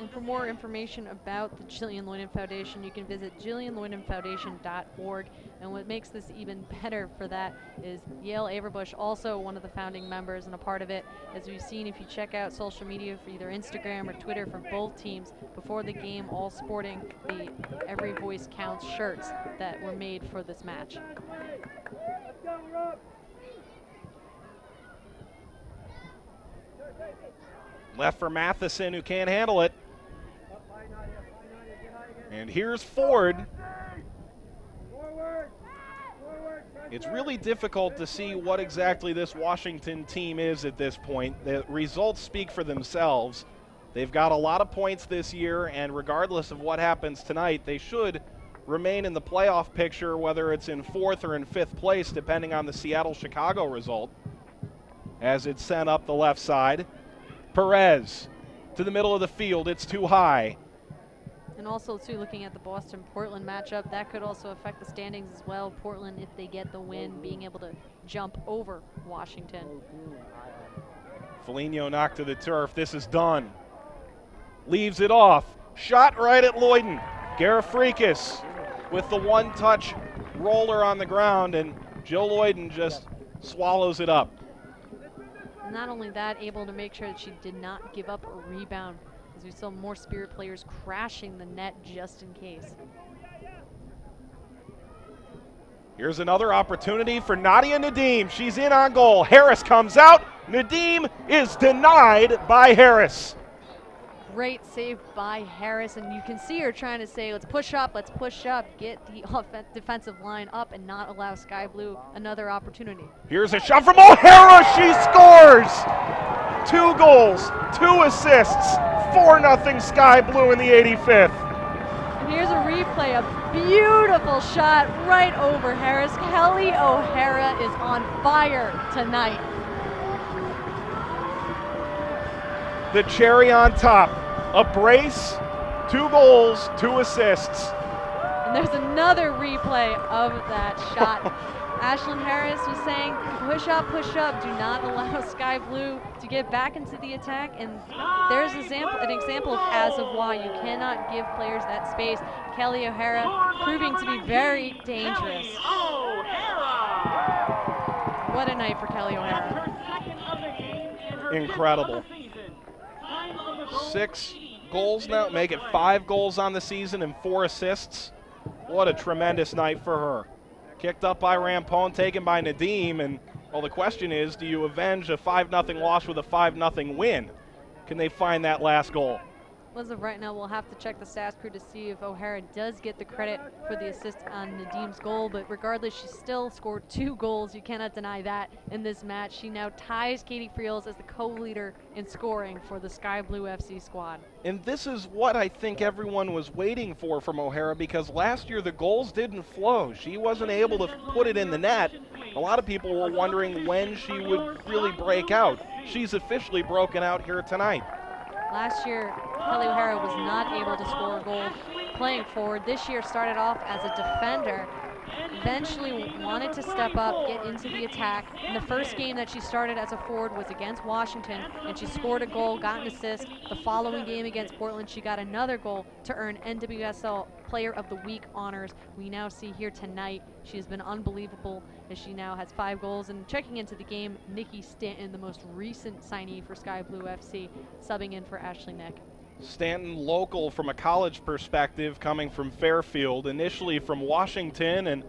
And for more information about the Jillian Loyden Foundation, you can visit jillianloydenfoundation.org. And what makes this even better for that is Yale Averbush, also one of the founding members and a part of it. As we've seen, if you check out social media for either Instagram or Twitter for both teams, before the game, all sporting the Every Voice Counts shirts that were made for this match. Left for Matheson, who can't handle it. And here's Ford. It's really difficult to see what exactly this Washington team is at this point. The results speak for themselves. They've got a lot of points this year, and regardless of what happens tonight, they should remain in the playoff picture, whether it's in 4th or in 5th place, depending on the Seattle-Chicago result, as it's sent up the left side. Perez to the middle of the field. It's too high. And also, too, looking at the Boston-Portland matchup, that could also affect the standings as well. Portland, if they get the win, being able to jump over Washington. Foligno knocked to the turf. This is done. Leaves it off. Shot right at Loyden. Garifrikas with the one-touch roller on the ground, and Jill Loyden just swallows it up. Not only that, able to make sure that she did not give up a rebound, as we saw more Spirit players crashing the net just in case. Here's another opportunity for Nadia Nadim. She's in on goal. Harris comes out. Nadim is denied by Harris. Great save by Harris, and you can see her trying to say, let's push up, get the defensive line up and not allow Sky Blue another opportunity. Here's a shot from O'Hara. She scores! 2 goals, 2 assists, 4-0 Sky Blue in the 85th. And here's a replay, a beautiful shot right over Harris. Kelly O'Hara is on fire tonight. The cherry on top, a brace, 2 goals, 2 assists. And there's another replay of that shot. Ashlyn Harris was saying, push up, do not allow Sky Blue to get back into the attack. And there's an example of as of why you cannot give players that space. Kelly O'Hara proving to be very dangerous. What a night for Kelly O'Hara. Incredible. 6 goals now, make it 5 goals on the season and 4 assists. What a tremendous night for her. Kicked up by Rampone, taken by Nadim, and well, the question is, do you avenge a 5-0 loss with a 5-0 win? Can they find that last goal? As of right now, we'll have to check the stats crew to see if O'Hara does get the credit for the assist on Nadim's goal, but regardless, she still scored 2 goals. You cannot deny that in this match. She now ties Katie Friels as the co-leader in scoring for the Sky Blue FC squad. And this is what I think everyone was waiting for from O'Hara, because last year the goals didn't flow. She wasn't able to put it in the net. A lot of people were wondering when she would really break out. She's officially broken out here tonight. Last year, Kelly O'Hara was not able to score a goal playing forward. This year started off as a defender, eventually wanted to step up, get into the attack. And the first game that she started as a forward was against Washington, and she scored a goal, got an assist. The following game against Portland, she got another goal to earn NWSL Player of the Week honors. We now see here tonight, she has been unbelievable as she now has 5 goals. And checking into the game, Nikki Stanton, the most recent signee for Sky Blue FC, subbing in for Ashley Nick. Stanton, local from a college perspective, coming from Fairfield, initially from Washington, and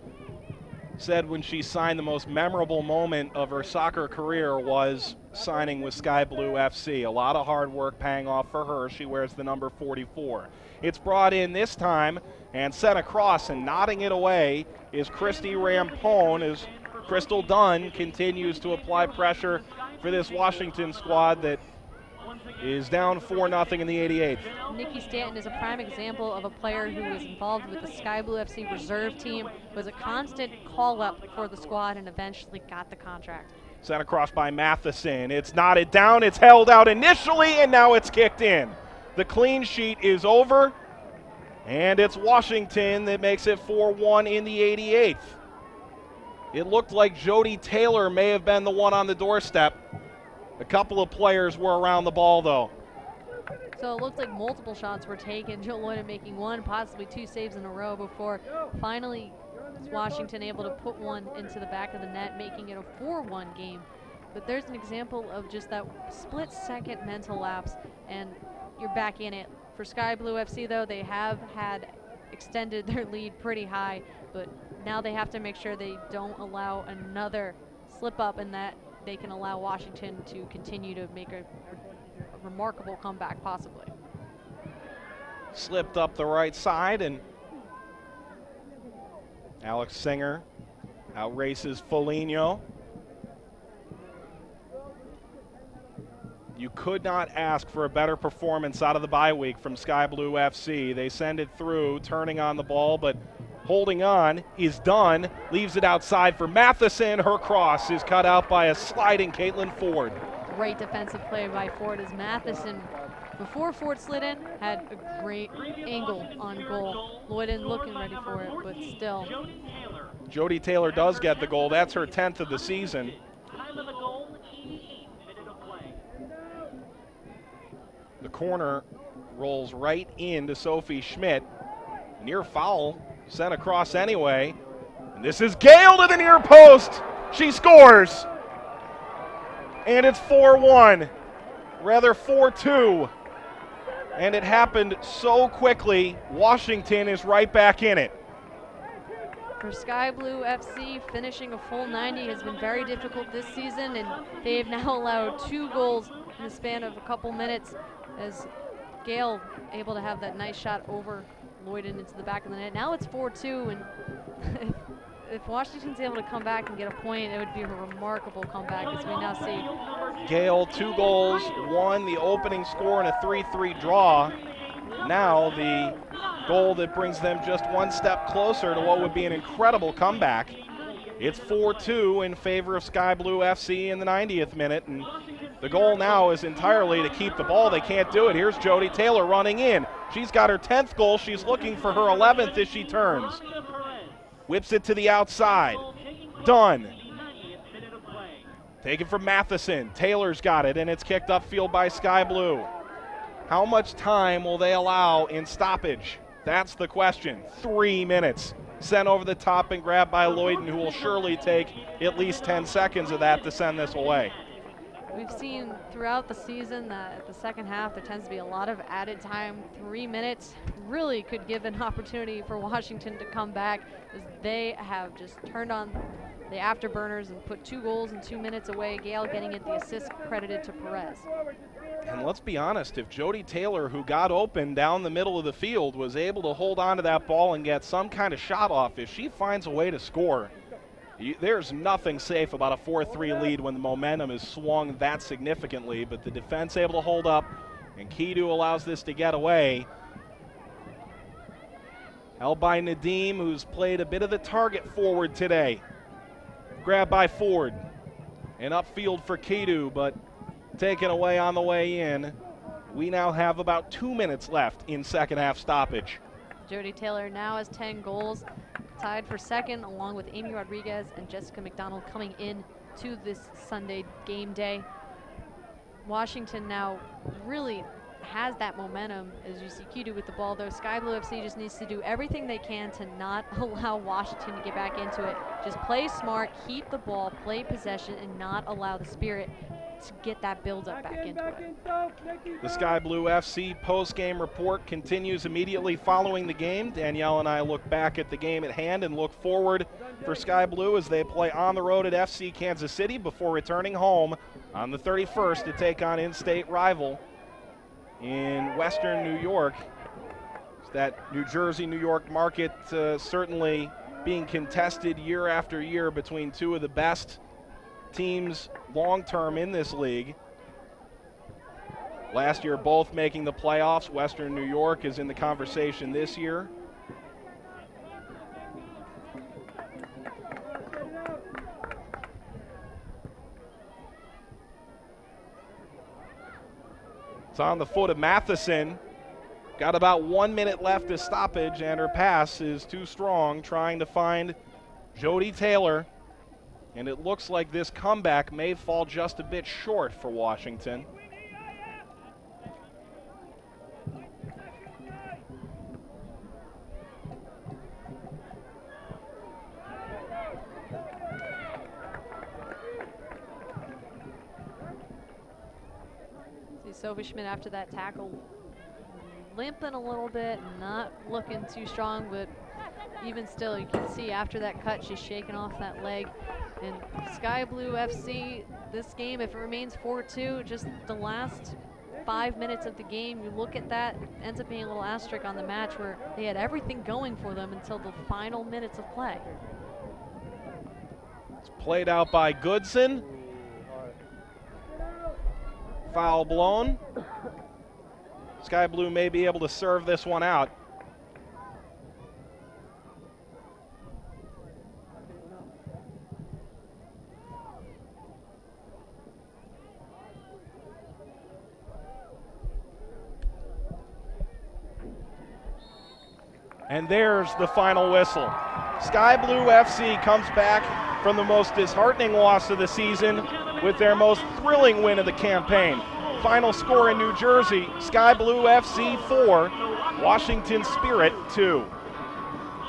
said when she signed the most memorable moment of her soccer career was signing with Sky Blue FC. A lot of hard work paying off for her. She wears the number 44. It's brought in this time and sent across, and nodding it away is Christy Rampone as Crystal Dunn continues to apply pressure for this Washington squad that is down 4-0 in the 88th. Nikki Stanton is a prime example of a player who was involved with the Sky Blue FC reserve team, was a constant call-up for the squad, and eventually got the contract. Sent across by Matheson. It's knotted down, it's held out initially, and now it's kicked in. The clean sheet is over, and it's Washington that makes it 4-1 in the 88th. It looked like Jody Taylor may have been the one on the doorstep. A couple of players were around the ball, though. So it looked like multiple shots were taken. Joe Lloyd making 1, possibly 2 saves in a row before finally Washington able to put one into the back of the net, making it a 4-1 game. But there's an example of just that split-second mental lapse, and you're back in it. For Sky Blue FC, though, they have had extended their lead pretty high, but now they have to make sure they don't allow another slip-up, and that they can allow Washington to continue to make a remarkable comeback, possibly. Slipped up the right side, and Alex Singer outraces Foligno. You could not ask for a better performance out of the bye week from Sky Blue FC. They send it through, turning on the ball, but holding on is done. Leaves it outside for Matheson. Her cross is cut out by a sliding Caitlin Ford. Great defensive play by Ford as Matheson, before Ford slid in, had a great angle on goal. Lloyden looking ready for it, but still. Jody Taylor does get the goal. That's her 10th of the season. The corner rolls right into Sophie Schmidt. Near foul, sent across anyway. And this is Gale to the near post. She scores. And it's 4-1, rather 4-2. And it happened so quickly, Washington is right back in it. For Sky Blue FC, finishing a full 90 has been very difficult this season, and they have now allowed 2 goals in the span of a couple minutes, as Gale able to have that nice shot over Lloyden into the back of the net. Now it's 4-2, and if Washington's able to come back and get a point, it would be a remarkable comeback, as we now see. Gale, 2 goals, 1 the opening score in a 3-3 draw. Now the goal that brings them just one step closer to what would be an incredible comeback. It's 4-2 in favor of Sky Blue FC in the 90th minute, and the goal now is entirely to keep the ball. They can't do it. Here's Jody Taylor running in. She's got her 10th goal. She's looking for her 11th as she turns. Whips it to the outside. Done. Taken from Matheson. Taylor's got it, and it's kicked upfield by Sky Blue. How much time will they allow in stoppage? That's the question. 3 minutes. Sent over the top and grabbed by Lloyden, who will surely take at least 10 seconds of that to send this away. We've seen throughout the season that at the second half there tends to be a lot of added time. 3 minutes really could give an opportunity for Washington to come back, as they have just turned on the afterburners and put 2 goals in 2 minutes away. Gale getting it, the assist credited to Perez. And let's be honest, if Jody Taylor, who got open down the middle of the field, was able to hold on to that ball and get some kind of shot off, if she finds a way to score, there's nothing safe about a 4-3 lead when the momentum is swung that significantly, but the defense able to hold up, and Kidu allows this to get away. Held by Nadim, who's played a bit of the target forward today. Grabbed by Ford, and upfield for Kidu, but taken away on the way in. We now have about 2 minutes left in second half stoppage. Jody Taylor now has 10 goals, tied for second, along with Amy Rodriguez and Jessica McDonald coming in to this Sunday game day. Washington now really has that momentum, as you see Kidu with the ball, though. Sky Blue FC just needs to do everything they can to not allow Washington to get back into it. Just play smart, keep the ball, play possession, and not allow the Spirit to get that build-up back into it. The Sky Blue FC post-game report continues immediately following the game. Danielle and I look back at the game at hand and look forward for Sky Blue as they play on the road at FC Kansas City before returning home on the 31st to take on in-state rival in Western New York. That New Jersey-New York market certainly being contested year after year between two of the best teams long-term in this league. Last year, both making the playoffs. Western New York is in the conversation this year. It's on the foot of Matheson. Got about 1 minute left of stoppage, and her pass is too strong, trying to find Jody Taylor. And it looks like this comeback may fall just a bit short for Washington. See Sophie Schmidt after that tackle limping a little bit, not looking too strong, but even still, you can see after that cut, she's shaking off that leg. And Sky Blue FC, this game, if it remains 4-2, just the last 5 minutes of the game, you look at that, ends up being a little asterisk on the match where they had everything going for them until the final minutes of play. It's played out by Goodson. Foul blown. Sky Blue may be able to serve this one out. And there's the final whistle. Sky Blue FC comes back from the most disheartening loss of the season with their most thrilling win of the campaign. Final score in New Jersey, Sky Blue FC 4, Washington Spirit 2.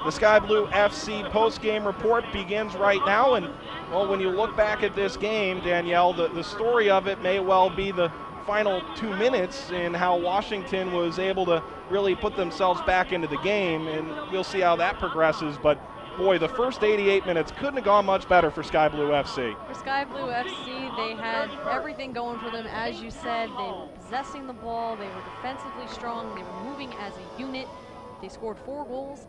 The Sky Blue FC post-game report begins right now, and well, when you look back at this game, Danielle, the story of it may well be the final 2 minutes in how Washington was able to really put themselves back into the game, and we'll see how that progresses. But boy, the first 88 minutes couldn't have gone much better for Sky Blue FC. For Sky Blue FC, they had everything going for them. As you said, they were possessing the ball, they were defensively strong, they were moving as a unit. They scored 4 goals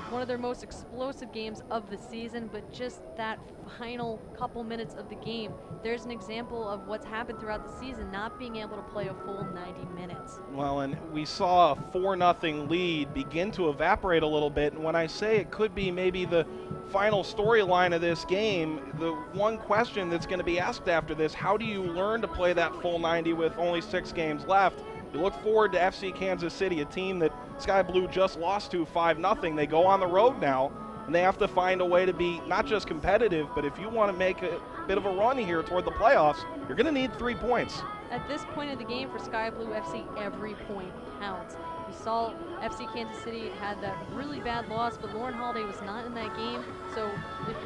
one of their most explosive games of the season, but just that final couple minutes of the game, there's an example of what's happened throughout the season, not being able to play a full 90 minutes. Well, and we saw a 4-0 lead begin to evaporate a little bit, and when I say it could be maybe the final storyline of this game, the one question that's going to be asked after this, how do you learn to play that full 90 with only 6 games left? You look forward to FC Kansas City, a team that Sky Blue just lost to 5-0. They go on the road now, and they have to find a way to be not just competitive, but if you want to make a bit of a run here toward the playoffs, you're going to need 3 points. At this point of the game for Sky Blue FC, every point counts. We saw FC Kansas City had that really bad loss, but Lauren Holiday was not in that game. So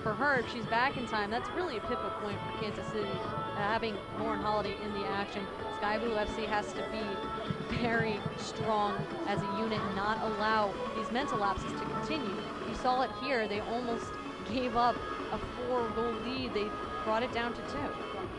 for her, if she's back in time, that's really a pivot point for Kansas City, having Lauren Holiday in the action. Sky Blue FC has to be very strong as a unit and not allow these mental lapses to continue. You saw it here. They almost gave up a 4-goal lead. They brought it down to 2.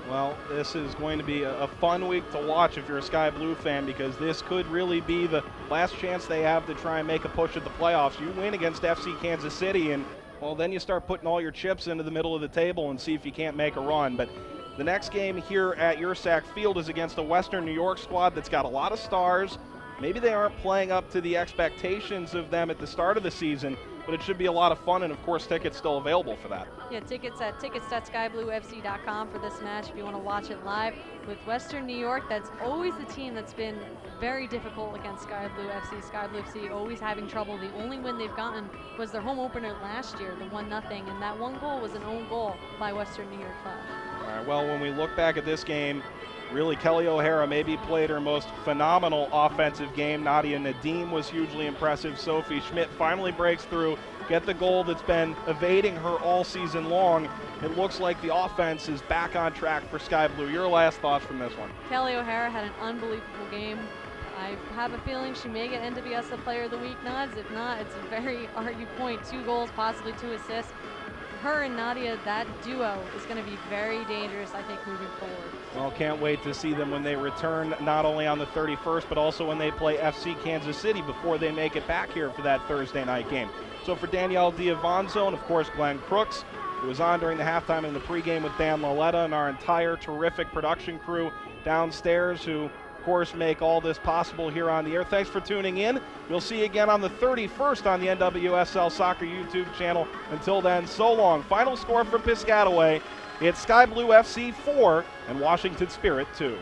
Well, this is going to be a fun week to watch if you're a Sky Blue fan, because this could really be the last chance they have to try and make a push at the playoffs. You win against FC Kansas City, and, well, then you start putting all your chips into the middle of the table and see if you can't make a run. But the next game here at Yurcak Field is against a Western New York squad that's got a lot of stars. Maybe they aren't playing up to the expectations of them at the start of the season, but it should be a lot of fun, and of course tickets still available for that. Yeah, tickets at tickets.skybluefc.com for this match if you want to watch it live. With Western New York, that's always the team that's been very difficult against Sky Blue FC. Sky Blue FC always having trouble. The only win they've gotten was their home opener last year, the 1-0, and that one goal was an own goal by Western New York Flash. All right, well, when we look back at this game, really, Kelly O'Hara maybe played her most phenomenal offensive game. Nadia Nadim was hugely impressive. Sophie Schmidt finally breaks through, get the goal that's been evading her all season long. It looks like the offense is back on track for Sky Blue. Your last thoughts from this one? Kelly O'Hara had an unbelievable game. I have a feeling she may get NWSL Player of the Week nods. If not, it's a very argue point. 2 goals, possibly 2 assists. Her and Nadia, that duo is going to be very dangerous, I think, moving forward. Well, can't wait to see them when they return, not only on the 31st, but also when they play FC Kansas City before they make it back here for that Thursday night game. So for Danielle Diavanzo and, of course, Glenn Crooks, who was on during the halftime and the pregame with Dan Laletta, and our entire terrific production crew downstairs who, of course, make all this possible here on the air. Thanks for tuning in. We'll see you again on the 31st on the NWSL Soccer YouTube channel. Until then, so long. Final score from Piscataway. It's Sky Blue FC 4 and Washington Spirit 2.